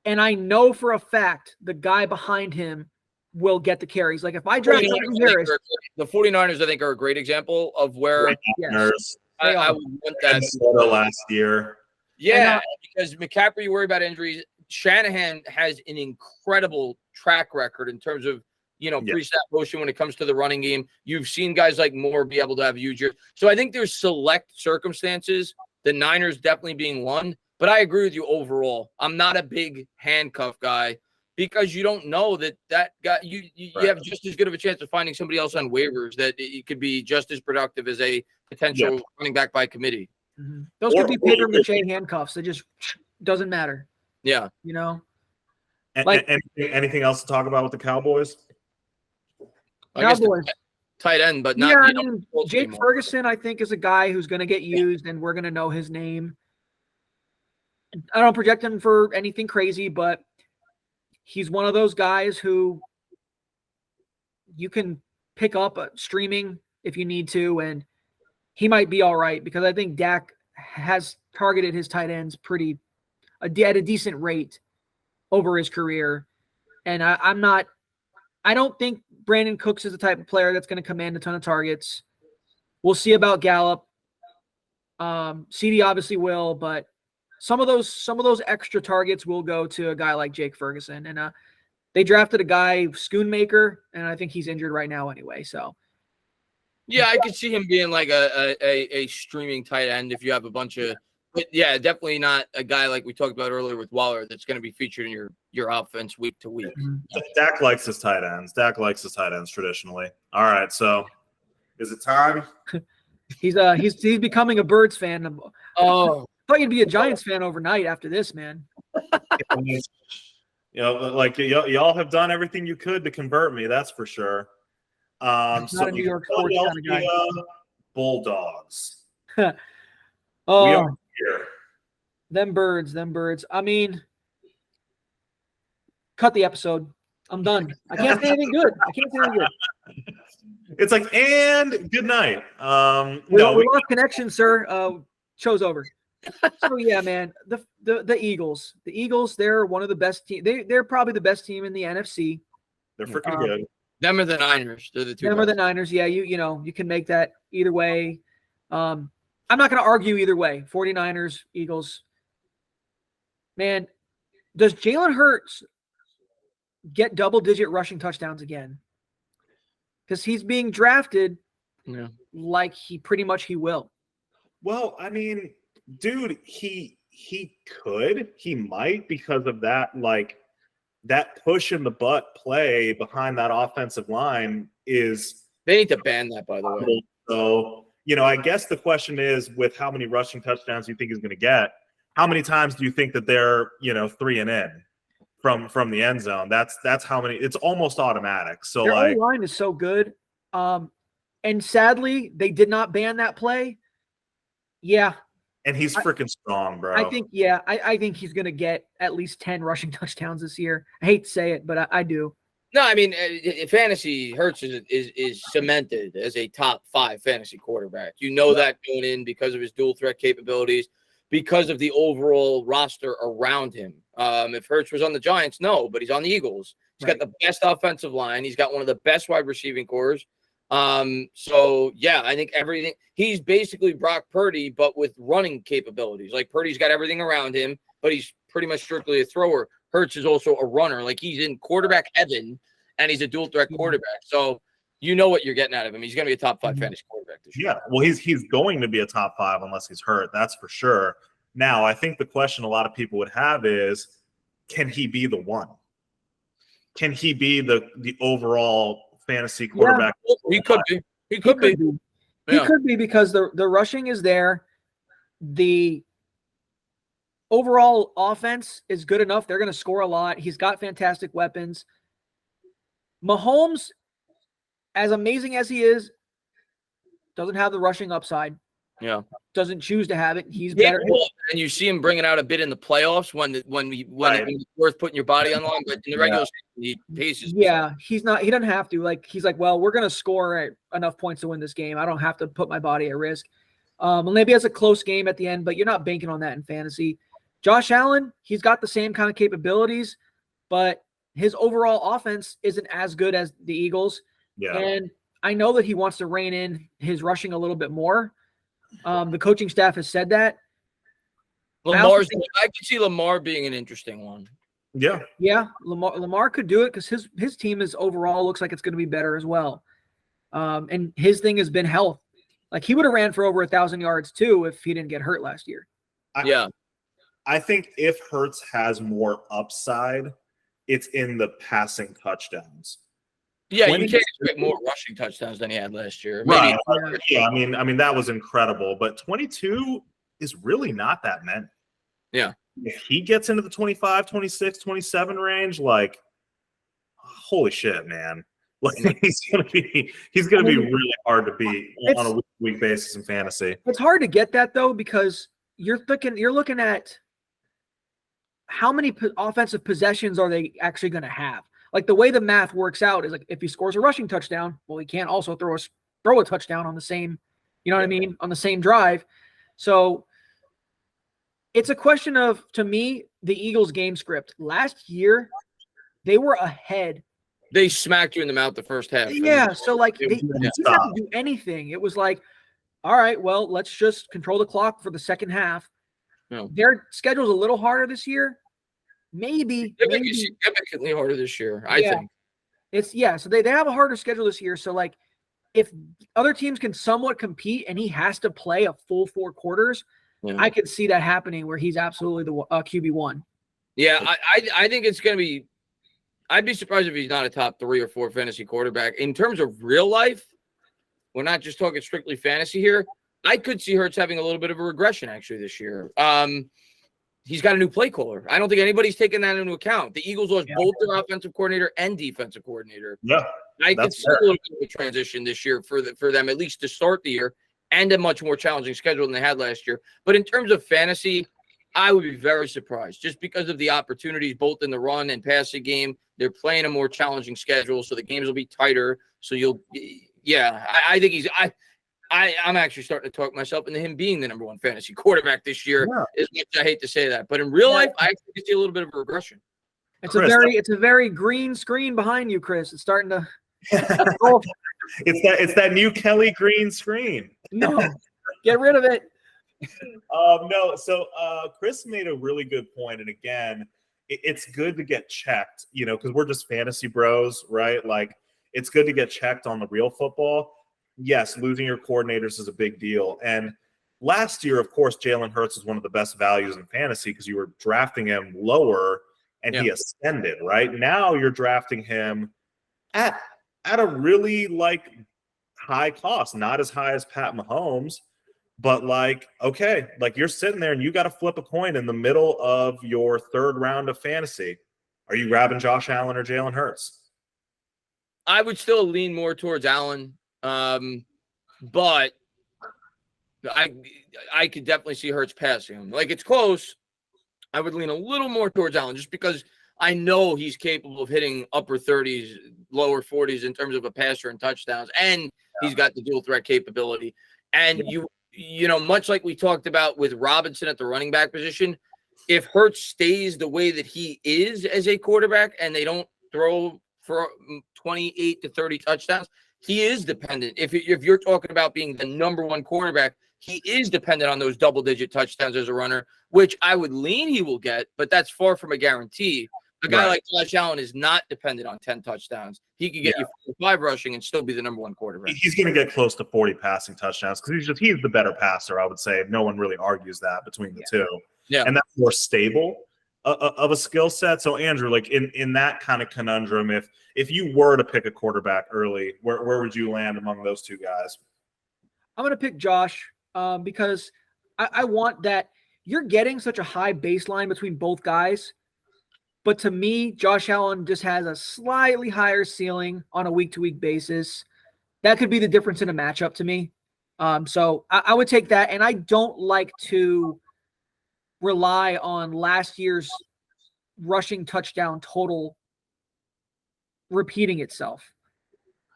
and I know for a fact the guy behind him will get the carries. Like if I draft Harris, the 49ers, I think, are a great example of where I would want that last year. Yeah, because McCaffrey, you worry about injuries. Shanahan has an incredible track record in terms of, pre-snap motion when it comes to the running game. You've seen guys like Moore be able to have huge years. So I think there's select circumstances, the Niners definitely being one. But I agree with you overall. I'm not a big handcuff guy, because you don't know that guy, you have just as good of a chance of finding somebody else on waivers that it could be just as productive as a potential running back by committee. Mm-hmm. Those could be paper mache handcuffs. It just doesn't matter. Yeah. Anything else to talk about with the Cowboys? Cowboys. Tight end, but not. Yeah, I mean, Jake Ferguson, I think, is a guy who's going to get used, and we're going to know his name. I don't project him for anything crazy, but he's one of those guys who you can pick up streaming if you need to, and he might be all right because I think Dak has targeted his tight ends at a decent rate over his career. And I don't think Brandon Cooks is the type of player that's going to command a ton of targets. We'll see about Gallup. CD obviously will, but some of those extra targets will go to a guy like Jake Ferguson. And they drafted a guy, Schoonmaker, and I think he's injured right now anyway. So yeah, I could see him being like a streaming tight end if you have a bunch of. But yeah, definitely not a guy like we talked about earlier with Waller that's going to be featured in your offense week to week. Dak likes his tight ends. Dak likes his tight ends traditionally. All right, so is it time? He's becoming a Birds fan. Oh, I thought you'd be a Giants fan overnight after this, man. Like y'all have done everything you could to convert me. That's for sure. Not a New York sports kind of guy. Bulldogs. Oh, we are here. them birds. I mean, cut the episode. I'm done. I can't say anything good. It's like, and good night. We lost connection, sir. Show's over. So yeah, man. The Eagles. The Eagles, they're one of the best teams. They're probably the best team in the NFC. They're freaking good. Them or the Niners. They're the two. Them or the Niners. Yeah, you can make that either way. I'm not going to argue either way. 49ers, Eagles. Man, does Jalen Hurts get double-digit rushing touchdowns again? Because he's being drafted like he will. Well, I mean, dude, he might because of that, like that push in the butt play behind that offensive line is. They need to ban that, by the way. So, I guess the question is, with how many rushing touchdowns you think he's going to get, how many times do you think that they're, 3 and in from the end zone? That's how many. It's almost automatic. So their line is so good. And sadly, they did not ban that play. Yeah. And he's freaking strong, bro. I think he's going to get at least 10 rushing touchdowns this year. I hate to say it, but I do. No, I mean, fantasy Hurts is cemented as a top 5 fantasy quarterback. That going in because of his dual threat capabilities, because of the overall roster around him. If Hurts was on the Giants, no, but he's on the Eagles. He's got the best offensive line. He's got one of the best wide receiving cores. So yeah, I think everything. He's basically Brock Purdy, but with running capabilities. Like Purdy's got everything around him, but he's pretty much strictly a thrower. Hurts is also a runner. Like he's in quarterback heaven, and he's a dual threat quarterback. So what you're getting out of him. He's going to be a top 5 fantasy quarterback this year. Yeah, well, he's going to be a top 5 unless he's hurt. That's for sure. Now, I think the question a lot of people would have is, can he be the one? Can he be the overall fantasy quarterback? Yeah, he could be. He could be. He could be because the rushing is there. The overall offense is good enough. They're going to score a lot. He's got fantastic weapons. Mahomes, as amazing as he is, doesn't have the rushing upside. Yeah. Doesn't choose to have it. He's better. Well, and you see him bringing out a bit in the playoffs when it's worth putting your body on the line. But in the regular season, he paces. Yeah, he doesn't have to. He's like, well, we're going to score enough points to win this game. I don't have to put my body at risk. Maybe has a close game at the end, but you're not banking on that in fantasy. Josh Allen, he's got the same kind of capabilities, but his overall offense isn't as good as the Eagles. Yeah. And I know that he wants to rein in his rushing a little bit more. The coaching staff has said that. I could see Lamar being an interesting one. Yeah. Yeah. Lamar could do it because his team is overall looks like it's going to be better as well. And his thing has been health. Like he would have ran for over 1,000 yards too if he didn't get hurt last year. I think if Hurts has more upside, it's in the passing touchdowns. Yeah, you can't expect more rushing touchdowns than he had last year. Right. Yeah, I mean that was incredible, but 22 is really not that many. Yeah. If he gets into the 25, 26, 27 range, like holy shit, man. Like he's gonna be really hard to beat on a week basis in fantasy. It's hard to get that though, because you're looking at how many offensive possessions are they actually going to have? like the way the math works out is like if he scores a rushing touchdown, well, he can't also throw a touchdown on the same, you know what I mean, on the same drive. So it's a question of, to me, the Eagles game script. Last year, they were ahead. They smacked you in the mouth the first half. Yeah, so like they didn't have to do anything. It was like, all right, well, let's just control the clock for the second half. No. Their schedule's a little harder this year. Maybe Significantly harder this year, I think. So they have a harder schedule this year. So like if other teams can somewhat compete and he has to play a full 4 quarters, I could see that happening where he's absolutely the QB1. Yeah, I think it's going to be – I'd be surprised if he's not a top 3 or 4 fantasy quarterback. In terms of real life, we're not just talking strictly fantasy here. I could see Hurts having a little bit of a regression actually this year. He's got a new play caller. I don't think anybody's taken that into account. The Eagles lost both their offensive coordinator and defensive coordinator. Yeah, I could see a little bit of a transition this year for them, at least to start the year, and a much more challenging schedule than they had last year. But in terms of fantasy, I would be very surprised just because of the opportunities both in the run and passing game. They're playing a more challenging schedule, so the games will be tighter. So I think I'm actually starting to talk myself into him being the number 1 fantasy quarterback this year. As much as I hate to say that, but in real life, I actually see a little bit of a regression. It's a very green screen behind you, Chris. It's starting to. It's that new Kelly green screen. No, get rid of it. No. So Chris made a really good point, and again, it's good to get checked. Because we're just fantasy bros, right? Like it's good to get checked on the real football. Yes, losing your coordinators is a big deal. And last year, of course, Jalen Hurts was one of the best values in fantasy because you were drafting him lower and he ascended, right? Now you're drafting him at a really high cost, not as high as Pat Mahomes, but you're sitting there and you got to flip a coin in the middle of your 3rd round of fantasy. Are you grabbing Josh Allen or Jalen Hurts? I would still lean more towards Allen. But I could definitely see Hurts passing him. Like it's close. I would lean a little more towards Allen just because I know he's capable of hitting upper 30s, lower 40s in terms of a passer and touchdowns, and he's got the dual threat capability. And you know, much like we talked about with Robinson at the running back position, if Hurts stays the way that he is as a quarterback and they don't throw for 28 to 30 touchdowns, he is dependent. If you're talking about being the number 1 quarterback, he is dependent on those double-digit touchdowns as a runner, which I would lean he will get, but that's far from a guarantee. A guy like Josh Allen is not dependent on 10 touchdowns. He could get you 5 rushing and still be the number 1 quarterback. He's going to get close to 40 passing touchdowns because he's the better passer, I would say. No one really argues that between the two. Yeah. And that's more stable of a skill set. So, Andrew, in that kind of conundrum, if you were to pick a quarterback early, where would you land among those 2 guys? I'm going to pick Josh because I want that. You're getting such a high baseline between both guys. But to me, Josh Allen just has a slightly higher ceiling on a week-to-week basis. That could be the difference in a matchup to me. So I would take that. And I don't like to rely on last year's rushing touchdown total repeating itself.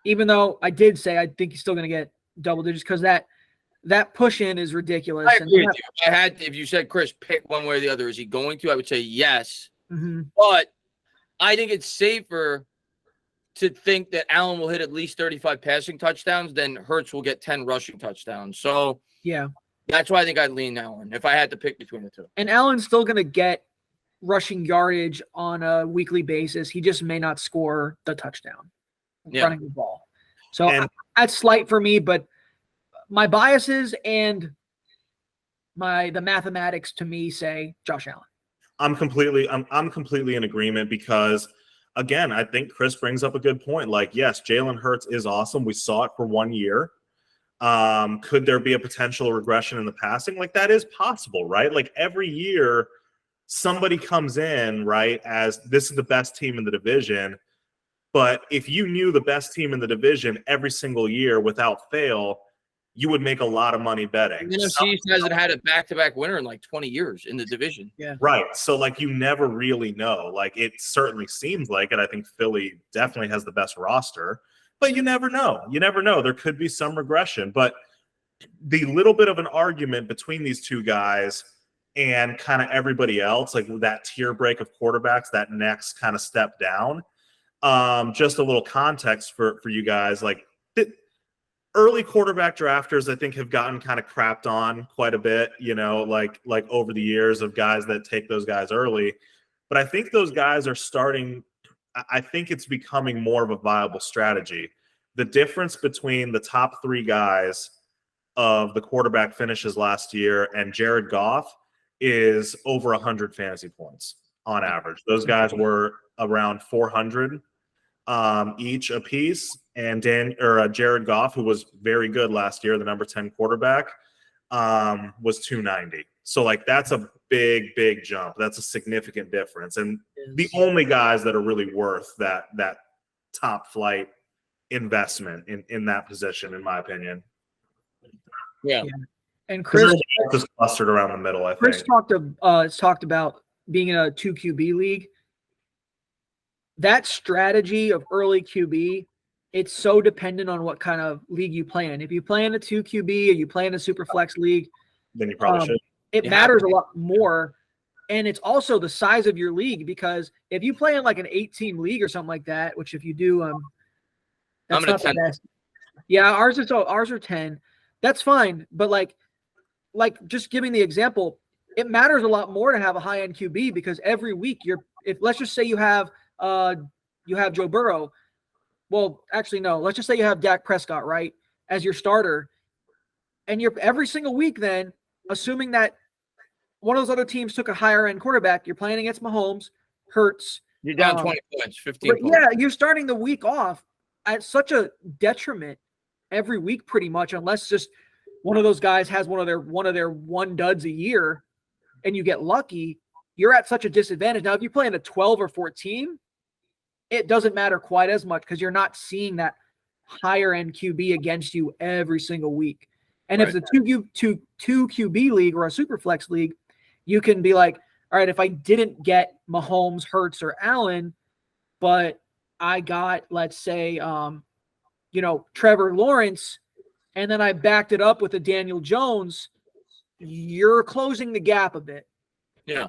Even though I did say I think he's still going to get double digits because that push in is ridiculous. I agree with you. If you said, Chris, pick one way or the other, is he going to? I would say yes. Mm-hmm. But I think it's safer to think that Allen will hit at least 35 passing touchdowns than Hurts will get 10 rushing touchdowns. So yeah, that's why I think I'd lean Allen if I had to pick between the 2. And Allen's still going to get rushing yardage on a weekly basis. He just may not score the touchdown running the ball. So that's slight for me, but my biases and the mathematics to me say Josh Allen. I'm completely in agreement because, again, I think Chris brings up a good point. Yes, Jalen Hurts is awesome. We saw it for 1 year. Could there be a potential regression in the passing? That is possible, right? Every year somebody comes in, right, as this is the best team in the division. But if you knew the best team in the division every single year without fail, you would make a lot of money betting. The NFC East hasn't had a back-to-back winner in like 20 years in the division. Yeah. Right. So, like, you never really know. Like, it certainly seems like it. I think Philly definitely has the best roster, but you never know. You never know. There could be some regression. But the little bit of an argument between these two guys and kind of everybody else, like that tier break of quarterbacks, that next kind of step down, just a little context for you guys. Like, early quarterback drafters, I think, have gotten kind of crapped on quite a bit, like over the years of guys that take those guys early. But I think those guys are starting – I think it's becoming more of a viable strategy. The difference between the top 3 guys of the quarterback finishes last year and Jared Goff is over 100 fantasy points on average. Those guys were around 400 each apiece, and Jared Goff, who was very good last year, the number 10 quarterback, was 290. So, like, that's a big jump. That's a significant difference, and the only guys that are really worth that top flight investment in that position, in my opinion. Yeah. And Chris just clustered around the middle. I Chris think talked about being in a 2 QB league. That strategy of early QB, it's so dependent on what kind of league you play in. If you play in a 2 QB or you play in a super flex league, then you probably should. It matters a lot more. And it's also the size of your league, because if you play in like an 8-team league or something like that, which if you do, that's not the best. Yeah, ours are 10. That's fine. But like just giving the example, it matters a lot more to have a high-end QB, because every week if let's just say you have Joe Burrow. Well, actually, no. Let's just say you have Dak Prescott, right, as your starter. And you're every single week then, assuming that one of those other teams took a higher-end quarterback, you're playing against Mahomes, Hurts. You're down 20 points, 15 points. Yeah, you're starting the week off at such a detriment every week pretty much, unless just one of those guys has one of their one duds a year and you get lucky, you're at such a disadvantage. Now, if you play in a 12 or 14, it doesn't matter quite as much, because you're not seeing that higher end QB against you every single week. And if it's a 2 QB league or a super flex league, you can be like, all right, if I didn't get Mahomes, Hurts, or Allen, but I got, let's say, Trevor Lawrence, and then I backed it up with a Daniel Jones, you're closing the gap a bit. Yeah.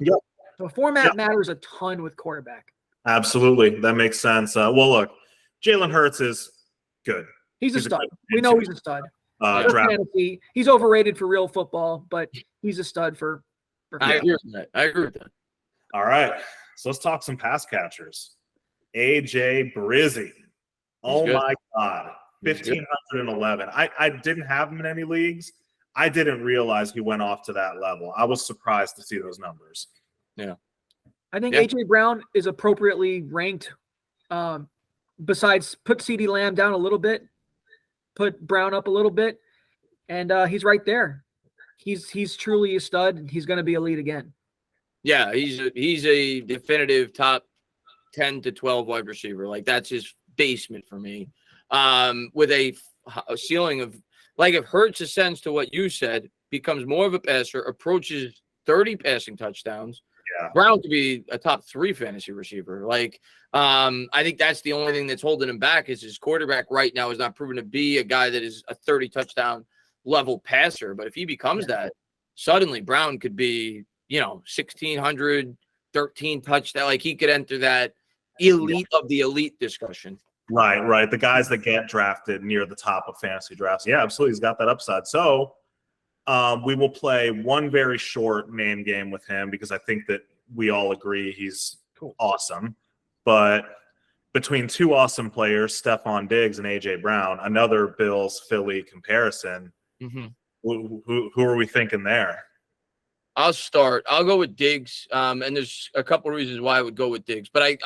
So format matters a ton with quarterback. Absolutely. That makes sense. Well, look, Jalen Hurts is good. He's a stud. We know he's a stud. Fantasy. He's overrated for real football, but he's a stud for I agree with that. All right. So let's talk some pass catchers. AJ Brizzy. Oh my God. 1,511. I didn't have him in any leagues. I didn't realize he went off to that level. I was surprised to see those numbers. Yeah. I think AJ Brown is appropriately ranked. Besides, put CeeDee Lamb down a little bit, put Brown up a little bit, and he's right there. He's truly a stud, and he's going to be elite again. Yeah, he's a definitive top 10 to 12 wide receiver. Like, that's his basement for me. With a ceiling of, like, if Hurts ascends to what you said, becomes more of a passer, approaches 30 passing touchdowns, Brown could be a top 3 fantasy receiver. Like, I think that's the only thing that's holding him back, is his quarterback right now is not proven to be a guy that is a 30 touchdown level passer. But if he becomes that, suddenly Brown could be, 1,600, 13 touchdown. Like, he could enter that elite of the elite discussion. Right. The guys that get drafted near the top of fantasy drafts. Yeah, absolutely. He's got that upside. So we will play one very short name game with him, because I think that we all agree he's awesome. But between 2 awesome players, Stephon Diggs and AJ Brown, another Bills-Philly comparison, who are we thinking there? I'll start. I'll go with Diggs. And there's a couple of reasons why I would go with Diggs. But I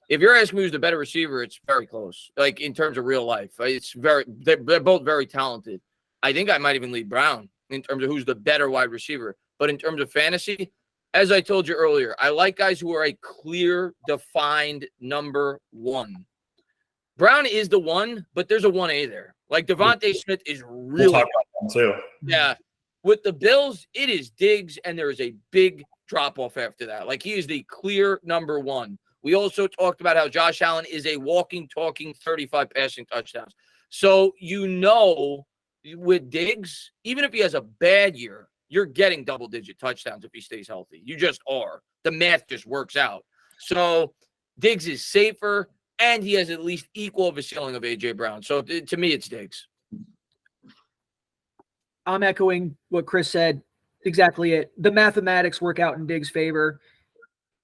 if you're asking me who's the better receiver, it's very close. Like, in terms of real life, they're both very talented. I think I might even lead Brown in terms of who's the better wide receiver. But in terms of fantasy, as I told you earlier, I like guys who are a clear, defined number 1. Brown is the 1, but there's a 1A there. Like, Devontae Smith is really too. Yeah. With the Bills, it is Diggs, and there is a big drop-off after that. Like, he is the clear number one. We also talked about how Josh Allen is a walking, talking 35 passing touchdowns. So, with Diggs, even if he has a bad year, you're getting double-digit touchdowns if he stays healthy. You just are. The math just works out. So, Diggs is safer, and he has at least equal of a ceiling of A.J. Brown. So, to me, it's Diggs. I'm echoing what Chris said. Exactly it. The mathematics work out in Diggs' favor.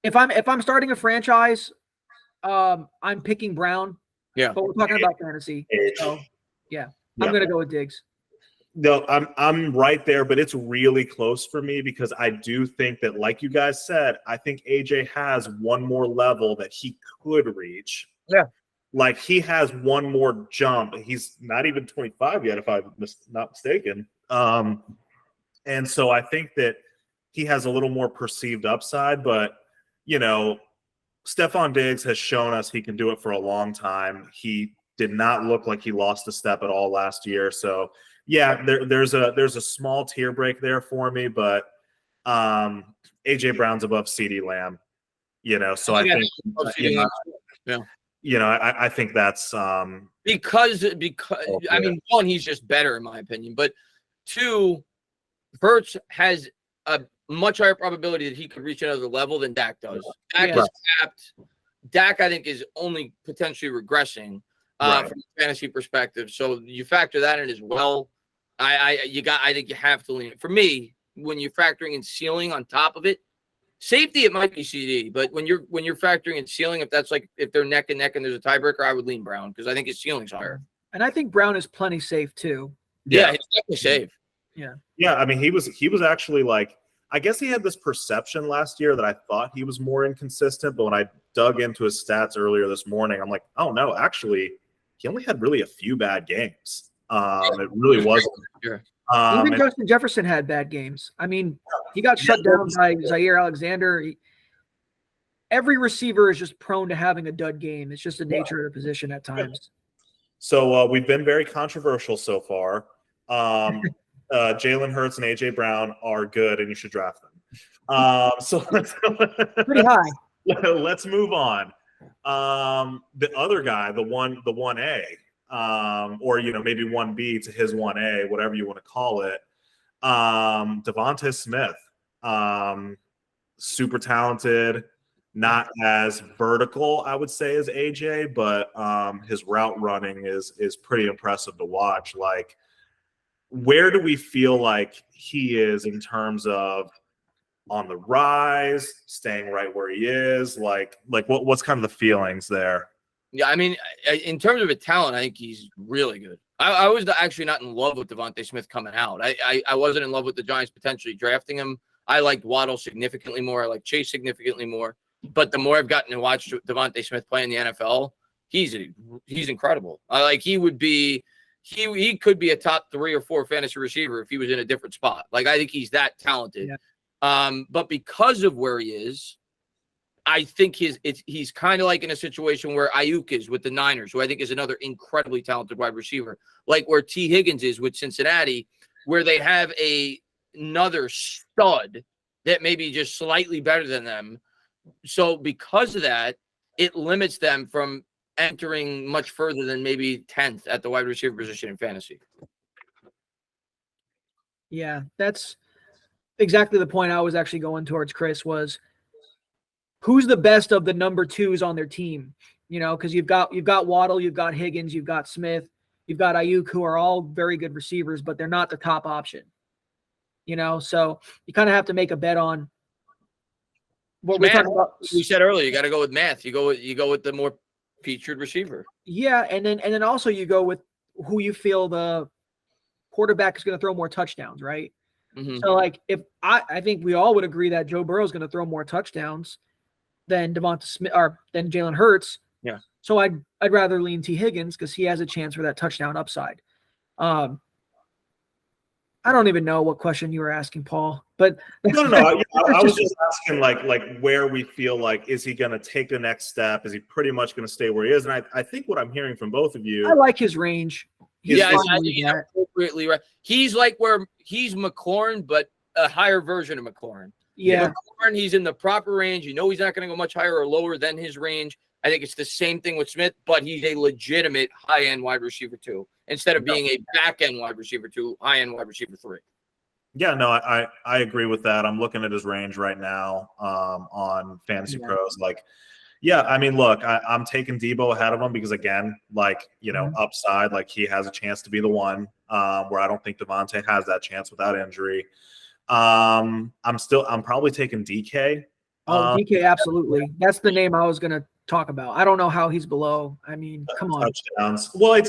If I'm starting a franchise, I'm picking Brown. Yeah. But we're talking about fantasy. So yeah. I'm gonna go with Diggs. No, I'm right there, but it's really close for me because I do think that, like you guys said, I think AJ has one more level that he could reach. Yeah. Like, he has one more jump. He's not even 25 yet, if I'm not mistaken. And so I think that he has a little more perceived upside, but, Stephon Diggs has shown us he can do it for a long time. He did not look like he lost a step at all last year. So, yeah, there's a small tier break there for me, but AJ Brown's above CeeDee Lamb, so I think, I think that's because I mean, one, he's just better in my opinion, but two, Hurts has a much higher probability that he could reach another level than Dak does. Dak is capped. Dak, I think, is only potentially regressing from a fantasy perspective. So you factor that in as well. I think you have to lean. For me, when you're factoring in ceiling on top of it, safety, it might be CD, but when you're factoring in ceiling, if they're neck and neck and there's a tiebreaker, I would lean Brown because I think his ceiling's higher. And I think Brown is plenty safe too. Yeah, he's definitely safe. Yeah. I mean, he was actually like, I guess he had this perception last year that I thought he was more inconsistent, but when I dug into his stats earlier this morning, I'm like, oh no, actually, he only had really a few bad games. It really wasn't. Even Justin Jefferson had bad games. I mean, he got shut down by Zaire Alexander. Every receiver is just prone to having a dud game. It's just the nature of the position at times. So we've been very controversial so far. Jalen Hurts and AJ Brown are good, and you should draft them. So let's pretty high. Let's move on. The other guy, the 1A, or maybe 1B to his 1A, whatever you want to call it. Devonta Smith, super talented, not as vertical, I would say, as AJ, but his route running is pretty impressive to watch. Like, where do we feel like he is in terms of on the rise, staying right where he is? Like what's kind of the feelings there? Yeah, I mean, in terms of a talent, I think he's really good. I was actually not in love with Devonta Smith coming out. I wasn't in love with the Giants potentially drafting him. I liked Waddle significantly more. I liked Chase significantly more. But the more I've gotten to watch Devonta Smith play in the NFL, he's incredible. He could be a top 3 or 4 fantasy receiver if he was in a different spot. Like, I think he's that talented. Yeah. But because of where he is, I think he's kind of like in a situation where Ayuk is with the Niners, who I think is another incredibly talented wide receiver, like where T. Higgins is with Cincinnati, where they have another stud that may be just slightly better than them. So because of that, it limits them from entering much further than maybe 10th at the wide receiver position in fantasy. Yeah, that's exactly the point I was actually going towards, Chris, was who's the best of the number 2s on their team? Because you've got Waddle, you've got Higgins, you've got Smith, you've got Ayuk, who are all very good receivers, but they're not the top option. So you kind of have to make a bet on what we're talking about. We said earlier, you got to go with math. You go with the more featured receiver. Yeah, and then also you go with who you feel the quarterback is going to throw more touchdowns, right? Mm-hmm. So like, if I think we all would agree that Joe Burrow is going to throw more touchdowns than Devonta Smith or than Jalen Hurts. Yeah. So I'd rather lean T. Higgins because he has a chance for that touchdown upside. I don't even know what question you were asking, Paul. But no. I was just asking like where we feel like, is he going to take the next step? Is he pretty much going to stay where he is? And I think what I'm hearing from both of you, I like his range. Yeah, fine I with think you're that. appropriately right. He's like where he's McLaurin, but a higher version of McLaurin. Yeah. McLaurin, he's in the proper range. You know he's not going to go much higher or lower than his range. I think it's the same thing with Smith, but he's a legitimate high-end wide receiver 2 instead of being a back-end wide receiver 2, high-end wide receiver 3. Yeah, no, I agree with that. I'm looking at his range right now on Fantasy Pros. Like, yeah, I mean, look, I'm taking Debo ahead of him because, again, like, upside, like he has a chance to be the one where I don't think Devontae has that chance without injury. I'm probably taking DK. DK, absolutely. That's the name I was going to talk about. I don't know how he's below. I mean, come on. Touchdowns. Well,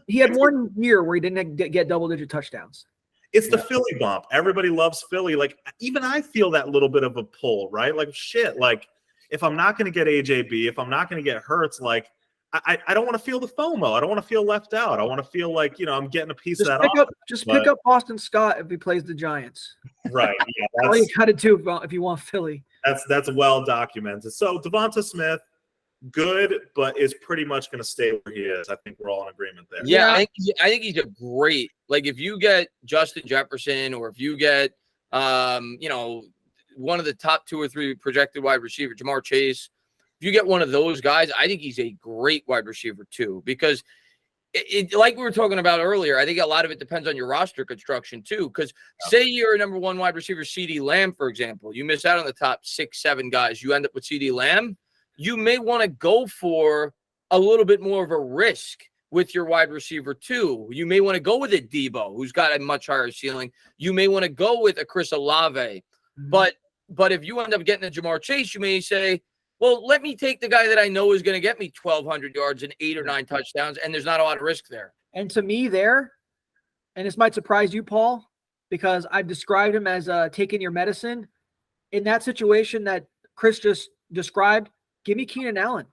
he had one year where he didn't get double-digit touchdowns. It's the Philly bump. Everybody loves Philly. Like, even I feel that little bit of a pull, right? Like, shit, like, if I'm not going to get AJB, if I'm not going to get Hurts, like, I don't want to feel the FOMO. I don't want to feel left out. I want to feel like, I'm getting a piece of that off. Pick up Boston Scott if he plays the Giants. Right. Yeah, that's all you got to do if you want Philly. That's well documented. So Devonta Smith, good, but is pretty much going to stay where he is. I think we're all in agreement there. Yeah, I think he's a great, like, if you get Justin Jefferson or if you get one of the top 2 or 3 projected wide receiver, Jamar Chase, if you get one of those guys, I think he's a great wide receiver too, because it like we were talking about earlier, I think a lot of it depends on your roster construction too. Because say you're a number 1 wide receiver, CeeDee Lamb, for example, you miss out on the top 6, 7 guys. You end up with CeeDee Lamb. You may want to go for a little bit more of a risk with your wide receiver too. You may want to go with a Debo, who's got a much higher ceiling. You may want to go with a Chris Olave. But if you end up getting a Jamar Chase, you may say, well, let me take the guy that I know is going to get me 1,200 yards and 8 or 9 touchdowns, and there's not a lot of risk there. And to me and this might surprise you, Paul, because I've described him as taking your medicine. In that situation that Chris just described, give me Keenan Allen.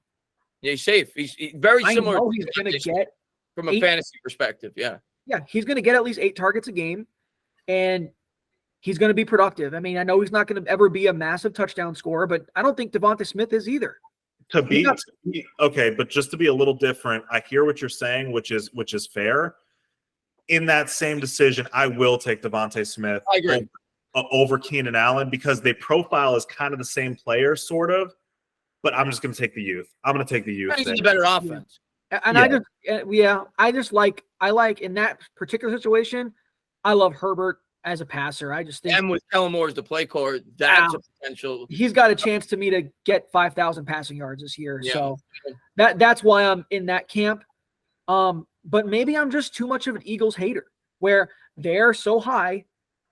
Yeah, he's safe. He's very similar. He's going to get from a fantasy perspective. Yeah. Yeah, he's going to get at least 8 targets a game, and he's going to be productive. I mean, I know he's not going to ever be a massive touchdown scorer, but I don't think Devonta Smith is either. Okay, but just to be a little different, I hear what you're saying, which is fair. In that same decision, I will take Devonta Smith over Keenan Allen because they profile as kind of the same player, sort of. But I'm just going to take the youth. I'm going to take the youth. He's a better offense. And I like in that particular situation, I love Herbert as a passer. I just think, and with Kellen Moore as the play caller, that's a potential. He's got a chance to me to get 5,000 passing yards this year. Yeah. So that's why I'm in that camp. But maybe I'm just too much of an Eagles hater where they're so high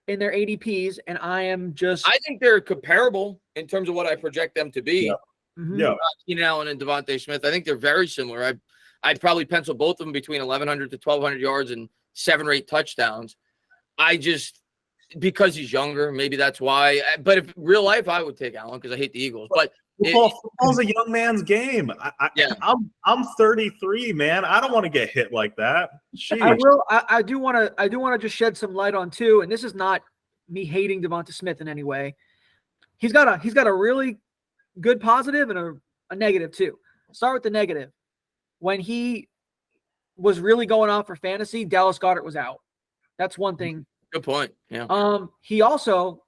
in their ADPs, and I think they're comparable in terms of what I project them to be. Yeah. Mm-hmm. Keenan Allen and Devontae Smith. I think they're very similar. I'd probably pencil both of them between 1,100 to 1,200 yards and 7 or 8 touchdowns. Because he's younger, maybe that's why. But if real life, I would take Allen because I hate the Eagles. But football's a young man's game. I'm 33, man. I don't want to get hit like that. Sheesh. I do want to just shed some light on too. And this is not me hating Devonta Smith in any way. He's got a really good positive and a negative too. Start with the negative. When he was really going off for fantasy, Dallas Goedert was out. That's one thing. Good point. Yeah. He also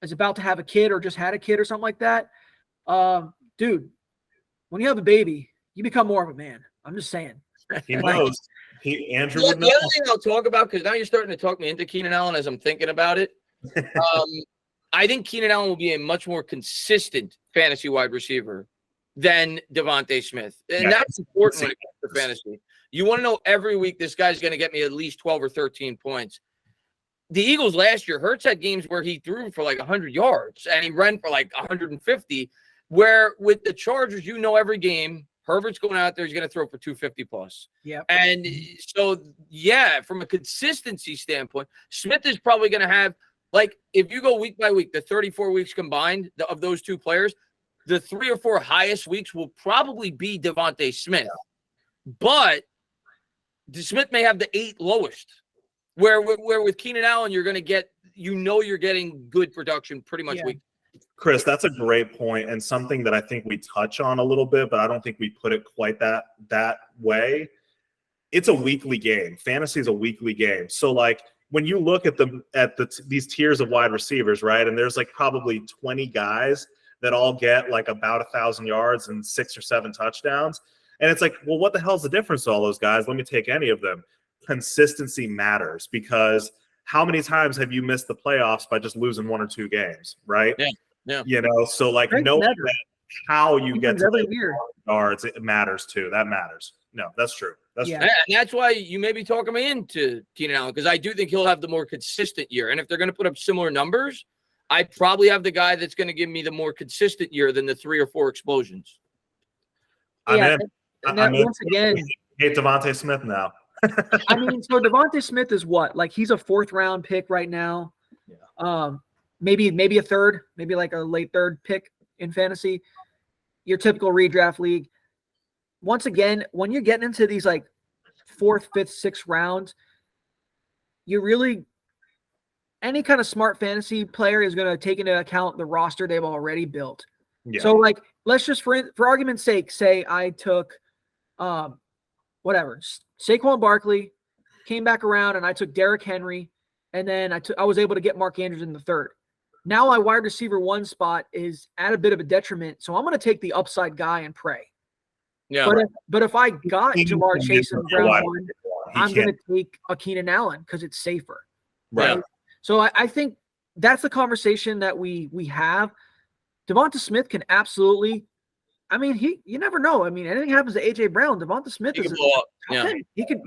is about to have a kid or just had a kid or something like that. Dude, when you have a baby, you become more of a man. I'm just saying. He knows. Andrew would know. The other thing I'll talk about, because now you're starting to talk me into Keenan Allen as I'm thinking about it. I think Keenan Allen will be a much more consistent fantasy wide receiver than Devontae Smith. And that's important when it comes to fantasy. You want to know every week this guy's going to get me at least 12 or 13 points. The Eagles last year, Hurts had games where he threw for like 100 yards and he ran for like 150, where with the Chargers, every game, Herbert's going out there, he's going to throw for 250 plus. Yeah. And so, from a consistency standpoint, Smith is probably going to have, like, if you go week by week, the 34 weeks combined of those two players, the 3 or 4 highest weeks will probably be Devontae Smith. But Smith may have the 8 lowest. Where with Keenan Allen, you're going to get, you're getting good production pretty much week. Chris, that's a great point and something that I think we touch on a little bit, but I don't think we put it quite that way. it's a weekly game. Fantasy is a weekly game. So like when you look at these tiers of wide receivers, right? And there's like probably 20 guys that all get like about 1,000 yards and 6 or 7 touchdowns. And it's like, well, what the hell's the difference to all those guys? Let me take any of them. Consistency matters, because how many times have you missed the playoffs by just losing 1 or 2 games, right? Yeah. You know, so like knowing that how you get to every year yards, it matters too. That matters. No, that's true. That's true. And that's why you may be talking me into Keenan Allen, because I do think he'll have the more consistent year. And if they're going to put up similar numbers, I probably have the guy that's going to give me the more consistent year than the 3 or 4 explosions. Yeah, and that once again, hate Devontae Smith now. I mean, so Devontae Smith is what? Like he's a 4th round pick right now. Yeah. Maybe a 3rd, maybe like a late 3rd pick in fantasy. Your typical redraft league. Once again, when you're getting into these like 4th, 5th, 6th rounds, you really any kind of smart fantasy player is going to take into account the roster they've already built. Yeah. So like, let's just for argument's sake, say I took whatever, Saquon Barkley, came back around and I took Derrick Henry, and then I was able to get Mark Andrews in the 3rd. Now my wide receiver 1 spot is at a bit of a detriment, so I'm going to take the upside guy and pray. Yeah. But if I got Jamar Chase in round 1, I'm going to take a Keenan Allen because it's safer. Right. So I think that's the conversation that we have. Devonta Smith can absolutely. I mean, you never know. I mean, anything happens to AJ Brown, Devonta Smith is blow up. Yeah. He could,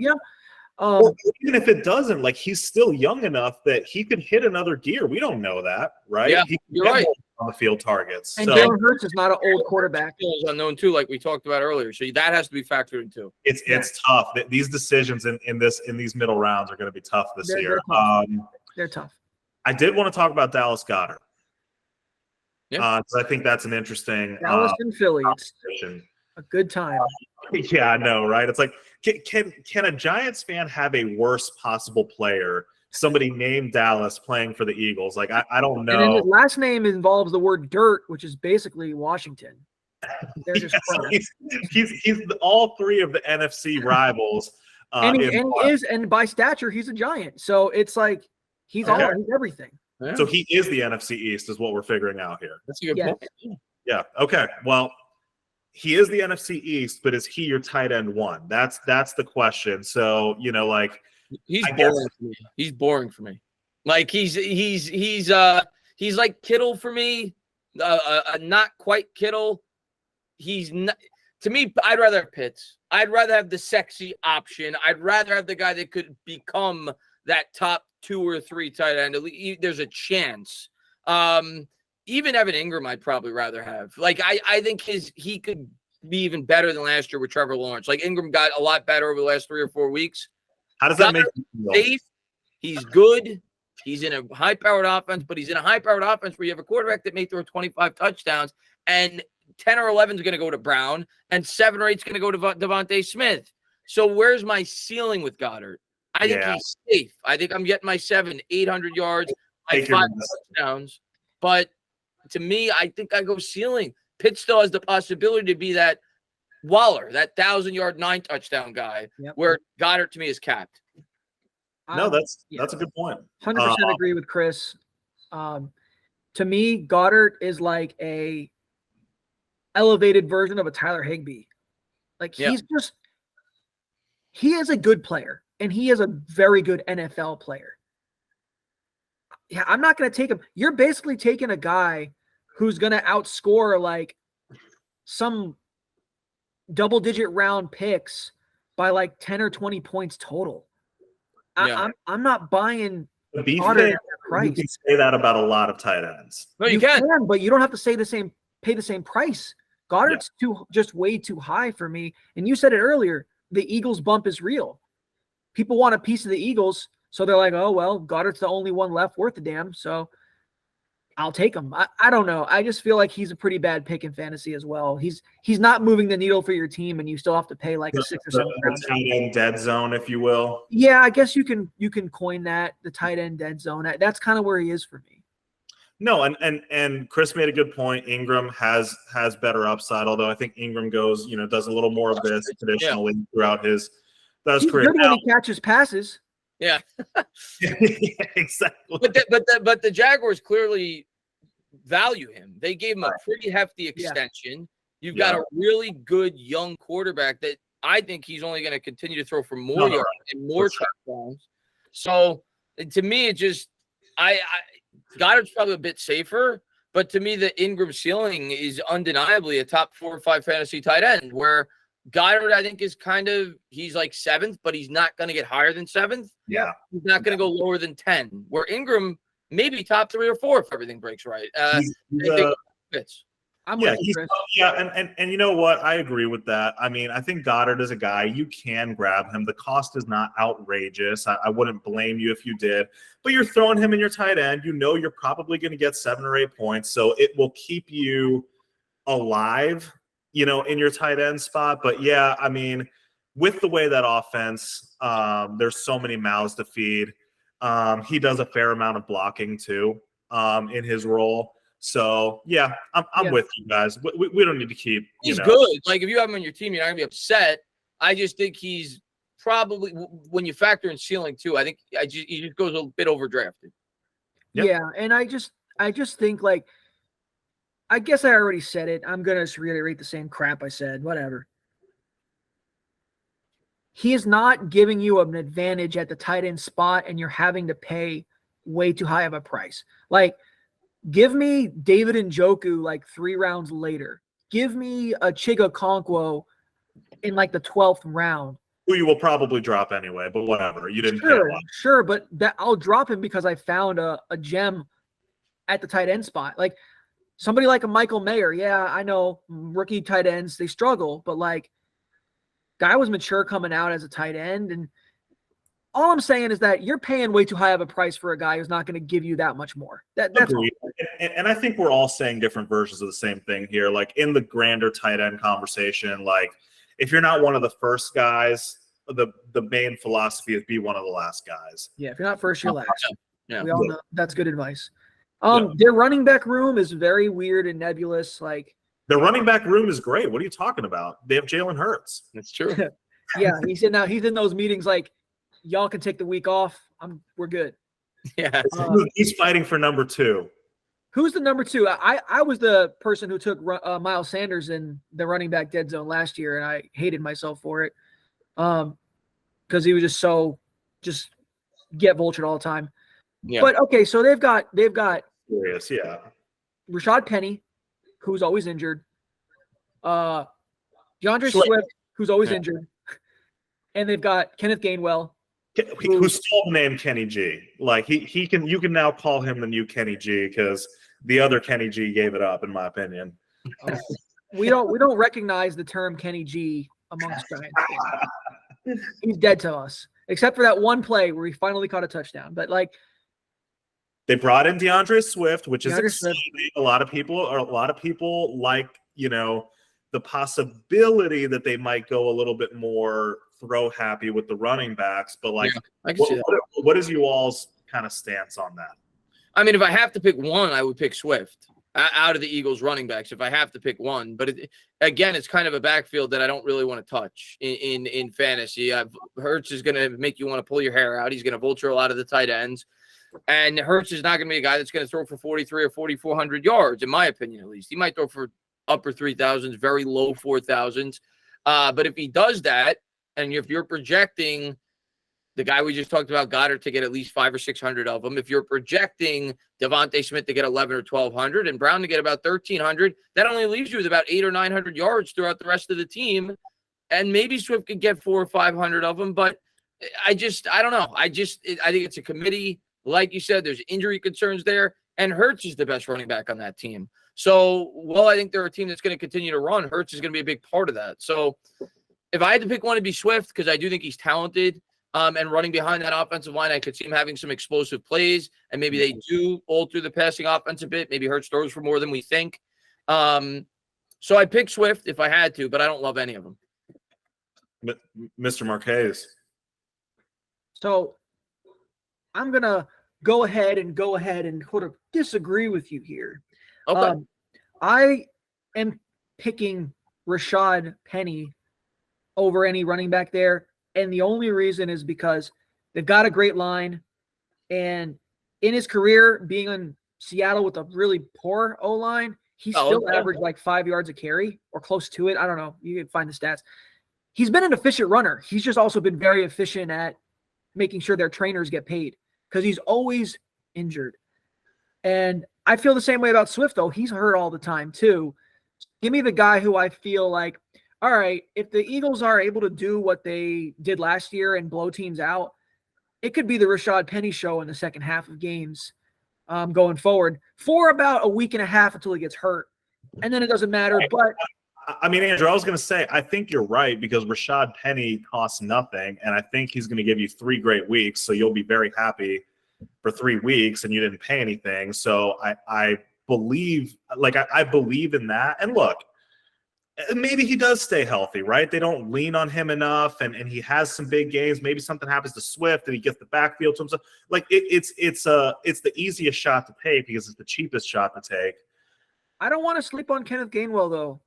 well, even if it doesn't, like he's still young enough that he could hit another gear. We don't know that, right? Yeah, you're right. On the field targets. And Jalen Hurts is not an old quarterback. Is unknown too, like we talked about earlier. So that has to be factored in too. It's tough. These decisions in these middle rounds are going to be tough this year. They're tough. I did want to talk about Dallas Goedert. Yeah, because I think that's an interesting Dallas and Philly. It's a good time. Yeah, I know, right? It's like, can a Giants fan have a worst possible player? Somebody named Dallas playing for the Eagles. Like, I don't know. And then his last name involves the word dirt, which is basically Washington. They're just he's all 3 of the NFC rivals. And by stature, he's a Giant. So it's like he's everything. Yeah. So he is the NFC East, is what we're figuring out here. That's a good point. Yeah. Okay. Well, he is the NFC East, but is he your tight end 1? That's the question. So, like he's boring for me. He's boring for me. Like he's like Kittle for me. Not quite Kittle. He's not, to me, I'd rather have Pitts. I'd rather have the sexy option. I'd rather have the guy that could become that top 2 or 3 tight end. There's a chance. Even Evan Ingram, I'd probably rather have. Like, I think he could be even better than last year with Trevor Lawrence. Like, Ingram got a lot better over the last 3 or 4 weeks. How does that make you feel? Safe. He's good. He's in a high-powered offense, but he's in a high-powered offense where you have a quarterback that may throw 25 touchdowns, and 10 or 11 is going to go to Brown, and 7 or 8 is going to go to Devontae Smith. So where's my ceiling with Goddard? I think he's safe. I think I'm getting my 800 yards, my 5 touchdowns. But to me, I think I go ceiling. Pitt still has the possibility to be that Waller, that 1,000-yard 9-touchdown guy, where Goddard to me is capped. No, that's a good point. 100% agree with Chris. To me, Goddard is like a elevated version of a Tyler Higbee. Like he is a good player, and he is a very good NFL player. Yeah, I'm not going to take him. You're basically taking a guy who's going to outscore like some double-digit round picks by like 10 or 20 points total. I'm not buying Goddard at that price. You can say that about a lot of tight ends. No, you can, but you don't have to pay the same price. Goddard's just way too high for me. And you said it earlier, the Eagles bump is real. People want a piece of the Eagles, so they're like, oh, well, Goddard's the only one left worth a damn, so I'll take him. I don't know. I just feel like he's a pretty bad pick in fantasy as well. He's not moving the needle for your team, and you still have to pay like a 6 or 7 round. The tight end dead zone, if you will. Yeah, I guess you can coin that, the tight end dead zone. That's kind of where he is for me. No, and Chris made a good point. Ingram has better upside, although I think Ingram does a little more of this traditionally throughout his That's He's correct. good when he catches passes. Yeah. Yeah, exactly. But the Jaguars clearly value him. They gave him a pretty hefty extension. You've got a really good young quarterback that I think he's only going to continue to throw for more yards and more touchdowns. So to me, it just I Goddard's probably a bit safer, but to me, the Ingram ceiling is undeniably a top 4 or 5 fantasy tight end. Where Goddard, I think, is he's like 7th, but he's not going to get higher than 7th. Yeah, he's not going to go lower than 10. Where Ingram maybe top 3 or 4 if everything breaks right. Fits. I'm with you, Chris. And you know what? I agree with that. I mean, I think Goddard is a guy you can grab him. The cost is not outrageous. I wouldn't blame you if you did, but you're throwing him in your tight end. You know, you're probably going to get 7 or 8 points, so it will keep you alive, you know, in your tight end spot. But yeah, I mean, with the way that offense, there's so many mouths to feed. He does a fair amount of blocking too, in his role. So yeah, I'm with you guys. We don't need to keep. He's good. Like if you have him on your team, you're not gonna be upset. I just think he's probably, when you factor in ceiling too, I think he just goes a bit overdrafted. Yep. Yeah, and I just think, like, I guess I already said it. I'm gonna just reiterate the same crap I said. Whatever. He is not giving you an advantage at the tight end spot, and you're having to pay way too high of a price. Like, give me David Njoku like 3 rounds later. Give me a Chiga Okonkwo in like the 12th round. Who you will probably drop anyway, but whatever. You didn't pay a lot. Sure, but I'll drop him because I found a gem at the tight end spot. Like somebody like a Michael Mayer. Yeah, I know rookie tight ends, they struggle, but like guy was mature coming out as a tight end. And all I'm saying is that you're paying way too high of a price for a guy who's not going to give you that much more. That's all. And I think we're all saying different versions of the same thing here. Like in the grander tight end conversation, like if you're not one of the first guys, the main philosophy is be one of the last guys. Yeah, if you're not first, you're last. Yeah. We all know that's good advice. Their running back room is very weird and nebulous. Like their running back room is great. What are you talking about? They have Jalen Hurts. That's true. Yeah, he's in those meetings like, y'all can take the week off. We're good. Yeah. He's fighting for number 2. Who's the number 2? I was the person who took Miles Sanders in the running back dead zone last year, and I hated myself for it. Because he was just get vultured all the time. Yeah. But okay, so they've got Serious, yeah. Rashad Penny, who's always injured. DeAndre Swift, who's always injured. And they've got Kenneth Gainwell, who stole the name Kenny G. Like you can now call him the new Kenny G because the other Kenny G gave it up, in my opinion. We don't recognize the term Kenny G amongst Giants fans. He's dead to us, except for that one play where he finally caught a touchdown. But like, they brought in DeAndre Swift, which is exciting. A lot of people like, you know, the possibility that they might go a little bit more throw happy with the running backs. But like, what is you all's kind of stance on that? I mean, if I have to pick one, I would pick Swift out of the Eagles running backs. If I have to pick one, but again, it's kind of a backfield that I don't really want to touch in fantasy. Hurts is going to make you want to pull your hair out. He's going to vulture a lot of the tight ends. And Hurts is not going to be a guy that's going to throw for 43 or 4,400 yards, in my opinion, at least. He might throw for upper 3,000s, very low 4,000s. But if he does that, and if you're projecting the guy we just talked about, Goddard, to get at least 500 or 600 of them, if you're projecting Devontae Smith to get 11 or 1,200 and Brown to get about 1,300, that only leaves you with about 800 or 900 yards throughout the rest of the team. And maybe Swift could get 400 or 500 of them, but I don't know. I think it's a committee. Like you said, there's injury concerns there, and Hurts is the best running back on that team. So, well, I think they're a team that's going to continue to run. Hurts is going to be a big part of that. So, if I had to pick one, it'd be Swift because I do think he's talented. And running behind that offensive line, I could see him having some explosive plays, and maybe they do alter the passing offense a bit. Maybe Hurts throws for more than we think. So I'd pick Swift if I had to, but I don't love any of them. Mr. Marquez. So I'm going to go ahead and sort of disagree with you here. Okay. I am picking Rashad Penny over any running back there. And the only reason is because they've got a great line. And in his career, being on Seattle with a really poor O-line, he still averaged like 5 yards a carry or close to it. I don't know. You can find the stats. He's been an efficient runner. He's just also been very efficient at making sure their trainers get paid because he's always injured. And I feel the same way about Swift, though. He's hurt all the time, too. Give me the guy who I feel like, all right, if the Eagles are able to do what they did last year and blow teams out, it could be the Rashad Penny show in the second half of games going forward for about a week and a half until he gets hurt. And then it doesn't matter. But I mean, Andrew, I was going to say, I think you're right because Rashad Penny costs nothing. And I think he's going to give you 3 great weeks. So you'll be very happy for 3 weeks and you didn't pay anything. So I believe, I believe in that. And look, maybe he does stay healthy, right? They don't lean on him enough, and he has some big games. Maybe something happens to Swift, and he gets the backfield to himself. Like it's the easiest shot to take because it's the cheapest shot to take. I don't want to sleep on Kenneth Gainwell though.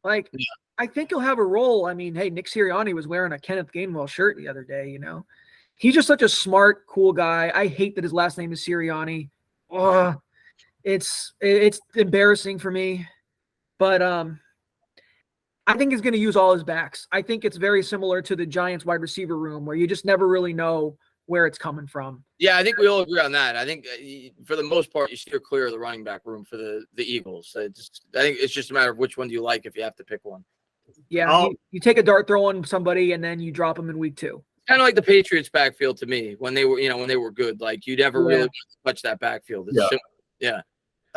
Like, I think he'll have a role. I mean, hey, Nick Sirianni was wearing a Kenneth Gainwell shirt the other day. You know, he's just such a smart, cool guy. I hate that his last name is Sirianni. Oh, it's embarrassing for me, but I think he's going to use all his backs. I think it's very similar to the Giants wide receiver room where you just never really know where it's coming from. Yeah, I think we all agree on that. I think for the most part, you steer clear of the running back room for the Eagles. I think it's just a matter of which one do you like if you have to pick one. Yeah, you take a dart throw on somebody and then you drop them in week 2. Kind of like the Patriots backfield to me when they were good. Like you never really touch that backfield. Yeah.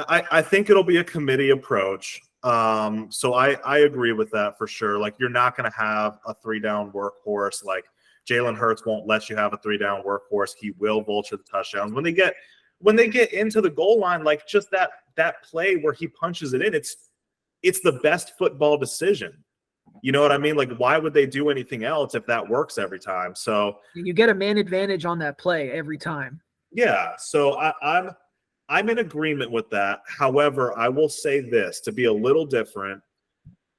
I think it'll be a committee approach. So I agree with that for sure. Like you're not going to have a 3-down workhorse. Like Jalen Hurts won't let you have a 3-down workhorse. He will vulture the touchdowns when they get into the goal line. Like just that play where he punches it in, it's the best football decision. You know what I mean? Like why would they do anything else if that works every time? So you get a man advantage on that play every time. Yeah. So I'm in agreement with that. However, I will say this to be a little different.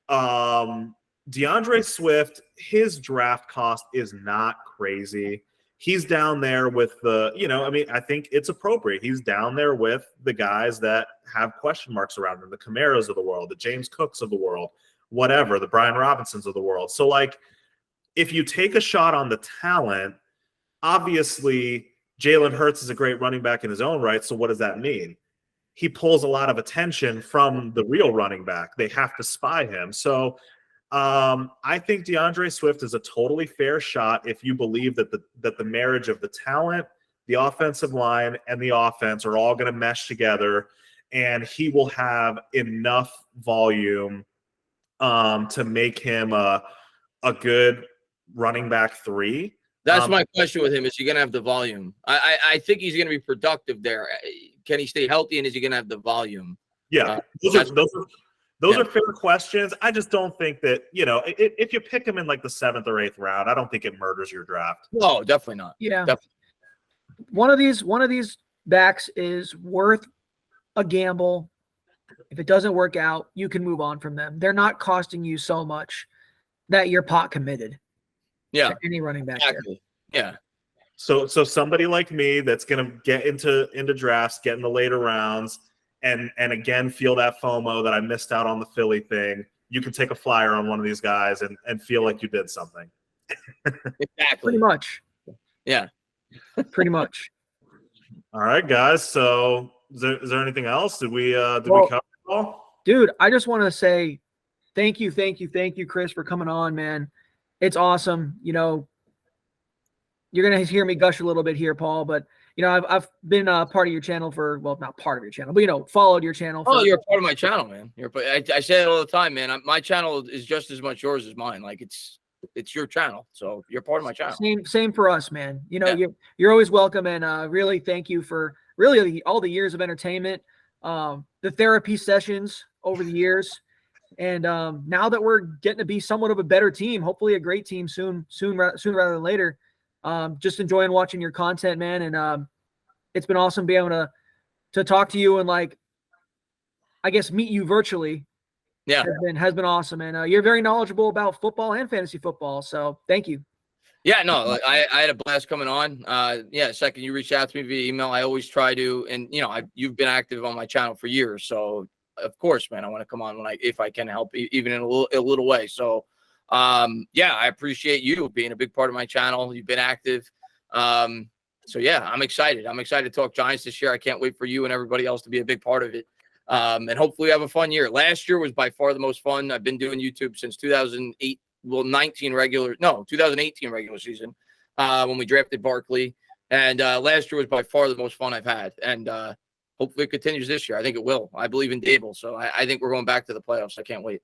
DeAndre Swift, his draft cost is not crazy. He's down there with I think it's appropriate. He's down there with the guys that have question marks around them, the Camaros of the world, the James Cooks of the world, whatever, the Brian Robinsons of the world. So, like, if you take a shot on the talent, obviously Jalen Hurts is a great running back in his own right. So what does that mean? He pulls a lot of attention from the real running back. They have to spy him. So I think DeAndre Swift is a totally fair shot if you believe that the marriage of the talent, the offensive line, and the offense are all going to mesh together, and he will have enough volume to make him a good running back 3. That's my question with him. Is he going to have the volume? I think he's going to be productive there. Can he stay healthy, and is he going to have the volume? Yeah, those are fair questions. I just don't think that, if you pick him in like the 7th or 8th round, I don't think it murders your draft. No, definitely not. Yeah. Definitely. One of these backs is worth a gamble. If it doesn't work out, you can move on from them. They're not costing you so much that you're pot committed. Yeah. Any running back. Exactly. There. Yeah. So somebody like me that's going to get into drafts, get in the later rounds, and again feel that FOMO that I missed out on the Philly thing, you can take a flyer on one of these guys and feel like you did something. Exactly. Pretty much. Yeah. Pretty much. All right, guys. So is there anything else? Did we cover it all? Dude, I just want to say thank you, Chris, for coming on, man. It's awesome. You're going to hear me gush a little bit here, Paul, but I've been part of your channel not part of your channel, but followed your channel. You're a part of my channel, man. I say it all the time, man. My channel is just as much yours as mine. Like it's your channel, so you're part of my channel. Same for us, man. You're always welcome, and really thank you for really all the years of entertainment, the therapy sessions over the years, and now that we're getting to be somewhat of a better team, hopefully a great team soon rather than later. Just enjoying watching your content, man, and it's been awesome being able to talk to you and I guess meet you virtually. Yeah, has been awesome, and you're very knowledgeable about football and fantasy football. So thank you. Yeah, no, I had a blast coming on. Yeah, second you reached out to me via email, I always try to, and you've been active on my channel for years, so of course, man, I want to come on if I can help, even in a little way. So, yeah, I appreciate you being a big part of my channel. You've been active. So yeah, I'm excited. I'm excited to talk Giants this year. I can't wait for you and everybody else to be a big part of it. And hopefully we have a fun year. Last year was by far the most fun. I've been doing YouTube since 2008. Well, 2018 regular season, when we drafted Barkley. And last year was by far the most fun I've had. And hopefully it continues this year. I think it will. I believe in Dable. So I think we're going back to the playoffs. I can't wait.